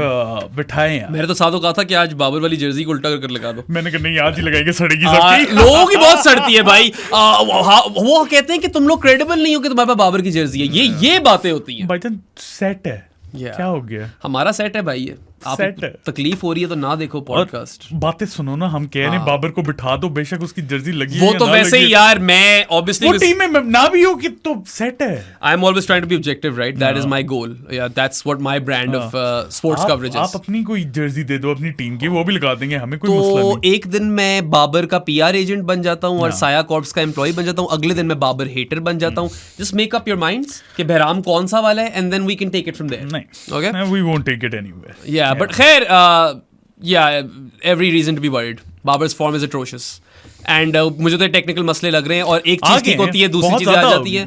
बिठाएं यार. मैंने तो सादो कहा था कि आज बाबर वाली Jersey को उल्टा कर लगा दो. मैंने कहा नहीं आज ही लगाएंगे, सड़ेगी सबकी. लोगों की बहुत सड़ती है भाई. वो कहते हैं कि तुम लोग क्रेडिबल नहीं हो कि तुम्हारे पास बाबर की जर्सी है. ये बातें होती हैं. भाईजान सेट है. क्या हो गया? हमारा सेट है भाई. ये सेट है। तकलीफ हो रही है तो ना देखो पॉडकास्ट। बातें सुनो ना, हम कह रहे हैं बाबर को बिठा दो, बेशक उसकी जर्सी लगी वो तो वैसे ही यार, मैं ऑब्वियसली वो टीम में ना भी हो कि तो सेट है। I am always trying to be objective, right? That is my goal. Yeah that's what my brand of sports coverage is. आप अपनी कोई जर्सी दे दो अपनी टीम की, वो भी लगा देंगे, हमें कोई मसला नहीं। तो एक दिन मैं बाबर का पीआर एजेंट बन जाता हूँ और साया कॉर्प्स का एम्प्लॉय बन जाता हूँ, अगले दिन मैं बाबर हेटर बन जाता हूँ। Just make up your minds कि बहराम कौन सा वाला है, and then we can take it from there. नहीं, okay, we won't take it anywhere. Yeah but खैर, every reason to be worried. Babar's form is atrocious and मुझे तो टेक्निकल मसले लग रहे हैं, और एक चीज ठीक होती है, दूसरी चीजें आ जाती है।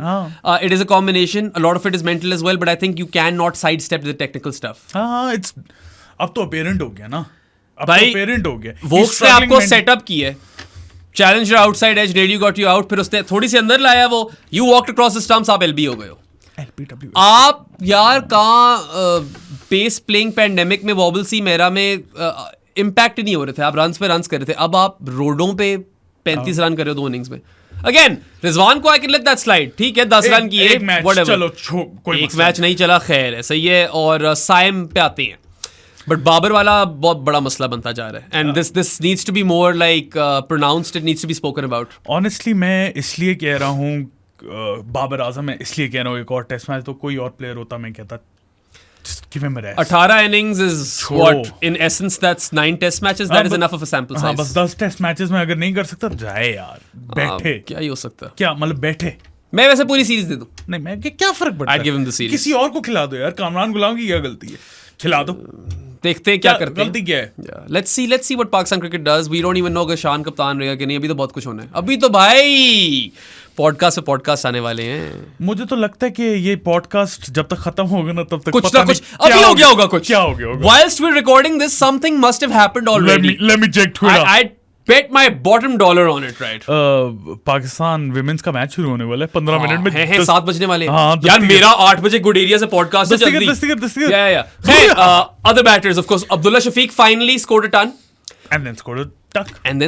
It is a combination, a lot of it is mental as well, but I think you can not side step the technical stuff. It's अब तो अपेरेंट हो गया ना, अब भाई, तो अपेरेंट हो गया। वोक्स ने आपको सेटअप किया है, challenge outside edge, ready got you out, फिर उसने थोड़ी सी अंदर लाया, वो you walked across the stumps, आप एलबी हो गए हो। आप यार कहाँ पेस प्लेइंग पैंडेमिक में वॉबल सी मेरा में इम्पैक्ट नहीं हो रहे थे, आप रन्स पे रन्स कर रहे थे, अब आप रोडों पे 35 रन कर रहे हो 2 इनिंग्स में। अगेन रिजवान को I can let that slide, ठीक है, 10 रन किए, एक मैच नहीं चला, खैर है, सही है। और साइम पे आते हैं, बट बाबर वाला बहुत बड़ा मसला बनता जा रहा है, and this needs to be more like pronounced, it needs to be spoken about. Honestly मैं इसलिए कह रहा हूँ बाबर आजम, मैं इसलिए कह रहा हूँ एक और टेस्ट मैच, तो कोई और प्लेयर होता मैं कहता 18 innings is what in essence that's 9 test matches, that is enough of a sample size। बस 10 टेस्ट मैचेस में अगर नहीं कर सकता जाए यार, बैठे क्या ही हो सकता है, क्या मतलब बैठे। मैं वैसे पूरी सीरीज दे दूं, नहीं मैं क्या फर्क पड़ता है, I'd give him the series। किसी और को खिला दो यार, कामरान गुलाम की क्या गलती है, खिला दो, देखते हैं क्या करते हैं, गलती क्या है। let's see what Pakistan cricket does। we don't even know अगर शान कप्तान रहेगा कि नहीं, अभी तो बहुत कुछ होना है, अभी तो भाई पॉडकास्ट पे पॉडकास्ट आने वाले हैं। मुझे तो लगता है कि ये पॉडकास्ट जब तक खत्म होगा ना तब तक कुछ ना कुछ अभी हो गया होगा, कुछ क्या हो गया होगा। whilst we're recording this something must have happened already। let me check Twitter। I bet my bottom dollar on it, right? Pakistan women's का मैच शुरू होने वाला है 15 मिनट में, है 7 बजने वाले हैं। हाँ, यार मेरा 8 बजे गुड एरिया से पॉडकास्ट है, जल्दी दस्तगीर या खैर, other batters of course, Abdullah Shafiq finally scored a ton and then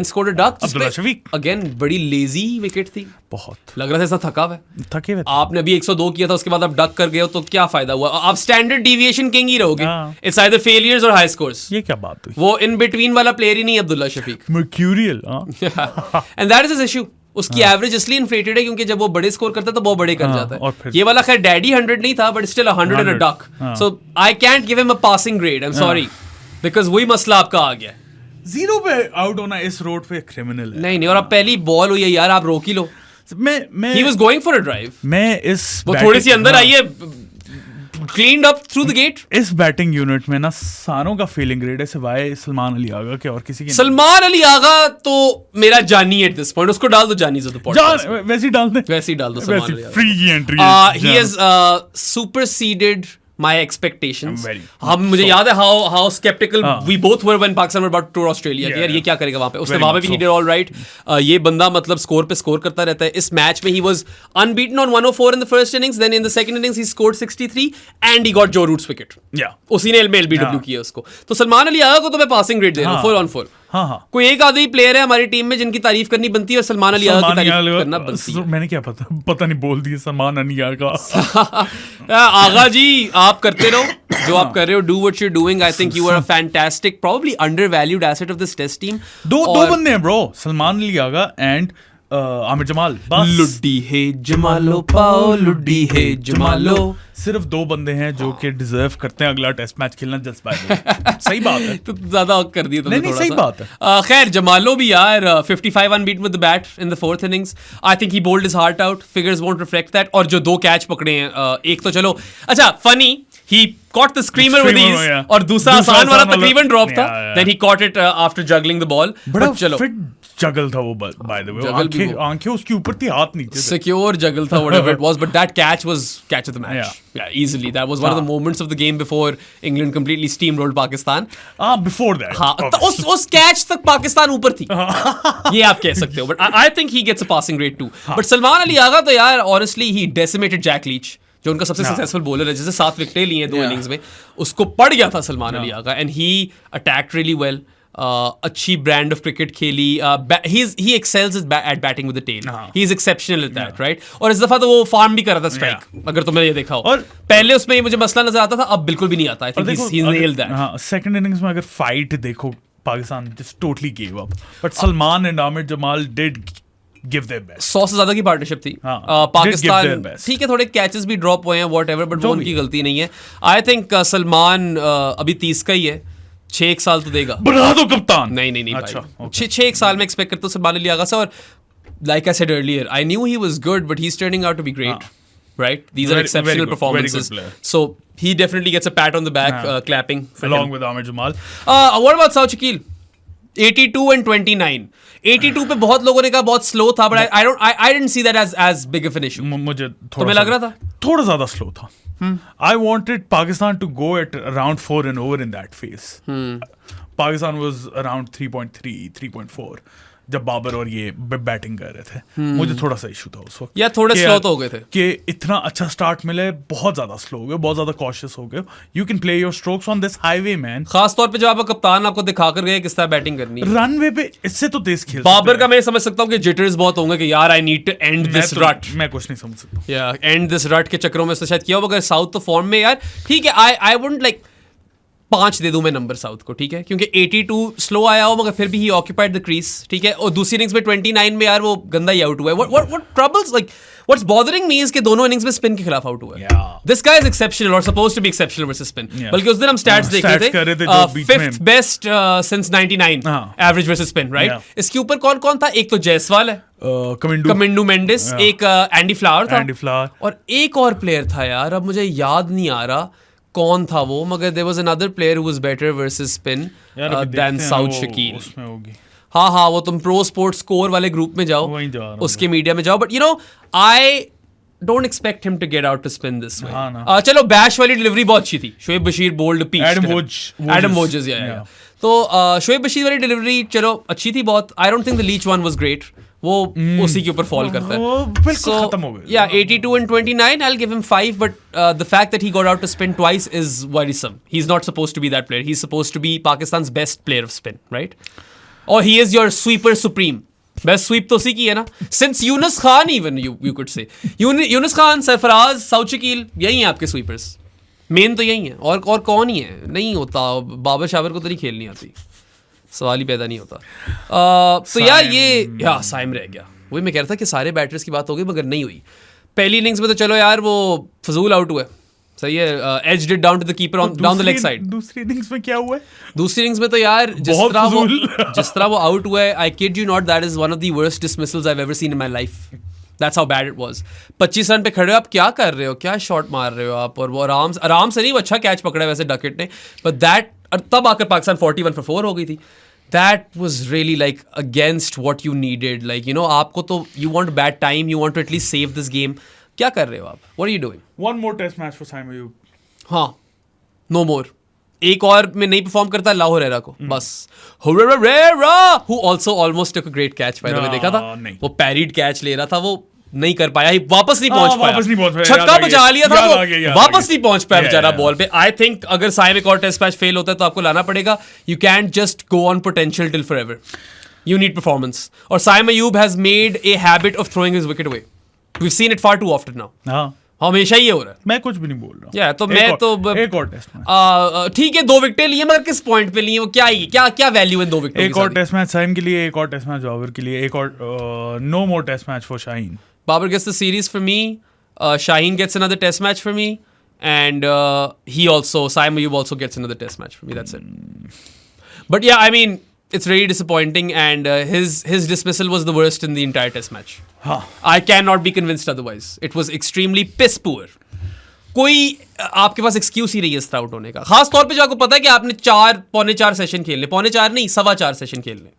scored a duck। Abdullah Shafiq again बड़ी lazy wicket थी, बहुत लग रहा था ऐसा थका हुआ है, थके हुए। आपने अभी 102 किया था, उसके बाद आप डक कर गए हो, तो क्या फायदा हुआ? आप स्टैंडर्ड डिविएशन किंग ही रहोगे। इट्स आइदर फेलियर्स और हाई स्कोर्स। ये क्या बात हुई? वो इन बिटवीन वाला प्लेयर ही नहीं Abdullah Shafique, mercurial. And that is his issue. उसकी एवरेज इसलिए इन्फ्लेटेड है क्योंकि जब वो बड़े स्कोर करता है तो बहुत बड़े कर जाता है। ये वाला खैर डैडी 100 नहीं था, but still 100 in a duck, so I can't give him a passing grade, I am sorry, because वही मसला आपका आ गया। 0 पे आउट होना इस रोड पे क्रिमिनल है। नहीं, और अब पहली बॉल हुई है यार, आप रोक ही लो। मैं he was going for a drive। मैं इस वो थोड़ी सी अंदर आई है, cleaned up through the gate। इस बैटिंग यूनिट में ना सारों का फीलिंग ग्रेड है सिवाय सलमान अली आगा के, और किसी के सलमान अली आगा तो मेरा जानी एट दिस पॉइंट, उसको डाल दो जानी से, तो वैसे ही डाल दे, वैसे ही डाल दो सलमान अली आगा। फ्री की entry he has superseded my expectations। हम मुझे याद है how skeptical we both were when Pakistan were about to tour Australia कि यार ये क्या करेगा वहां पे, उसने वहां पे भी he did all right। ये बंदा मतलब स्कोर पे स्कोर करता रहता है। इस मैच में he was unbeaten on 104 in the first innings, then in the second innings he scored 63 and he got Joe Root's wicket। उसी ने LBW किया उसको। तो सलमान अली आगा को तो मैं पासिंग ग्रेड दे रहा हूँ 4 on 4। कोई एक आधे प्लेयर है हमारी टीम में जिनकी तारीफ करनी बनती है और सलमान अली आगा की तारीफ करना बनती है। मैंने क्या पता नहीं बोल दिया सलमान अली आगा। आगा जी आप करते रहो जो आप कर रहे हो, do what you are doing. I think you are a fantastic, probably undervalued asset of this test team. दो बंदे हैं ब्रो, सलमान अली आगा एंड आमिर जमाल। लुड्डी है जमालो पाओ, लुड्डी है जमालो। सिर्फ 2 बंदे हैं जो कि डिजर्व करते हैं अगला टेस्ट मैच खेलना जज्बा। सही बात है। तो ज्यादा कर दिया तुमने थोड़ा सा। सही बात है। खैर जमालो भी यार 55 unbeaten with the bat in the 4th innings। I think he bowled his heart out, figures won't reflect that। और जो 2 कैच पकड़े हैं, एक तो चलो अच्छा funny, he caught the screamer with ease, और दूसरा आसान वाला तकरीबन ड्रॉप था, then he caught it after juggling the ball। बड़ा फिट जगल था वो, बाय द वे आंखें उसकी ऊपर थी, हाथ नीचे, सिक्योर जगल था whatever it was, but that catch was catch of the match। Yeah, easily that was one of the moments of the game before England completely steamrolled Pakistan। before that हाँ, तो उस कैच तक पाकिस्तान ऊपर थी, ये आप कह सकते हो, but I think he gets a passing grade too। but Salman Ali आगा तो यार honestly he decimated Jack Leach, जो उनका सबसे सक्सेसफुल बॉलर है, जिसे 7 विकेटें ली हैं 2 इनिंग्स में, उसको पड़ गया था सलमान अली आगा, and he attacked really well। अच्छी ब्रांड ऑफ क्रिकेट खेली. He excels at batting with the tail. He is exceptional at that, right? और इस दफा तो वो फार्म भी कर रहा था स्ट्राइक, अगर तुमने ये देखा हो. और पहले उसमें ये मुझे मसला नजर आता था, अब बिल्कुल भी नहीं आता. I think he's nailed that. हाँ, सेकंड इनिंग्स में अगर फाइट देखो, Pakistan just totally gave up. But Salman and Ahmed Jamal did give their best. 100 से ज्यादा की पार्टनरशिप थी. पाकिस्तान ठीक है, थोड़े कैचेस भी ड्रॉप हुए हैं, whatever, but वो उनकी गलती नहीं है. I think सलमान अभी 30 का ही है, 6 साल तो देगा. बना दो कप्तान. नहीं अच्छा, भाई. 6 साल में एक्सपेक्ट करता हूँ सलमान अली आगा से. और like I said earlier, I knew he was good, but he's turning out to be great. Right? These are exceptional performances. So he definitely gets a pat on the back, clapping for along him. with Ahmed Jamal. What about Saud Shakil? 82 and 29. 82 पे बहुत लोगों ने कहा बहुत slow था, but I didn't see that as big of an issue. मुझे तुम्हें लग रहा था थोड़ा ज्यादा स्लो था. I wanted Pakistan to go at around 4 and over in that phase. Pakistan was around 3.3, 3.4 जब बाबर और ये बैटिंग कर रहे थे. मुझे थोड़ा सा इशू था उस वक्त. या थोड़े स्लो तो हो गए थे कि इतना अच्छा स्टार्ट मिले, बहुत ज्यादा स्लो हो गए, बहुत ज्यादा कॉशियस हो गए. You can play your strokes on this highway man. खास तौर पे जब आपका कप्तान आपको दिखा कर गए किस तरह बैटिंग करनी है रनवे पे, इससे तो तेज खेल. बाबर का मैं समझ सकता हूँ कि जिटर्स बहुत होंगे कि यार I need to end this rut. मैं कुछ नहीं समझ सकता. या एंड दिस रट के चक्करों में शायद किया होगा. साउथ तो फॉर्म में यार ठीक है. आई वुडंट लाइक 5 दे दूं मैं नंबर साउथ को, ठीक है, क्योंकि 82 स्लो आया हो मगर फिर भी ही ऑक्यूपाइड द क्रीज, ठीक है. और दूसरी इनिंग्स में 29 में यार वो गंदा ही आउट हुआ है. What troubles like what's bothering me is कि दोनों इनिंग्स में स्पिन के खिलाफ आउट हुआ है. दिस गाय इज एक्सेप्शनल और supposed to be exceptional versus spin. बल्कि उस दिन हम स्टैट्स देख रहे थे, 5th best since 99 average versus spin, right. इसके ऊपर कौन कौन था? एक तो जायसवाल है, कमिंडू मेंडिस, एक एंडी फ्लावर, और एक और प्लेयर था यार, अब मुझे याद नहीं आ रहा कौन था वो, मगर there was another player who was better versus spin than Saud Shakeel. हाँ, वो तुम प्रो स्पोर्ट्स स्कोर वाले ग्रुप में जाओ, उसके मीडिया में जाओ. But you know I don't expect him to get out to spin this way. चलो बैश वाली डिलीवरी बहुत अच्छी थी. Shoaib Bashir bowled peach, Adam Voges, या तो शोएब बशीर वाली डिलीवरी चलो अच्छी थी बहुत. I don't think the Leach one was great. वो उसी के ऊपर फॉल करता है. खत्म हो गया. या 82 and 29, I'll give him 5, but the fact that he got out to spin twice is worrisome. He's not supposed to be that player. He's supposed to be Pakistan's best player of spin, right? Or he is your sweeper supreme. Best sweep तो उसी की है ना. Since Yunus Khan even you could say. Yunus Khan, Sarfaraz, Saud Shakil, यही हैं आपके sweepers. Main तो यही है. और कौन ही है? नहीं होता. बाबर शाबर को तो नहीं खेलनी आती. सवाल ही पैदा नहीं होता. तो यार साइम रह गया. वही मैं कह रहा था कि सारे बैटर्स की बात हो गई मगर नहीं हुई. पहली इनिंग्स में तो चलो यार वो फजूल आउट हुआ, सही है. Edged it down to the keeper on down the leg side. दूसरी इनिंग्स में क्या हुआ है? दूसरी इनिंग्स में तो यार जिस तरह वो आउट हुआ है, I kid you not, that is one of the worst dismissals I have ever seen in my life. That's how bad it was. 25 run पे खड़े हो आप, क्या कर रहे हो, क्या शॉट मार रहे हो आप. और वो आराम से नहीं, वो अच्छा कैच पकड़ा है वैसे डकेट ने, बट दैट तब आकर पाकिस्तान 41 for 4 हो गई थी. That was really like against what you needed. Like, you know, आपको तो you want bad time, you want to at least save this game. क्या कर रहे हो आप? What are you doing? One more test match for Saim Ayub. हाँ, no more. एक और में नहीं परफॉर्म करता लाहौर हेरा को, बस. Herrera, who also almost took a great catch by the way, देखा था? वो पैरीड कैच ले रहा था, वो नहीं कर पाया, ही वापस नहीं पहुंच पाया. छक्का बचा लिया था वो, वापस नहीं पहुंच पाया बेचारा बॉल पे. आई थिंक अगर साइम एक और टेस्ट मैच फेल होता है तो आपको लाना पड़ेगा. You can just go on potential till forever. You need performance. और Saim Ayub has made a habit of throwing his wicket away. We have seen it far too often now. हमेशा ही हो रहा है. मैं कुछ भी नहीं बोल रहा. या तो मैं तो एक और टेस्ट ठीक है, 2 विकेटें लिए मगर किस पॉइंट पे लिए, वो क्या वैल्यू है 2 विकेट. एक और टेस्ट मैच साइम के लिए, एक और टेस्ट मैच बाबर के लिए, एक और no more test match for Shaheen. Babar gets the series for me. Shaheen gets another test match for me. And Saim Ayub also gets another test match for me. That's it. But yeah, I mean, it's really disappointing. And his dismissal was the worst in the entire test match. I cannot be convinced otherwise. It was extremely piss poor. कोई आपके पास excuse ही नहीं है इस तरह out होने का. खास तौर पे जो आपको पता है कि आपने 4 सेशन खेलने, 4.5 नहीं 4.25 सेशन खेलने.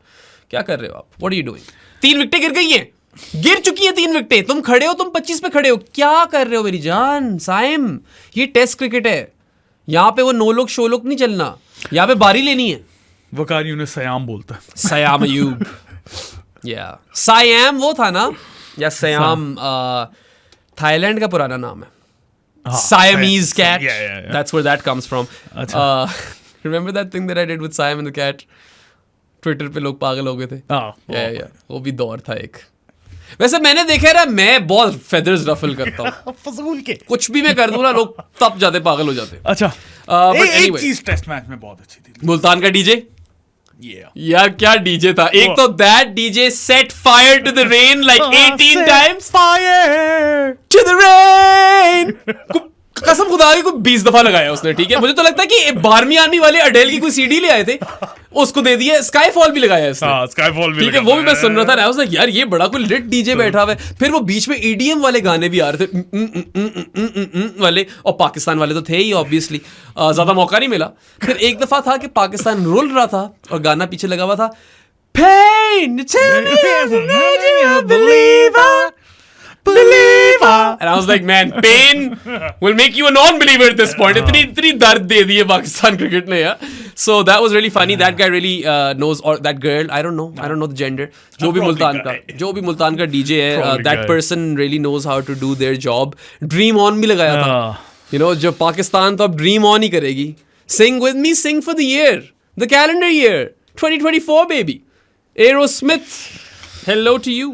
क्या कर रहे हो आप? What are you doing? 3 विकेटें गिर गई हैं. गिर चुकी है 3 विकेटें. तुम खड़े हो, तुम 25 पे खड़े हो, क्या कर रहे हो मेरी जान? साइम, ये टेस्ट क्रिकेट है, यहाँ पे वो नो लुक शो लुक नहीं चलना, यहाँ पे बारी लेनी है. वकारियों ने सयाम बोलता है. सयाम अयूब. या सायाम वो था ना, या सयाम थाईलैंड का पुराना नाम है. Siamese cat. That's where that comes from. Remember that thing that I did with Siam and the cat? Twitter पे लोग पागल हो गए थे। हाँ, वो भी दौर था एक। वैसे मैंने देखा है मैं बहुत फेदर्स रफल करता हूँ फजूल के कुछ भी मैं कर दूं ना लोग तब जाते पागल हो जाते हैं। अच्छा एक चीज टेस्ट मैच में बहुत अच्छी थी, मुल्तान का डीजे। यार क्या डीजे था एक तो, that DJ set fire to the rain like 18 times, fire to the rain, कसम खुदा की कोई 20 दफा लगाया उसने, ठीक है। मुझे तो लगता है कि 12वीं आर्मी वाले अडेल की कोई सीडी ले आए थे, उसको दे दिया। स्काईफॉल भी लगाया इसने, स्काईफॉल भी, ठीक है, वो भी मैं सुन रहा था ना, उसने यार ये बड़ा कोई लिट डीजे बैठा हुआ है। फिर वो बीच में ईडीएम वाले गाने भी आ रहे थे वाले, और पाकिस्तान वाले तो थे ही ऑब्वियसली, ज्यादा मौका नहीं मिला। फिर एक दफा था कि पाकिस्तान रुल रहा था और गाना पीछे लगा हुआ था, Pain, tell me as a believer. And I was like, man, pain will make you a non-believer at this point. इतनी दर्द दे दी है पाकिस्तान क्रिकेट ने यार. So that was really funny. That guy really knows, or that girl, I don't know the gender. जो भी मुल्तान का DJ है, that person really knows how to do their job. Dream On भी लगाया था. You know, जो पाकिस्तान तो अब Dream On ही करेगी. Sing with me, sing for the year, the calendar year, 2024 baby. Aerosmith, hello to you.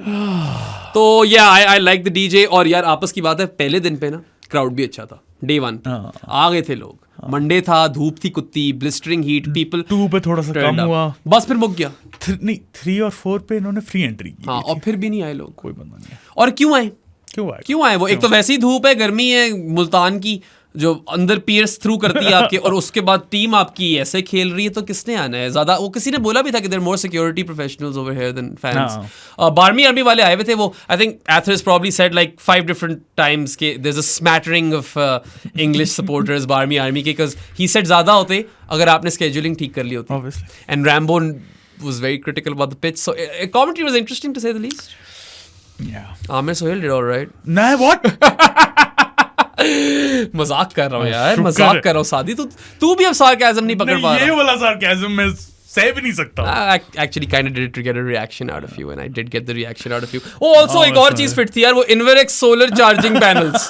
तो I like the DJ. और यार आपस की बात है, पहले दिन पे ना क्राउड भी अच्छा था, डे 1 पे आ गए थे लोग. मंडे था, धूप थी कुत्ती, ब्लिस्टरिंग हीट, पीपल 2 पे थोड़ा सा कम हुआ, बस फिर मुक गया. 3 और 4 पे इन्होंने फ्री एंट्री की. हाँ, और फिर भी नहीं आए लोग, कोई बंदा नहीं. और क्यों आए वो? एक तो वैसे ही धूप है, गर्मी है, मुल्तान की जो अंदर पियर्स थ्रू करती है आपके, और उसके बाद टीम आपकी ऐसे खेल रही है, तो किसने आना है ज्यादा? वो किसी ने बोला भी था कि there more security professionals over here than fans. 12वीं आर्मी वाले आए हुए थे. वो I think Athers probably said like 5 different times के there is a smattering of English supporters 12वीं आर्मी के, बिकॉज ही सेड ज्यादा होते अगर आपने स्केड्यूलिंग ठीक कर ली होती. And Rambo was very critical about the pitch, so commentary was interesting to say the least. Amir Sohail did all right. Nah, what? मजाक कर रहा हूँ यार, मजाक कर रहा हूँ. सादी तू भी अब सार्काज़म नहीं पकड़ पा रहा. ये वाला सार्काज़म मैं सह भी नहीं सकता. Actually kind of did it to get a reaction out of you, and I did get the reaction out of you. Also एक और चीज फिट थी यार, वो Inverex solar charging panels.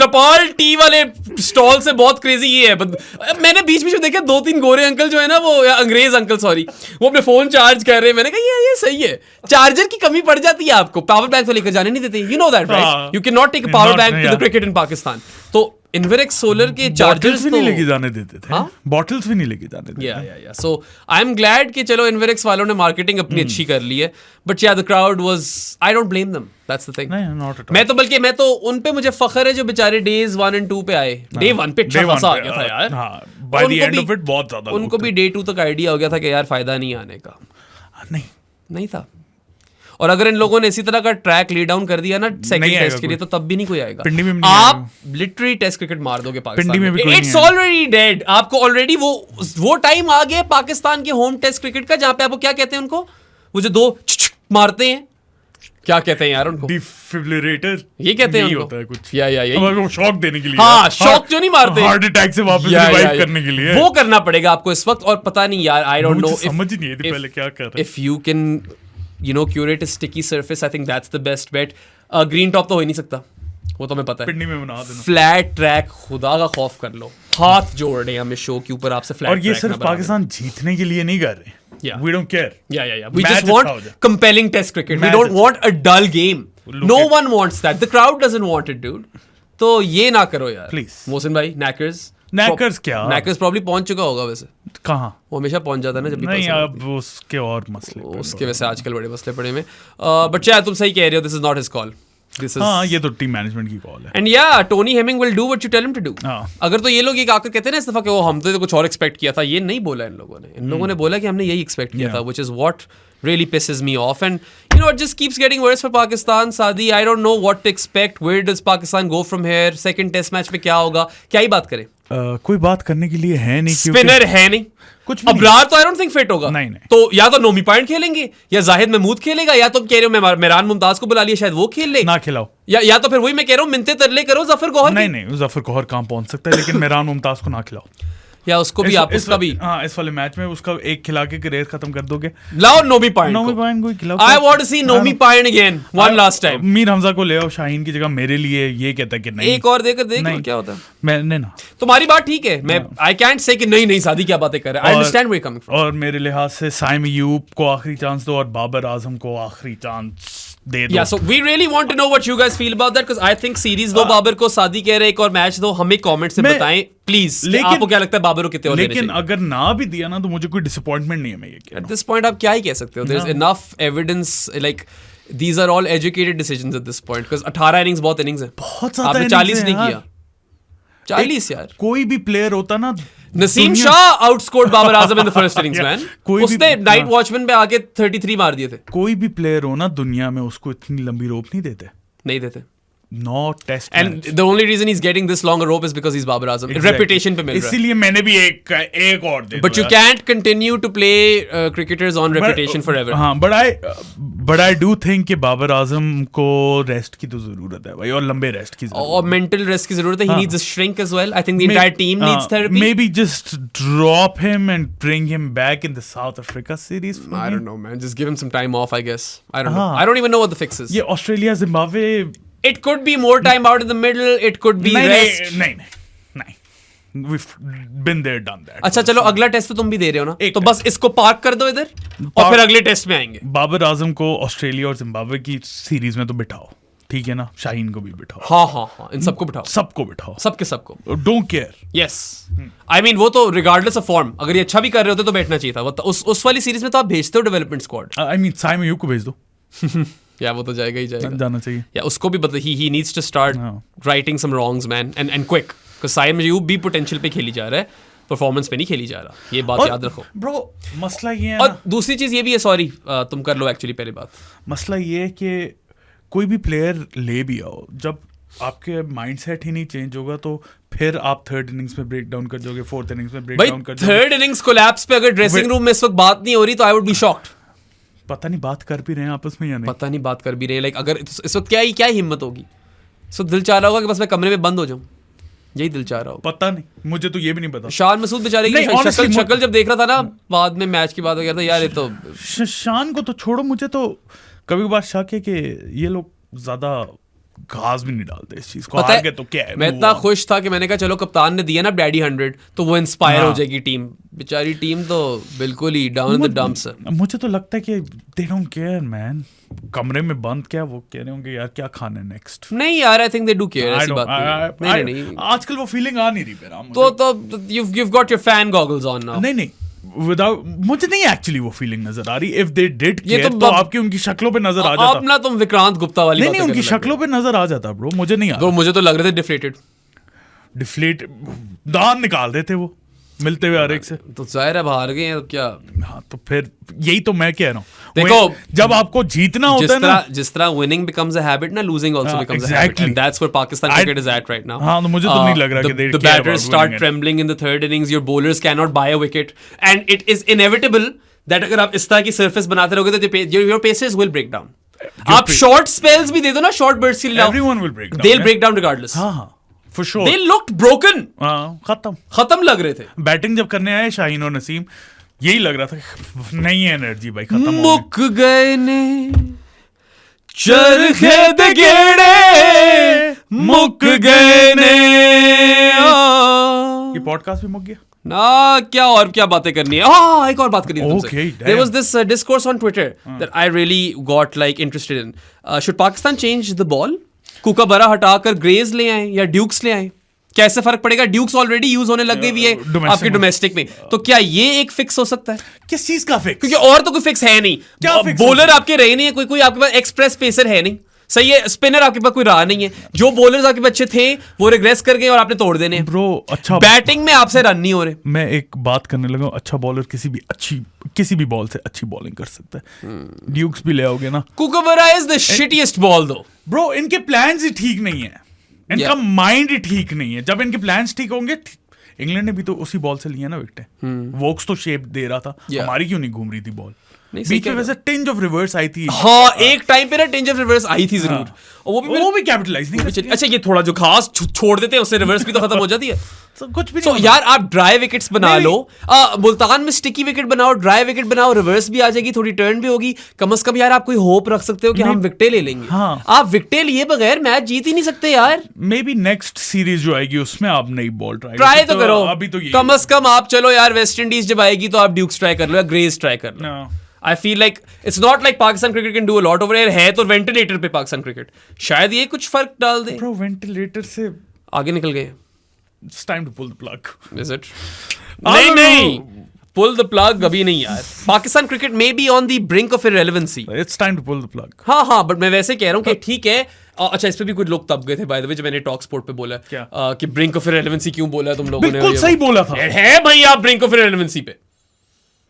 टपाल टी वाले स्टॉल से बहुत क्रेजी ये है. मैंने बीच में देखा 2-3 गोरे अंकल जो है ना, वो अंग्रेज अंकल सॉरी, वो अपने फोन चार्ज कर रहे हैं. मैंने कहा ये सही है. चार्जर की कमी पड़ जाती है आपको, पावर बैंक तो लेकर जाने नहीं देते. You know that, right? You cannot take a power bank to the cricket in Pakistan. तो Inverex सोलर के चार्जर्स भी नहीं लेके जाने देते थे. बॉटल्स भी नहीं लेके जाने देते. या सो आई एम ग्लैड कि चलो Inverex वालों ने मार्केटिंग अपनी अच्छी कर ली है. But the crowd was, I don't blame them, that's the thing. मैं तो उन पे मुझे फख्र है जो बेचारे डेज 1 and 2 पे आए. डे 1 पे अच्छा खासा आ गया था यार. By the end of it बहुत ज्यादा उनको भी डे 2 तक आइडिया हो गया था कि यार फायदा नहीं आने का. नहीं था. और अगर इन लोगों ने इसी तरह का ट्रैक ले डाउन कर दिया ना सेकंड टेस्ट के लिए, तो तब भी नहीं कोई आएगा. आप लिटरली टेस्ट क्रिकेट मार दोगे पाकिस्तान में. It's already dead. आपको ऑलरेडी वो टाइम आ गया पाकिस्तान के होम टेस्ट क्रिकेट का, जहां पे आपको क्या कहते हैं उनको, वो जो 2 मारते हैं, क्या कहते हैं यार उनको? डिफिब्रिलेटर. ये कहते हैं उनको. होता है कुछ. या शॉक देने के लिए. हाँ, शॉक जो नहीं मारते, हार्ट अटैक से वापस रिवाइव करने के लिए वो करना पड़ेगा आपको इस वक्त. और पता नहीं यार, आई डोंट नो, समझ नहीं आती पहले क्या कर रहे. If you can curate a sticky surface, I think that's the best bet. Green top तो हो ही नहीं सकता, वो तो मैं पता है. पिंडी में बना देना. फ्लैट ट्रैक, खुदा का खौफ कर लो, हाथ जोड़ रहे हैं हमें शो के ऊपर आपसे फ्लैट. और ये सिर्फ पाकिस्तान जीतने के लिए नहीं कर रहे. We don't care. We just want compelling test cricket. We don't want a dull game. No one wants that. The crowd doesn't want it, dude. तो ये ना करो यार, प्लीज. मोहसिन भाई, नैकर्स प्रॉब्ली पहुंच चुका होगा वैसे. कहाँ? वो हमेशा पहुंच जाता है ना जब भी. नहीं, अब उसके और मसले, उसके वैसे आजकल बड़े मसले पड़े में. बट शायद तुम सही कह रहे हो, this is not his call. ये तो टीम मैनेजमेंट की कॉल है. And Tony Hemming will do what you tell him to do. अगर तो ये लोग एक आकर कहते हैं ना इस दफा कि वो हम तो कुछ और एक्सपेक्ट किया था, ये नहीं बोला इन लोगों ने. इन लोगों ने बोला कि हमने यही एक्सपेक्ट किया था, which is what really pisses me off. And you know, it just keeps getting worse for Pakistan. Saadi, I don't know what to expect. Where does Pakistan go from here? Second test match पे क्या होगा? क्या ही बात करें? कोई बात करने के लिए है नहीं. स्पिनर है नहीं कुछ. अबरार तो आई डोंट थिंक फिट होगा. नहीं. तो या तो नोमी पॉइंट खेलेंगे, या जाहिद महमूद खेलेगा, या तो कह रहे हो मेहरान मुमताज को बुला लिया, शायद वो खेल ले. ना खिलाओ. या तो फिर वही मैं कह रहा हूँ, मिनते तरले करो जफर गौहर. नहीं, जफर गौहर कहाँ पहुंच सकता है, लेकिन मेहरान मुमताज को ना खिलाओ. या उसको भी आप उसका भी हाँ इस वाले मैच में उसका एक खिला के करियर खत्म कर दोगे. लाओ नोमी पाइन को खिलाओ. आई वांट टू सी नोमी पाइन again one last time. Mir Hamza को ले आओ शाहीन की जगह मेरे लिए. ये कहता है कि नहीं एक और देकर देख क्या होता है. मैंने ना तुम्हारी बात ठीक है. मैं आई कैंट से कि नहीं शादी क्या बातें कर रहे हैं. I understand where coming from. और मेरे लिहाज से साइम अयूब को आखिरी चांस दो और बाबर आजम को आखिरी चांस दे दो. Yeah, so we really want to know what you guys feel about that because I think series दो बाबर को शादी कह रहे एक और मैच दो. हमें कमेंट से बताएं प्लीज. आपको क्या लगता है बाबर को कितने और देने चाहिए? लेकिन अगर ना भी दिया ना तो मुझे कोई डिसअपॉइंटमेंट नहीं है. मैं ये कह रहा हूं. At this point आप क्या ही कह सकते हो. There is enough evidence like these are all educated decisions at this point because 18 innings बहुत innings है. बहुत ज्यादा आपने 40 नहीं किया. 40 यार. कोई भी प्लेयर होता ना. Naseem Shah outscored Babar Azam in the first innings man. उसने नाइट वॉचमैन पे आके 33 मार दिए थे. कोई भी प्लेयर हो ना दुनिया में उसको इतनी लंबी रोप नहीं देते. No test and match. the only reason he's getting this long a rope is because he's Babar Azam. Exactly. Reputation पे मिल रहा है. इसीलिए मैंने भी एक और दे. But you can't continue to play cricketers on reputation forever. हाँ, but I do think कि बाबर आजम को रेस्ट की तो जरूरत है भाई. और लंबे रेस्ट की जरूरत है. और mental rest की जरूरत है. He needs a shrink as well. I think the entire team needs therapy. Maybe just drop him and bring him back in the South Africa series. I don't know, man. Just give him some time off, I guess. I don't know. I don't even know what the fix is. ये Australia Zimbabwe. It could be more time out in the middle. It could be rest. नहीं. We've been there, done that. अच्छा चलो अगला test तो तुम भी दे रहे हो ना. तो बस इसको पार्क कर दो इधर और फिर अगले टेस्ट में आएंगे. बाबर आजम को ऑस्ट्रेलिया और जिम्बाब्वे की सीरीज में तो बिठाओ. ठीक है ना. शाहीन को भी बिठाओ. हाँ इन सबको बिठाओ. सबको. Don't care. Yes. I mean वो तो regardless of form अगर ये अच्छा भी कर रहे होते तो बैठना चाहिए था. उस वाली सीरीज में तो आप भेजते हो development squad. I mean Saim Ayub को भेज दो. या वो तो जाएगा ही जाना चाहिए. या उसको भी he needs to start righting some wrongs man and quick because Saim Ayub भी पोटेंशियल पे खेली जा रहा है. परफॉर्मेंस पे नहीं खेली जा रहा. ये बात याद रखो ब्रो. मसला ये है और दूसरी चीज ये भी है. सॉरी तुम कर लो एक्चुअली पहले बात. मसला ये है कि कोई भी प्लेयर ले भी आओ जब आपके माइंडसेट ही नहीं चेंज होगा तो फिर आप थर्ड इनिंग्स में ब्रेक डाउन कर जाओगे. फोर्थ इनिंग्स में ब्रेक डाउन कर जाओगे. थर्ड इनिंग्स कोलैप्स पे अगर ड्रेसिंग रूम में इस वक्त बात नहीं हो रही तो आई वुड बी शॉक्ड. पता नहीं बात कर भी रहे हैं आपस में या नहीं. पता नहीं बात कर भी रहे हैं. लाइक अगर इस वक्त क्या हिम्मत होगी. सो दिल चाह रहा होगा कि बस मैं कमरे में बंद हो जाऊं. यही दिल चाह रहा होगा. पता नहीं. मुझे तो ये भी नहीं पता. शान मसूद बेचारे की शक्ल जब देख रहा था ना बाद में मैच की बात हो गया था यार. ये तो शान को तो छोड़ो. मुझे तो कभी कभार शक है कि ये लोग ज्यादा घास भी नहीं डालते इस चीज को. आगे तो क्या है. मैं इतना खुश था कि मैंने कहा चलो कप्तान ने दिया ना डैडी 100 तो वो इंस्पायर हो जाएगी टीम. बेचारी टीम तो बिल्कुल ही डाउन इन द डंप्स है. मुझे तो लगता है कि दे डोंट केयर मैन. कमरे में बंद क्या वो कह रहे होंगे यार क्या खाना है नेक्स्ट. नहीं यार आई थिंक दे डू केयर. ऐसी बात नहीं. आजकल वो फीलिंग आ नहीं रही मेरा. तो you've got your fan goggles on now. नहीं विदाउट मुझे नहीं एक्चुअली वो फीलिंग नजर आ रही. इफ दे डिड केयर तो आपकी उनकी शक्लों पे नजर आ जाता. अब ना तुम विक्रांत गुप्ता वाली नहीं उनकी शक्लों पे नजर आ जाता ब्रो. मुझे नहीं आ रहा. मुझे तो लग रहे थे डिफ्लेटेड दांत निकाल रहे थे वो मिलते हुए हर एक से. तो जाहिर है बाहर गए हैं क्या. हाँ तो फिर यही तो मैं कह रहा हूँ. देखो जब आपको जीतना होता है ना जिस तरह विनिंग becomes a habit ना losing also becomes a habit and that's where Pakistan cricket is at right now. हाँ तो मुझे तो नहीं लग रहा कि the batters start trembling in the third innings. Your bowlers cannot buy a wicket and it is inevitable that अगर आप इस तरह की surface बनाते रहोगे तो your pacers will break down. आप short spells भी दे दो ना short bursts के लिए. Everyone will break down. They'll break down regardless. हाँ for sure. They looked broken. खत्म लग रहे थे. बैटिंग जब करने आए शाहीन और नसीम यही लग रहा था नहीं है एनर्जी भाई. खत्म मुक गए ने चरखे दे गेड़े मुक गए ने. ये पॉडकास्ट भी मुक गया ना. क्या और क्या बातें करनी है. हाँ एक और बात करनी है तुमसे. Okay, There was this discourse on Twitter that I really got like interested in. Should Pakistan change the ball? कुका बरा हटाकर ग्रेज ले आए या ड्यूक्स ले आए. कैसे फर्क पड़ेगा. ड्यूक्स ऑलरेडी यूज होने लग गई है आपके डोमेस्टिक में. तो क्या ये एक फिक्स हो सकता है. किस चीज का फिक्स. क्योंकि और तो कोई फिक्स है नहीं. बॉलर आपके रहे नहीं है. कोई आपके पास एक्सप्रेस पेसर है नहीं. सही है. स्पिनर आपके पास कोई रहा नहीं है. जो बॉलर्स आपके बच्चे थे वो रिग्रेस कर गए और आपने तोड़ देने. ब्रो अच्छा बैटिंग में आपसे रन नहीं हो रहे. मैं एक बात करने लगा. अच्छा बॉलर किसी भी बॉल से अच्छी बॉलिंग कर सकता है. ड्यूक्स भी ले आओगे ना. कुकाबरा इज द शिटिएस्ट बॉल दो. ब्रो इनके प्लान्स ही ठीक नहीं है. इनका माइंड ही ठीक नहीं है. जब इनके प्लान्स ठीक होंगे. इंग्लैंड ने भी तो उसी बॉल से लिया ना विकेटें. वोक्स तो शेप दे रहा था. हमारी क्यों नहीं घूम रही थी बॉल. बीच में वैसे टिंज ऑफ रिवर्स आई थी. हाँ एक टाइम पे ना टिंज ऑफ रिवर्स आई थी जरूर. वो भी कैपिटलाइज नहीं. अच्छा ये थोड़ा जो खास छोड़ देते हैं उससे रिवर्स भी तो खत्म हो जाती है. कुछ भी So, नहीं यार आप ड्राई विकेट्स बना लो, मुल्तान में स्टिकी विकेट बनाओ, ड्राई विकेट बनाओ, रिवर्स भी आ जाएगी, थोड़ी टर्न भी होगी, कम से कम यार आप कोई होप रख सकते हो कि हम विकेटें ले लेंगे। हाँ। आप विकेटें लिए बगैर मैच जीत ही नहीं सकते यार। मे बी नेक्स्ट सीरीज जो आएगी उसमें आप नई बॉल ट्राई तो करो, अभी तो ये कम से कम आप चलो यार, वेस्ट इंडीज जब आएगी तो आप ड्यूक्स ट्राई कर लो या ग्रेज ट्राई कर लो। I feel like it's not like Pakistan cricket can do a lot over here, है तो वेंटिलेटर पे पाकिस्तान क्रिकेट, शायद ये कुछ फर्क डाल दे। ब्रो वेंटिलेटर से आगे निकल गए। It's time to pull the plug. Is it? नहीं, pull the plug अभी नहीं यार। Pakistan cricket may be on the brink of irrelevancy. It's time to pull the plug. हाँ, बट मैं वैसे कह रहा हूँ कि ठीक है। अच्छा, इस पे भी कुछ लोग तब गए थे बाय द वे जब मैंने टॉक स्पोर्ट पे बोला कि ब्रिंक ऑफ इररिलेवेंसी क्यों बोला तुम लोगों ने। बिल्कुल सही बोला था। है भाई आप ब्रिंक ऑफ इररिलेवेंसी पे।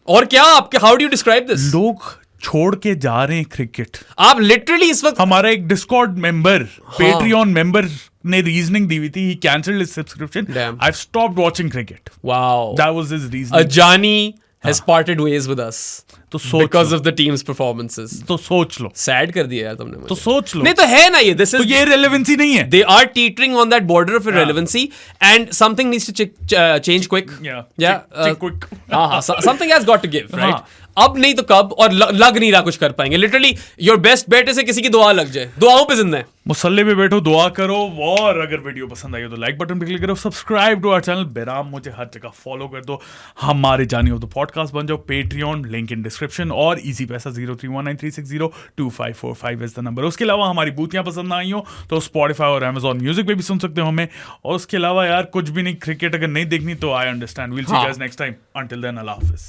और क्या आपके, how do you describe this? लोग छोड़ के जा रहे हैं क्रिकेट। आप लिटरली इस वक्त, हमारा एक डिस्कॉर्ड मेंबर, पेट्रियन मेंबर ने रीजनिंग दी हुई थी, he cancelled his subscription. Damn. I've stopped watching cricket. wow, That was his reasoning. Ajani has parted ways with us तो सोच because low. of the team's performances. तो सोच लो। Sad कर दिया यार तुमने मुझे। तो सोच लो। नहीं तो है ना ये, this तो is, ये रेलेवेंसी नहीं है। they are teetering on that border of irrelevancy and something needs to change quick. quick. हाँ, something has got to give, right? हाँ। अब नहीं तो कब, और लग नहीं रहा कुछ कर पाएंगे। लिटरली योर बेस्ट बेट से किसी की दुआ लग जाए, दुआओं पे जिंदा है। मुसल्ले पे बैठो, दुआ करो, और अगर वीडियो पसंद आई हो तो लाइक बटन पे क्लिक करो, सब्सक्राइब टू आवर चैनल बेराम, मुझे हर जगह फॉलो कर दो, हमारे जानी हो तो पॉडकास्ट बन जाओ, पेट्रियन लिंक इन डिस्क्रिप्शन, और इजी पैसा 031936025545 इज द नंबर। उसके अलावा हमारी बूतियां पसंद आई हो तो स्पॉटिफाई और अमेजॉन म्यूजिक पे भी सुन सकते हो हमें। और उसके अलावा यार कुछ भी नहीं, क्रिकेट अगर नहीं देखनी तो I understand, will see you guys next time, until then अल्लाह हाफिज।